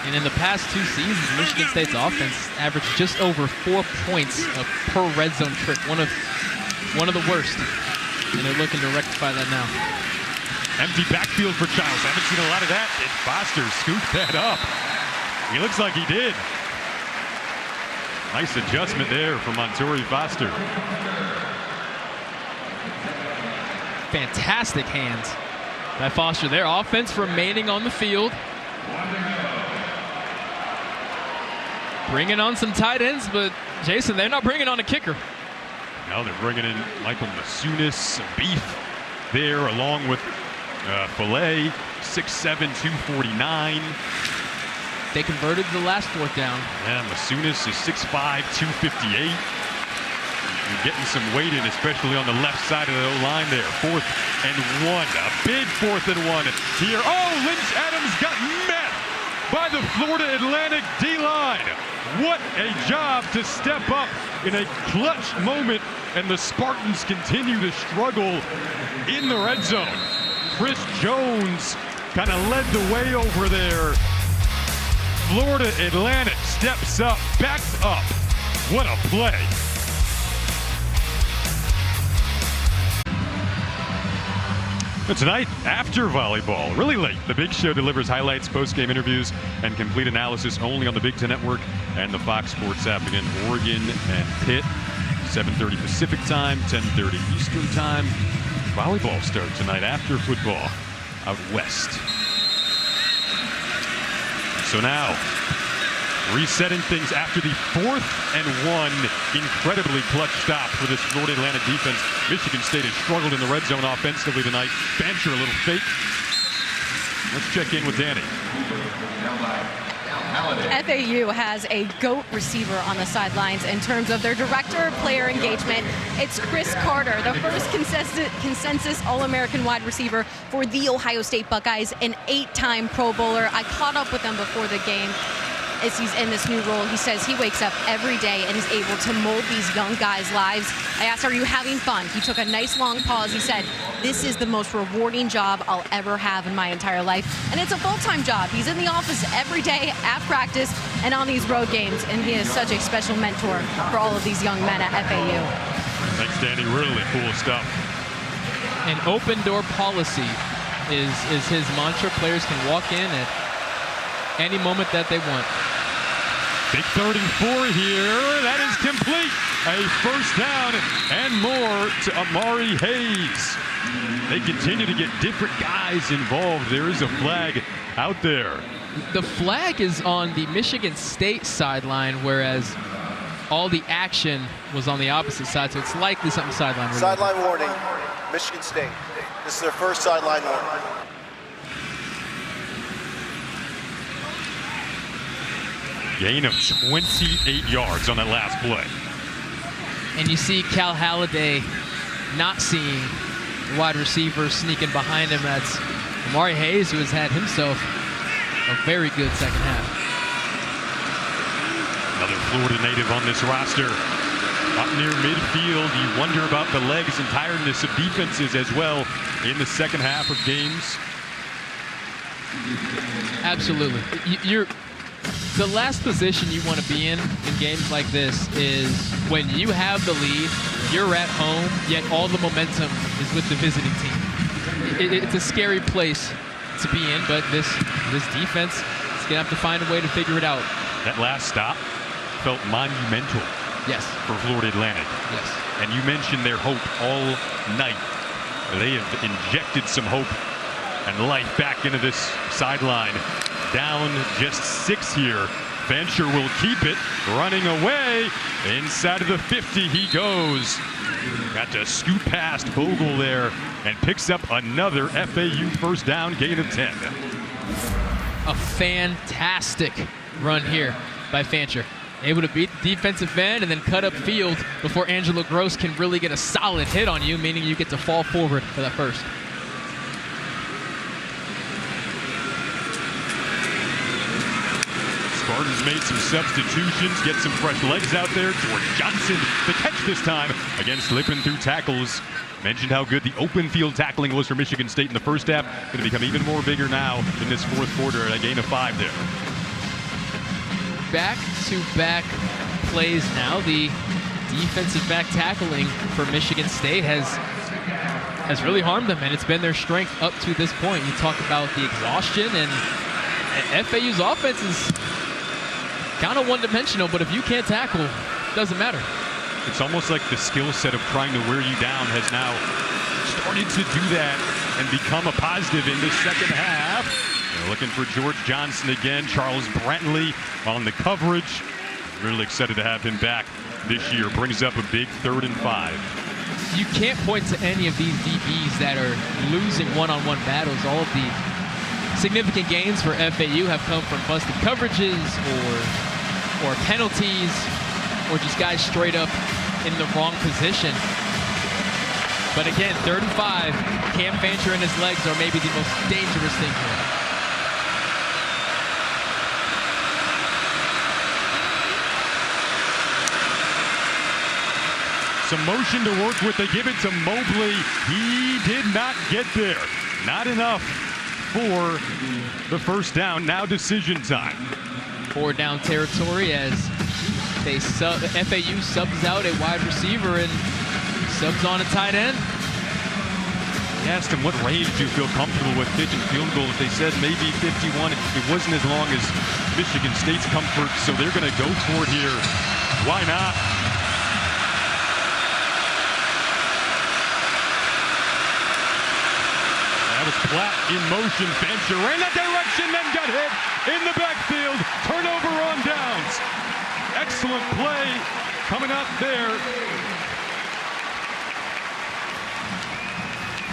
And in the past 2 seasons, Michigan State's offense averaged just over 4 points per red zone trip, one of the worst. And they're looking to rectify that now. Empty backfield for Childs. Haven't seen a lot of that. And Foster scooped that up. He looks like he did. Nice adjustment there from Montori Foster. Fantastic hands by Foster there. Offense remaining on the field. Bringing on some tight ends, but Jason, they're not bringing on a kicker. Now they're bringing in Michael Masunis, Beef there, along with Filet, 6'7", 249. They converted the last fourth down. Yeah, Masunis is 6'5", 258. And getting some weight in, especially on the left side of the O-line there. 4th and 1, a big 4th and 1 here. Oh, Lynch Adams got met by the Florida Atlantic D-line. What a job to step up in a clutch moment, and the Spartans continue to struggle in the red zone. Chris Jones kind of led the way over there. Florida Atlantic steps up, backs up. What a play. But tonight, after volleyball, really late, The Big Show delivers highlights, post-game interviews, and complete analysis only on the Big Ten Network and the Fox Sports app. Again, Oregon and Pitt, 7:30 Pacific time, 10:30 Eastern time. Volleyball start tonight after football out west. So now, resetting things after the 4th and 1 incredibly clutch stop for this Florida Atlantic defense. Michigan State has struggled in the red zone offensively tonight. Fancher a little fake. Let's check in with Danny. FAU has a GOAT receiver on the sidelines in terms of their director of player engagement. It's Chris Carter, the first consensus All-American wide receiver for the Ohio State Buckeyes, an 8-time Pro Bowler. I caught up with him before the game. As he's in this new role, he says he wakes up every day and is able to mold these young guys' lives. I asked, are you having fun? He took a nice long pause. He said, this is the most rewarding job I'll ever have in my entire life. And it's a full-time job. He's in the office every day at practice and on these road games. And he is such a special mentor for all of these young men at FAU. Thanks, Danny. Really cool stuff. An open door policy is his mantra. Players can walk in at any moment that they want. Big 3rd and 4 here. That is complete. A first down and more to Amari Hayes. They continue to get different guys involved. There is a flag out there. The flag is on the Michigan State sideline, whereas all the action was on the opposite side, so it's likely something sideline related. Sideline warning, Michigan State. This is their first sideline warning. Gain of 28 yards on that last play. And you see Cal Halliday not seeing the wide receiver sneaking behind him. That's Amari Hayes, who has had himself a very good second half. Another Florida native on this roster. Up near midfield, you wonder about the legs and tiredness of defenses as well in the second half of games. Absolutely. The last position you want to be in games like this is when you have the lead, you're at home, yet all the momentum is with the visiting team. It's a scary place to be in, but this defense is going to have to find a way to figure it out. That last stop felt monumental. Yes. For Florida Atlantic. Yes. And you mentioned their hope all night. They have injected some hope and life back into this sideline. Down just 6 here. Fancher will keep it. Running away. Inside of the 50 he goes. Got to scoot past Vogel there and picks up another FAU first down, gain of 10. A fantastic run here by Fancher. Able to beat the defensive end and then cut up field before Angelo Gross can really get a solid hit on you, meaning you get to fall forward for that first. Spartans made some substitutions, get some fresh legs out there. George Johnson, the catch this time. Again, slipping through tackles. Mentioned how good the open field tackling was for Michigan State in the first half. Going to become even more bigger now in this fourth quarter at a gain of 5 there. Back-to-back plays now. The defensive back tackling for Michigan State has really harmed them, and it's been their strength up to this point. You talk about the exhaustion, and FAU's offense is kind of one-dimensional, but if you can't tackle, it doesn't matter. It's almost like the skill set of trying to wear you down has now started to do that and become a positive in this second half. They're looking for George Johnson again. Charles Brantley on the coverage. Really excited to have him back this year. Brings up a big 3rd and 5. You can't point to any of these DBs that are losing one-on-one battles. All of the significant gains for FAU have come from busted coverages or penalties or just guys straight up in the wrong position. But again, 3rd and 5, Cam Fancher and his legs are maybe the most dangerous thing here. Some motion to work with. They give it to Mobley. He did not get there. Not enough for the first down. Now decision time. 4 down territory as FAU subs out a wide receiver and subs on a tight end. I asked him what range do you feel comfortable with kicking field goals. They said maybe 51. It wasn't as long as Michigan State's comfort, so they're going to go for it here. Why not? That was Platt in motion. Fancher ran that direction, then got hit in the backfield. Turnover on downs. Excellent play coming up there.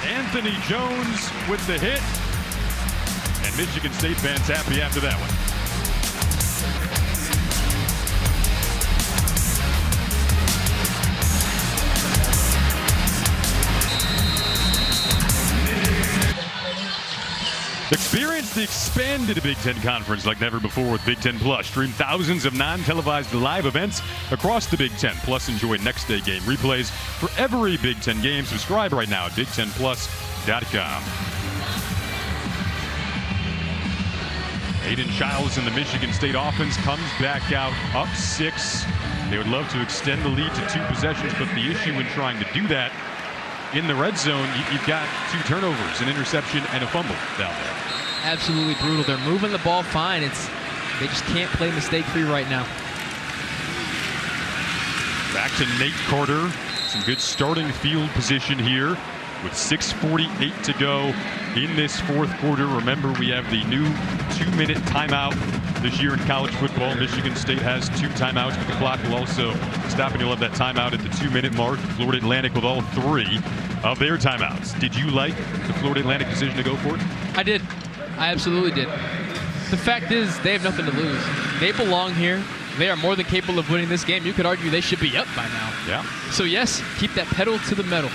Anthony Jones with the hit. And Michigan State fans happy after that one. Experience the expanded Big Ten Conference like never before with Big Ten Plus. Stream thousands of non-televised live events across the Big Ten. Plus, enjoy next-day game replays for every Big Ten game. Subscribe right now at BigTenPlus.com. Aiden Childs in the Michigan State offense comes back out up 6. They would love to extend the lead to 2 possessions, but the issue in trying to do that in the red zone, you've got 2 turnovers, an interception, and a fumble down there. Absolutely brutal. They're moving the ball fine. They just can't play mistake-free right now. Back to Nate Carter. Some good starting field position here with 6:48 to go in this 4th quarter. Remember, we have the new 2-minute timeout this year in college football. Michigan State has 2 timeouts, but the clock will also stop, and you'll have that timeout at the 2-minute mark. Florida Atlantic with all 3 of their timeouts. Did you like the Florida Atlantic decision to go for it? I did. I absolutely did. The fact is, they have nothing to lose. They belong here. They are more than capable of winning this game. You could argue they should be up by now. Yeah. So yes, keep that pedal to the metal.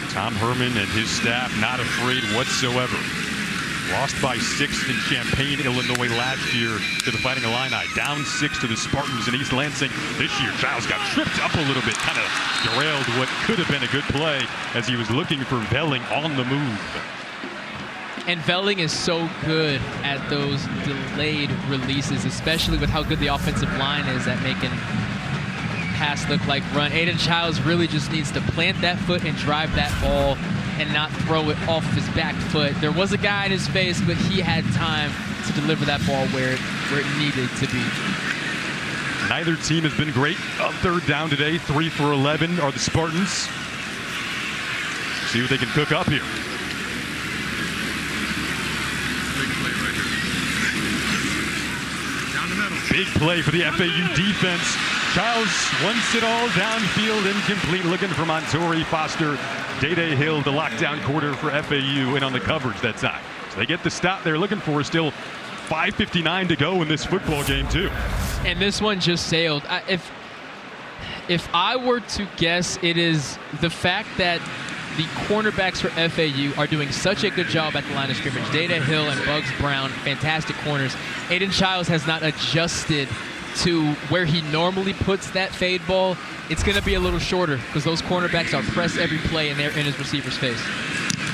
Tom Herman and his staff not afraid whatsoever. Lost by 6 in Champaign, Illinois last year to the Fighting Illini. Down 6 to the Spartans in East Lansing. This year, Childs got tripped up a little bit, kind of derailed what could have been a good play as he was looking for Velling on the move. And Velling is so good at those delayed releases, especially with how good the offensive line is at making pass look like run. Aiden Childs really just needs to plant that foot and drive that ball and not throw it off his back foot. There was a guy in his face, but he had time to deliver that ball where it needed to be. Neither team has been great on 3rd down today. 3 for 11 are the Spartans. See what they can cook up here. Big play for the FAU defense. Childs wants it all downfield, incomplete, looking for Montori Foster. Day Hill, the lockdown quarter for FAU, in on the coverage that time. So they get the stop they're looking for. Still 5:59 to go in this football game, too. And this one just sailed. If I were to guess, it is the fact that the cornerbacks for FAU are doing such a good job at the line of scrimmage. Data Hill and Bugs Brown, fantastic corners. Aiden Childs has not adjusted to where he normally puts that fade ball. It's going to be a little shorter because those cornerbacks are pressed every play in his receiver's face.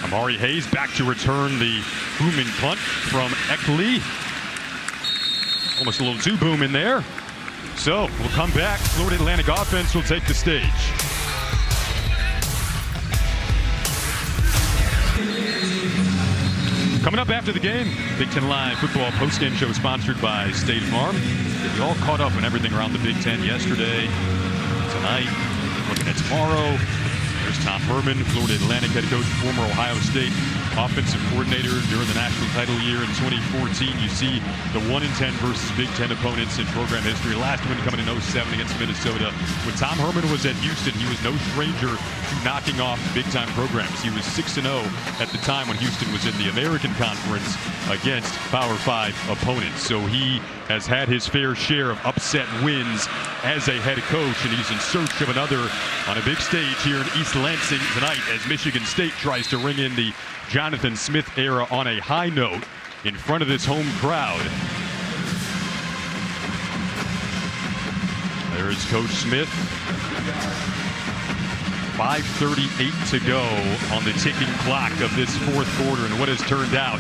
Amari Hayes back to return the booming punt from Eckley. Almost a little too boom in there. So we'll come back. Florida Atlantic offense will take the stage. Coming up after the game, Big Ten Live football postgame show sponsored by State Farm. Get you all caught up on everything around the Big Ten yesterday, tonight, looking at tomorrow. There's Tom Herman, Florida Atlantic head coach, former Ohio State offensive coordinator during the national title year in 2014. You see the 1-10 versus Big Ten opponents in program history. Last win coming in 07 against Minnesota. When Tom Herman was at Houston, he was no stranger to knocking off big-time programs. He was 6-0 at the time when Houston was in the American Conference against Power 5 opponents. So he has had his fair share of upset wins as a head coach, and he's in search of another on a big stage here in East Lansing tonight as Michigan State tries to ring in the Jonathan Smith era on a high note in front of this home crowd. There is Coach Smith. 5:38 to go on the ticking clock of this fourth quarter, and what has turned out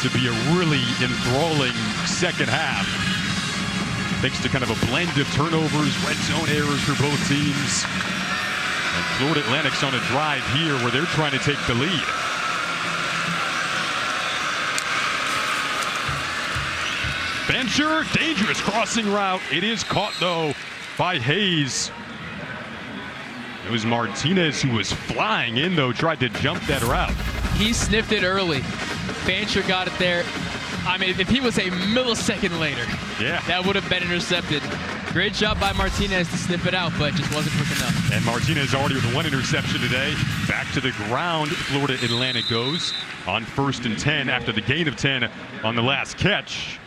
to be a really enthralling second half, thanks to kind of a blend of turnovers, red zone errors for both teams. And Florida Atlantic's on a drive here where they're trying to take the lead. Fancher, dangerous crossing route. It is caught, though, by Hayes. It was Martinez who was flying in, though, tried to jump that route. He sniffed it early. Fancher got it there. I mean, if he was a millisecond later, that would have been intercepted. Great job by Martinez to sniff it out, but just wasn't quick enough. And Martinez already with one interception today. Back to the ground, Florida Atlantic goes on 1st and 10 after the gain of 10 on the last catch.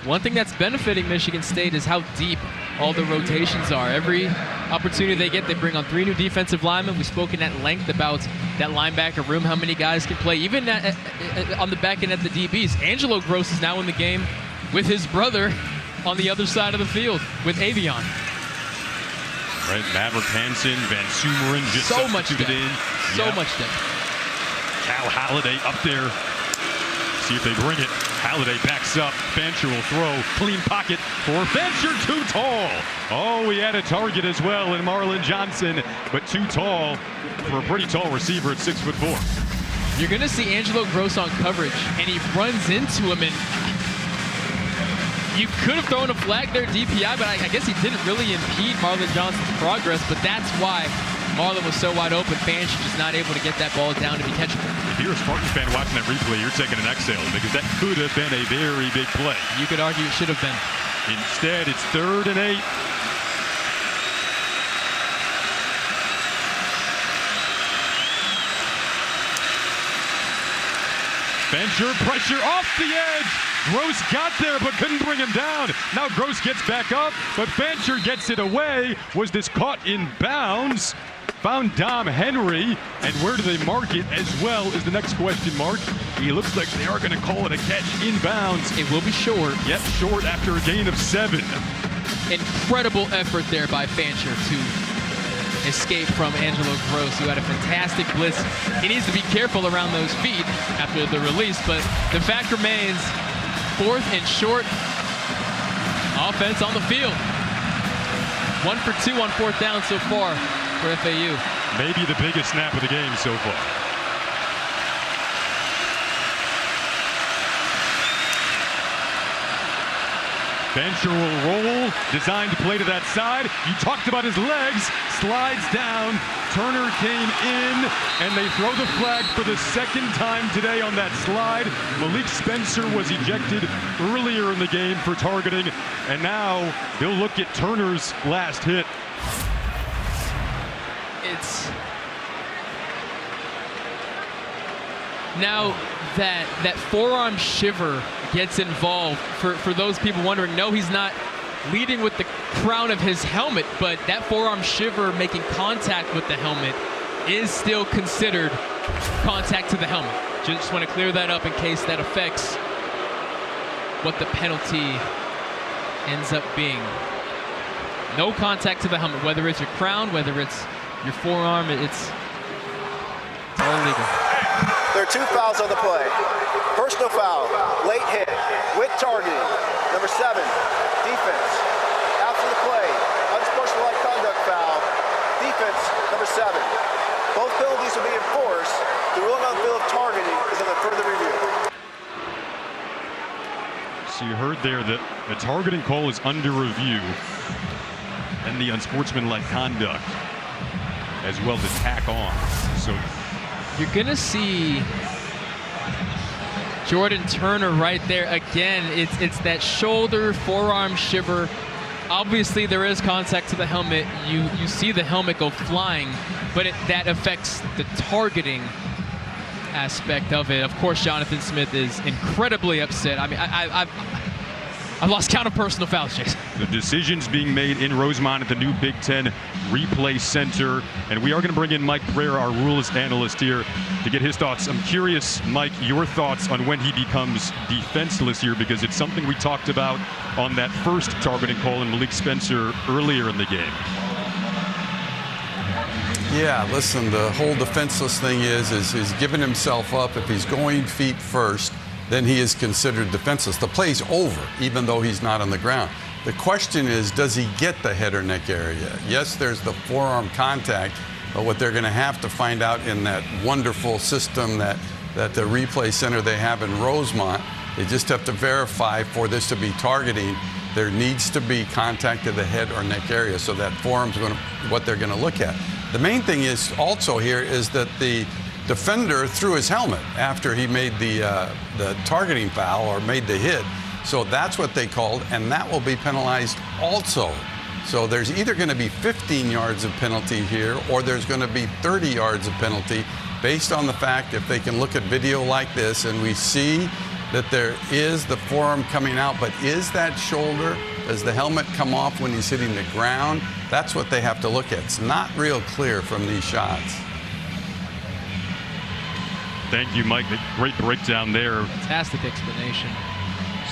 One thing that's benefiting Michigan State is how deep all the rotations are. Every opportunity they get, they bring on 3 new defensive linemen. We've spoken at length about that linebacker room, how many guys can play, even on the back end at the DBs. Angelo Gross is now in the game with his brother on the other side of the field with Avion. Right, Maverick Hansen, Van Sumeren just so much substituted in. So much depth. Cal Halliday up there. See if they bring it. Halliday backs up. Fancher will throw. Clean pocket for Fancher. Too tall. Oh, he had a target as well in Marlon Johnson, but too tall for a pretty tall receiver at 6'4". You're going to see Angelo Gross on coverage, and he runs into him, and you could have thrown a flag there, DPI, but I guess he didn't really impede Marlon Johnson's progress, but that's why Marlon was so wide open. Fancher just not able to get that ball down to be catchable. If you're a Spartan fan watching that replay, you're taking an exhale because that could have been a very big play. You could argue it should have been. Instead, it's 3rd and 8. Fancher, pressure off the edge. Gross got there but couldn't bring him down. Now Gross gets back up, but Fancher gets it away. Was this caught in bounds? Found Dom Henry, and where do they mark it as well is the next question mark. He looks like they are going to call it a catch in bounds. It will be short. Yep, short after a gain of 7. Incredible effort there by Fancher to escape from Angelo Gross, who had a fantastic blitz. He needs to be careful around those feet after the release, but the fact remains, 4th and short. Offense on the field. 1 for 2 on 4th down so far for FAU. Maybe the biggest snap of the game so far. Fancher will roll, designed play to that side. You talked about his legs, slides down. Turner came in, and they throw the flag for the 2nd time today on that slide. Malik Spencer was ejected earlier in the game for targeting, and now they'll look at Turner's last hit. It's now that forearm shiver gets involved. For those people wondering, no, he's not leading with the crown of his helmet, but that forearm shiver making contact with the helmet is still considered contact to the helmet. Just want to clear that up in case that affects what the penalty ends up being. No contact to the helmet, whether it's your crown, whether it's your forearm, it's all legal. There are 2 fouls on the play. Personal foul, late hit, with targeting. Number 7, defense. After the play, unsportsmanlike conduct foul, defense, number 7. Both penalties will be enforced. The ruling on the field of targeting is under further review. So you heard there that the targeting call is under review. and the unsportsmanlike conduct as well to tack on. So you're going to see Jordan Turner right there again. It's that shoulder, forearm shiver. Obviously, there is contact to the helmet. You see the helmet go flying, but that affects the targeting aspect of it. Of course, Jonathan Smith is incredibly upset. I mean, I've lost count of personal fouls, Jason. The decisions being made in Rosemont at the new Big Ten Replay Center. And we are going to bring in Mike Pereira, our rules analyst here, to get his thoughts. I'm curious, Mike, your thoughts on when he becomes defenseless here, because it's something we talked about on that first targeting call in Malik Spencer earlier in the game. Yeah, listen, the whole defenseless thing is he's giving himself up. If he's going feet first, then he is considered defenseless. The play's over, even though he's not on the ground. The question is, does he get the head or neck area? Yes, there's the forearm contact, but what they're going to have to find out in that wonderful system that the replay center they have in Rosemont, they just have to verify for this to be targeting. There needs to be contact to the head or neck area, so that forearm's what they're going to look at. The main thing is also here is that the defender threw his helmet after he made the targeting foul or made the hit. So that's what they called, and that will be penalized also. So there's either going to be 15 yards of penalty here, or there's going to be 30 yards of penalty based on the fact if they can look at video like this and we see that there is the forearm coming out, but is that shoulder, does the helmet come off when he's hitting the ground? That's what they have to look at. It's not real clear from these shots. Thank you, Mike. Great breakdown there. Fantastic explanation.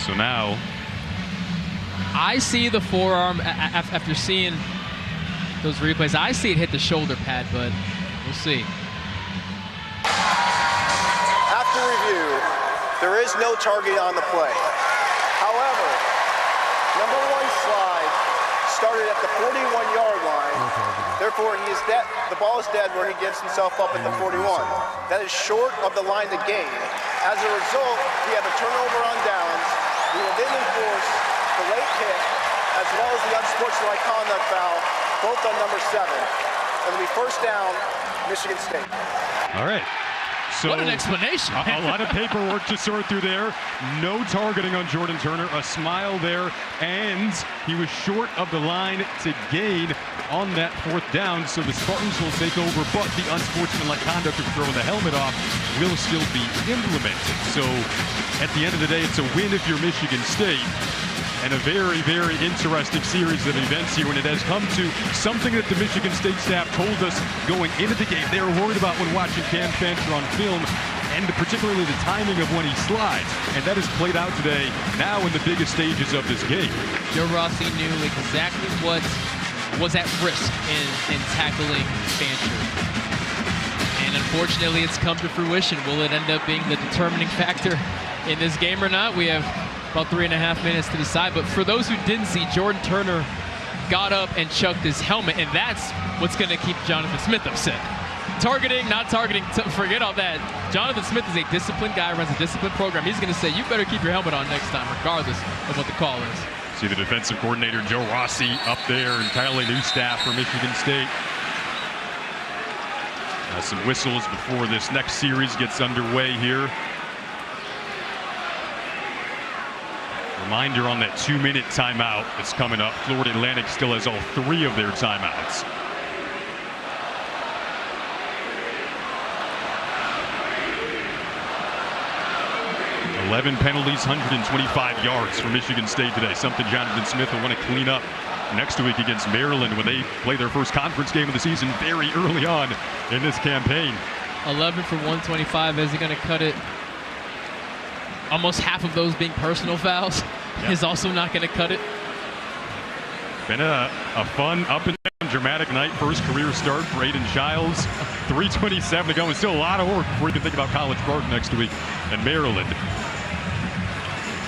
So now, I see the forearm after seeing those replays. I see it hit the shoulder pad, but we'll see. After review, there is no target on the play. However, number one slide started at the 41-yard line. Therefore, he is dead. The ball is dead where he gets himself up at the 41. That is short of the line to gain. As a result, we have a turnover on downs. We will then enforce the late hit as well as the unsportsmanlike conduct foul, both on number 7. It'll be first down, Michigan State. All right. So what an explanation. A lot of paperwork to sort through there. No targeting on Jordan Turner. A smile there. And he was short of the line to gain on that fourth down. So the Spartans will take over, but the unsportsmanlike conduct of throwing the helmet off will still be implemented. So at the end of the day, it's a win if you're Michigan State. And a very, very interesting series of events here when it has come to something that the Michigan State staff told us going into the game. They were worried about when watching Cam Fancher on film, and particularly the timing of when he slides. And that has played out today now in the biggest stages of this game. Joe Rossi knew exactly what was at risk in tackling Fancher. And unfortunately, it's come to fruition. Will it end up being the determining factor in this game or not? We have about 3.5 minutes to decide. But for those who didn't see, Jordan Turner got up and chucked his helmet, and that's what's going to keep Jonathan Smith upset. Targeting, not targeting, forget all that. Jonathan Smith is a disciplined guy, runs a disciplined program. He's going to say, you better keep your helmet on next time, regardless of what the call is. See the defensive coordinator, Joe Rossi, up there, entirely new staff for Michigan State. Some whistles before this next series gets underway here. Reminder on that 2-minute timeout that's coming up. Florida Atlantic still has all 3 of their timeouts. $11 penalties, 125 yards for Michigan State today. Something Jonathan Smith will want to clean up next week against Maryland when they play their first conference game of the season very early on in this campaign. 11 for 125. Is he going to cut it? Almost half of those being personal fouls. Yep. Is also not going to cut it. Been a fun, up and down, dramatic night. First career start for Aiden Childs. 3:27 to go, and still a lot of work before you can think about College Park next week and Maryland.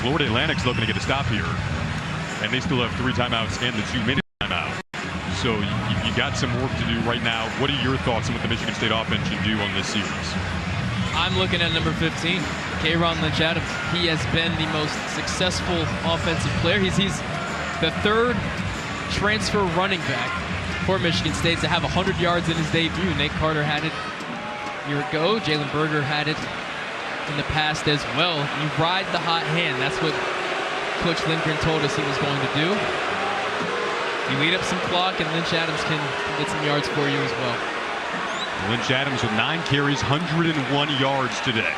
Florida Atlantic's looking to get a stop here, and they still have 3 timeouts and the 2-minute timeout. So you got some work to do right now. What are your thoughts on what the Michigan State offense should do on this series? I'm looking at number 15, Kayron Lynch-Adams. He has been the most successful offensive player. He's the third transfer running back for Michigan State to have 100 yards in his debut. Nate Carter had it a year ago. Jalen Berger had it in the past as well. You ride the hot hand. That's what Coach Lindgren told us he was going to do. You eat up some clock, and Lynch Adams can get some yards for you as well. Lynch Adams with 9 carries, 101 yards today.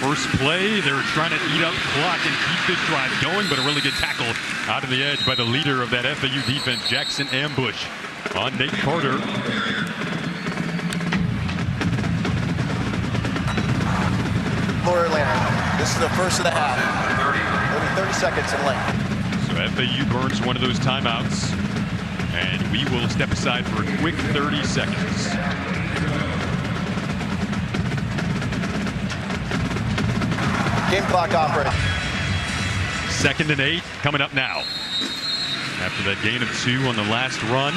First play, they're trying to eat up clock and keep this drive going, but a really good tackle out of the edge by the leader of that FAU defense, Jackson Ambush, on Nate Carter. Florida Atlantic. This is the first of the half. Only 30 seconds in length. So FAU burns one of those timeouts, and we will step aside for a quick 30 seconds. Game clock operator. 2nd and 8 coming up now. After that gain of 2 on the last run.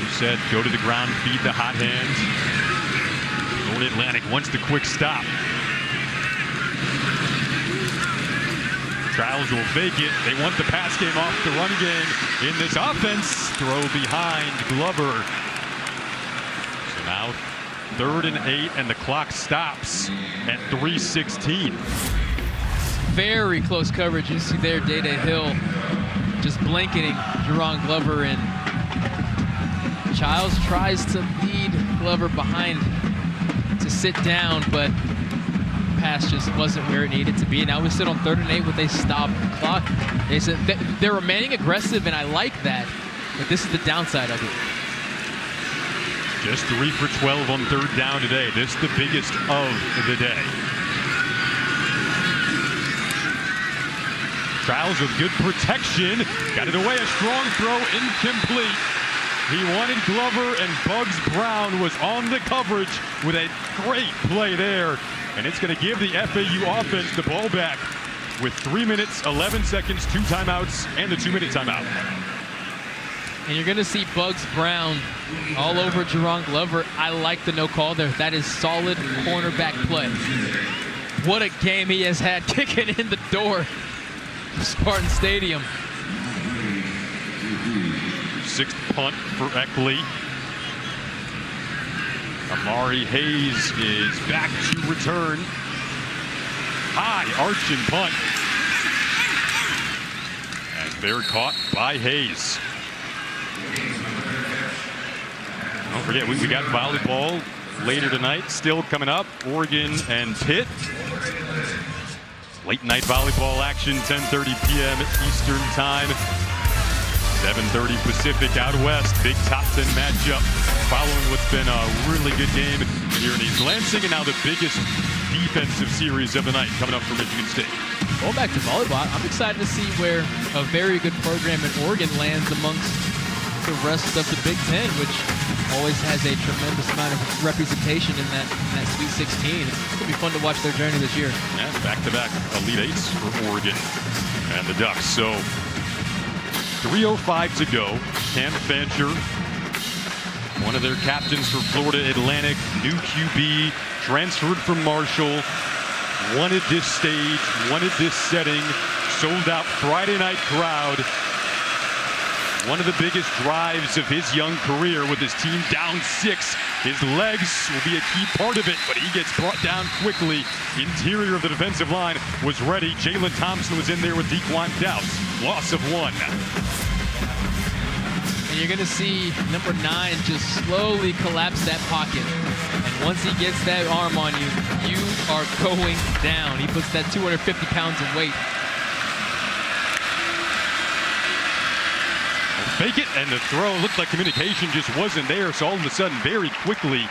We said go to the ground, feed the hot hand. Florida Atlantic wants the quick stop. Trials will fake it. They want the pass game off the run game in this offense. Throw behind Glover. So now 3rd and 8, and the clock stops at 3:16. Very close coverage. You see there Data Hill just blanketing Jerron Glover, and Childs tries to lead Glover behind to sit down, but the pass just wasn't where it needed to be. Now we sit on 3rd and 8 with a stop clock. They said they're remaining aggressive, and I like that, but this is the downside of it. Just 3 for 12 on 3rd down today. This is the biggest of the day. Trials with good protection. Got it away. A strong throw, incomplete. He wanted Glover, and Bugs Brown was on the coverage with a great play there. And it's going to give the FAU offense the ball back with 3 minutes, 11 seconds, 2 timeouts, and the 2-minute timeout. And you're going to see Bugs Brown all over Jerron Glover. I like the no call there. That is solid cornerback play. What a game he has had kicking in the door of Spartan Stadium. 6th punt for Eckley. Amari Hayes is back to return. High arching punt. And they're caught by Hayes. Don't forget, we got volleyball later tonight. Still coming up, Oregon and Pitt. Late night volleyball action, 10:30 p.m. Eastern time. 7:30 Pacific out west. Big top 10 matchup following what's been a really good game here in East Lansing, and now the biggest defensive series of the night coming up for Michigan State. Going back to volleyball, I'm excited to see where a very good program in Oregon lands amongst the rest of the Big Ten, which always has a tremendous amount of representation in that Sweet 16. It's going to be fun to watch their journey this year. Yeah, back-to-back Elite Eights for Oregon and the Ducks. So 3:05 to go. Cam Fancher, one of their captains for Florida Atlantic, new QB, transferred from Marshall, wanted this stage, wanted this setting, sold out Friday night crowd. One of the biggest drives of his young career with his team down 6. His legs will be a key part of it, but he gets brought down quickly. Interior of the defensive line was ready. Jalen Thompson was in there with Dequan Douse. Loss of 1. And you're going to see number 9 just slowly collapse that pocket. And once he gets that arm on you, you are going down. He puts that 250 pounds of weight. Fake it, and the throw looked like communication just wasn't there, so all of a sudden, very quickly,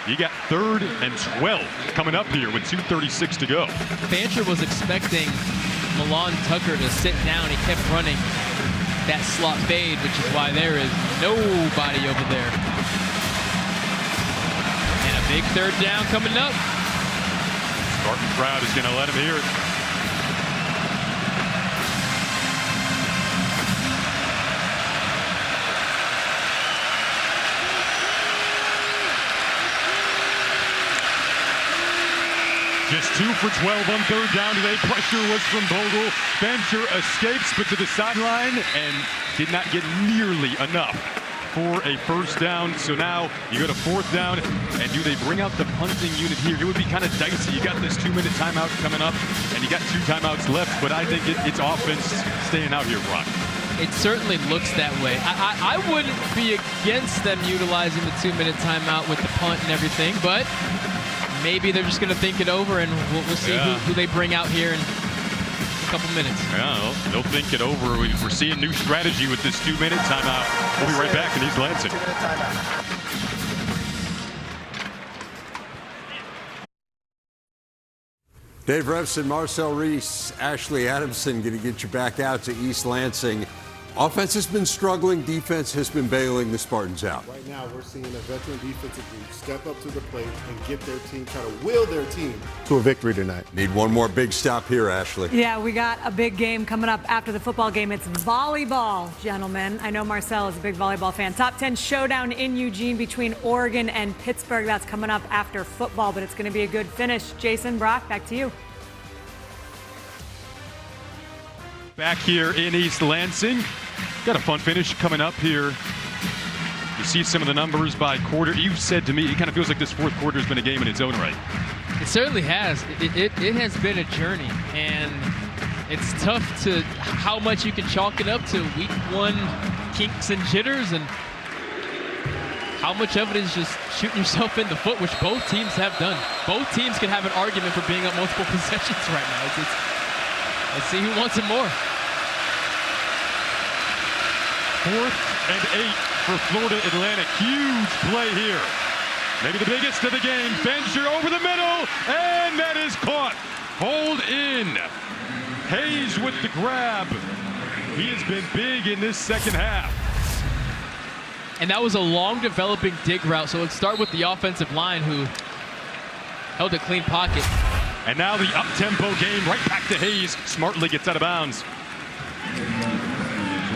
you got 3rd and 12 coming up here with 2:36 to go. Fancher was expecting Milan Tucker to sit down. He kept running that slot fade, which is why there is nobody over there. And a big 3rd down coming up. Spartan crowd is going to let him hear it. Just 2 for 12 on third down today. Pressure was from Bogle. Fancher escapes, but to the sideline and did not get nearly enough for a first down. So now you go to fourth down, and do they bring out the punting unit here? It would be kind of dicey. You got this 2-minute timeout coming up, and you got 2 timeouts left, but I think it's offense staying out here, Brock. It certainly looks that way. I wouldn't be against them utilizing the 2-minute timeout with the punt and everything, but maybe they're just going to think it over, and we'll see who they bring out here in a couple minutes. Yeah, they'll think it over. We're seeing new strategy with this 2-minute timeout. We'll be right back in East Lansing. 2-minute timeout. Dave Revson, Marcel Reese, Ashley Adamson going to get you back out to East Lansing. Offense has been struggling. Defense has been bailing the Spartans out. Right now, we're seeing a veteran defensive group step up to the plate and get their team, try to will their team to a victory tonight. Need one more big stop here, Ashley. Yeah, we got a big game coming up after the football game. It's volleyball, gentlemen. I know Marcel is a big volleyball fan. Top 10 showdown in Eugene between Oregon and Pittsburgh. That's coming up after football, but it's going to be a good finish. Jason, Brock, back to you. Back here in East Lansing. Got a fun finish coming up here. You see some of the numbers by quarter. You said to me, it kind of feels like this fourth quarter has been a game in its own right. It certainly has. It has been a journey, and it's tough to how much you can chalk it up to week 1 kinks and jitters, and how much of it is just shooting yourself in the foot, which both teams have done. Both teams can have an argument for being up multiple possessions right now. Let's see who wants it more. 4th and 8 for Florida Atlantic. Huge play here. Maybe the biggest of the game. Fancher over the middle, and that is caught. Hold in. Hayes with the grab. He has been big in this second half. And that was a long developing dig route. So let's start with the offensive line, who held a clean pocket. And now the up-tempo game right back to Hayes. Smartly gets out of bounds.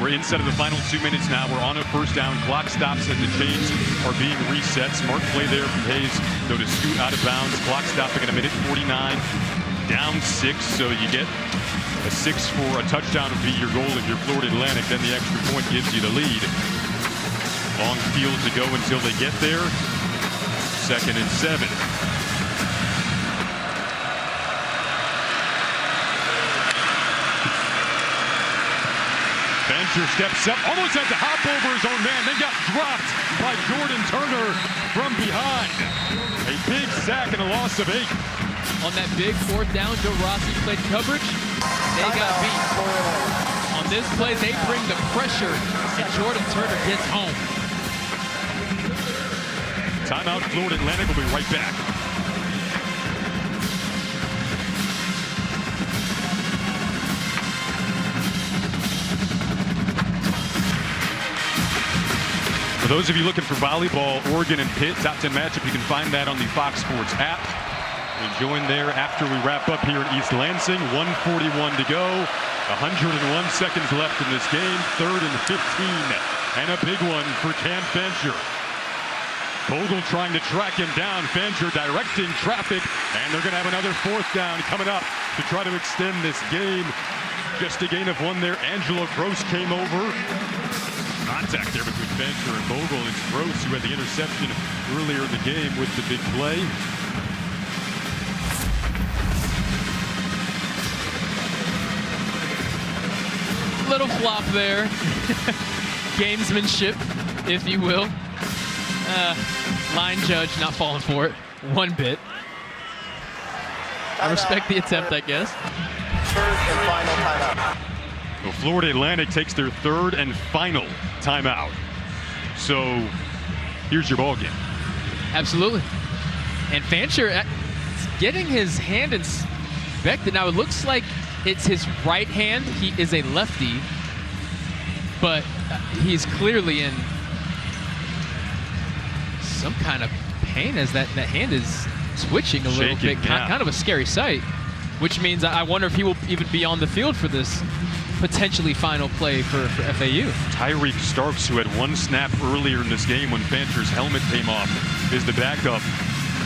We're inside of the final 2 minutes now. We're on a first down. Clock stops as the chains are being reset. Smart play there from Hayes, though, to scoot out of bounds. Clock stopping at 1:49. Down 6, so you get a 6 for a touchdown would be your goal if you're Florida Atlantic. Then the extra point gives you the lead. Long field to go until they get there. 2nd and 7. Fancher steps up, almost had to hop over his own man, then got dropped by Jordan Turner from behind. A big sack and a loss of 8. On that big 4th down, Joe Rossi played coverage. They got beat. On this play, they bring the pressure, and Jordan Turner gets home. Timeout, Florida Atlantic. Will be right back. For those of you looking for volleyball, Oregon and Pitt, top 10 matchup, you can find that on the Fox Sports app. We'll join there after we wrap up here in East Lansing. 1:41 to go. 101 seconds left in this game. 3rd and 15. And a big one for Cam Fancher. Bogle trying to track him down. Fancher directing traffic. And they're going to have another 4th down coming up to try to extend this game. Just a gain of 1 there. Angelo Gross came over. Contact there between Fancher and Bogle. It's Gross who had the interception earlier in the game with the big play. Little flop there. Gamesmanship, if you will. Line judge not falling for it one bit. I respect the attempt, I guess. 3rd and final timeout. Well, Florida Atlantic takes their 3rd and final timeout. So here's your ball game. Absolutely. And Fancher getting his hand inspected. Now it looks like it's his right hand. He is a lefty, but he's clearly in some kind of pain as that hand is twitching a little bit. Yeah. Kind of a scary sight, which means I wonder if he will even be on the field for this potentially final play for FAU. Tyreek Starks, who had 1 snap earlier in this game when Fancher's helmet came off, is the backup.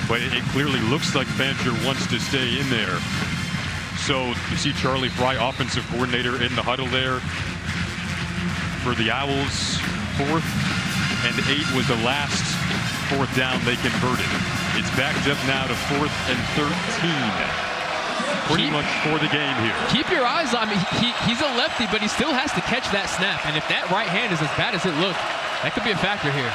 but it clearly looks like Fancher wants to stay in there. So you see Charlie Fry, offensive coordinator, in the huddle there for the Owls. 4th and 8 was the last 4th down they converted. It's backed up now to 4th and 13. Pretty much for the game here. Keep your eyes on him. He's a lefty, but he still has to catch that snap. And if that right hand is as bad as it looked, that could be a factor here.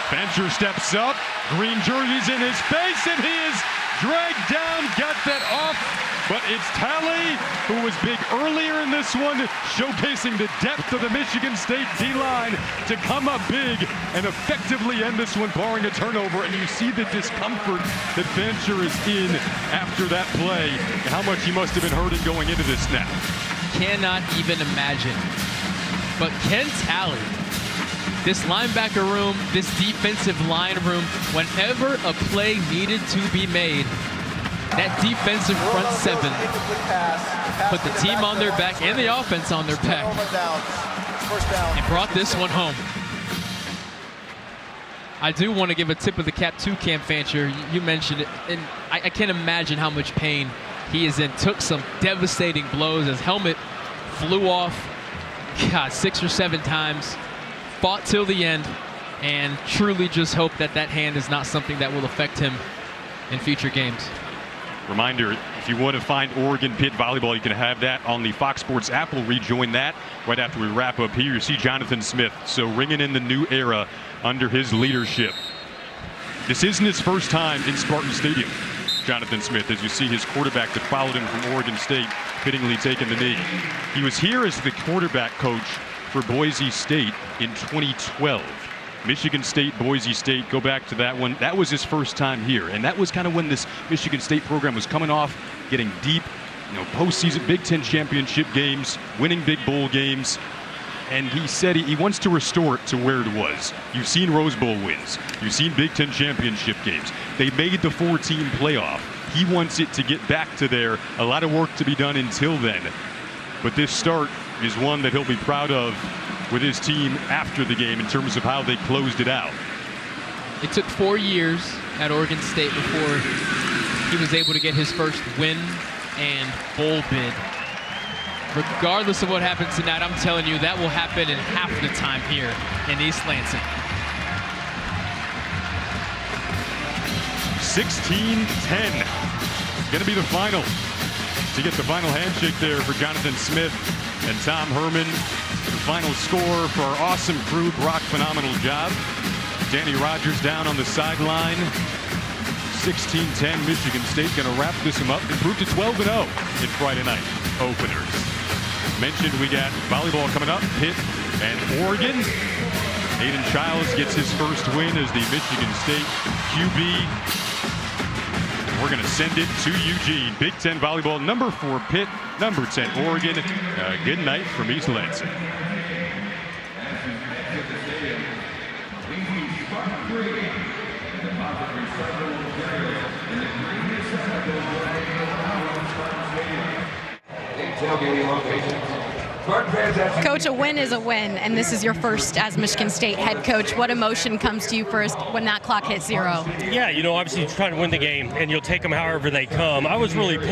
Fancher steps up. Green jersey's in his face, and he is dragged down. Got that off. But it's Talley, who was big earlier in this one, showcasing the depth of the Michigan State D-line to come up big and effectively end this one, barring a turnover. And you see the discomfort that Fancher is in after that play, and how much he must have been hurting going into this snap. Cannot even imagine. But Ken Talley, this linebacker room, this defensive line room, whenever a play needed to be made, that defensive front 7 put the team on their back and the offense on their back and brought this one home. I do want to give a tip of the cap to Cam Fancher. You mentioned it, and I can't imagine how much pain he is in. Took some devastating blows. His helmet flew off, 6 or 7 times. Fought till the end, and truly just hope that that hand is not something that will affect him in future games. Reminder, if you want to find Oregon Pitt volleyball, you can have that on the Fox Sports app. We'll rejoin that right after we wrap up here. You see Jonathan Smith, so ringing in the new era under his leadership. This isn't his first time in Spartan Stadium, Jonathan Smith, as you see his quarterback that followed him from Oregon State fittingly taking the knee. He was here as the quarterback coach for Boise State in 2012. Michigan State, Boise State, go back to that one. That was his first time here, and that was kind of when this Michigan State program was coming off, getting deep, postseason Big Ten championship games, winning big bowl games, and he said he wants to restore it to where it was. You've seen Rose Bowl wins. You've seen Big Ten championship games. They made the 4-team playoff. He wants it to get back to there. A lot of work to be done until then, but this start is one that he'll be proud of with his team after the game in terms of how they closed it out. It took 4 years at Oregon State before he was able to get his first win and bowl bid. Regardless of what happens tonight, I'm telling you, that will happen in half the time here in East Lansing. 16-10. Going to be the final. To get the final handshake there for Jonathan Smith and Tom Herman. The final score for our awesome crew. Brock, phenomenal job. Danny Rogers down on the sideline. 16-10, Michigan State going to wrap this one up. Improved to 12-0 in Friday night openers. Mentioned we got volleyball coming up, Pitt and Oregon. Aiden Childs gets his first win as the Michigan State QB. We're going to send it to Eugene. Big Ten volleyball, number 4 Pitt, number 10 Oregon. Good night from East Lansing. Coach, a win is a win, and this is your first as Michigan State head coach. What emotion comes to you first when that clock hits 0? Yeah, obviously you're trying to win the game, and you'll take them however they come. I was really pleased.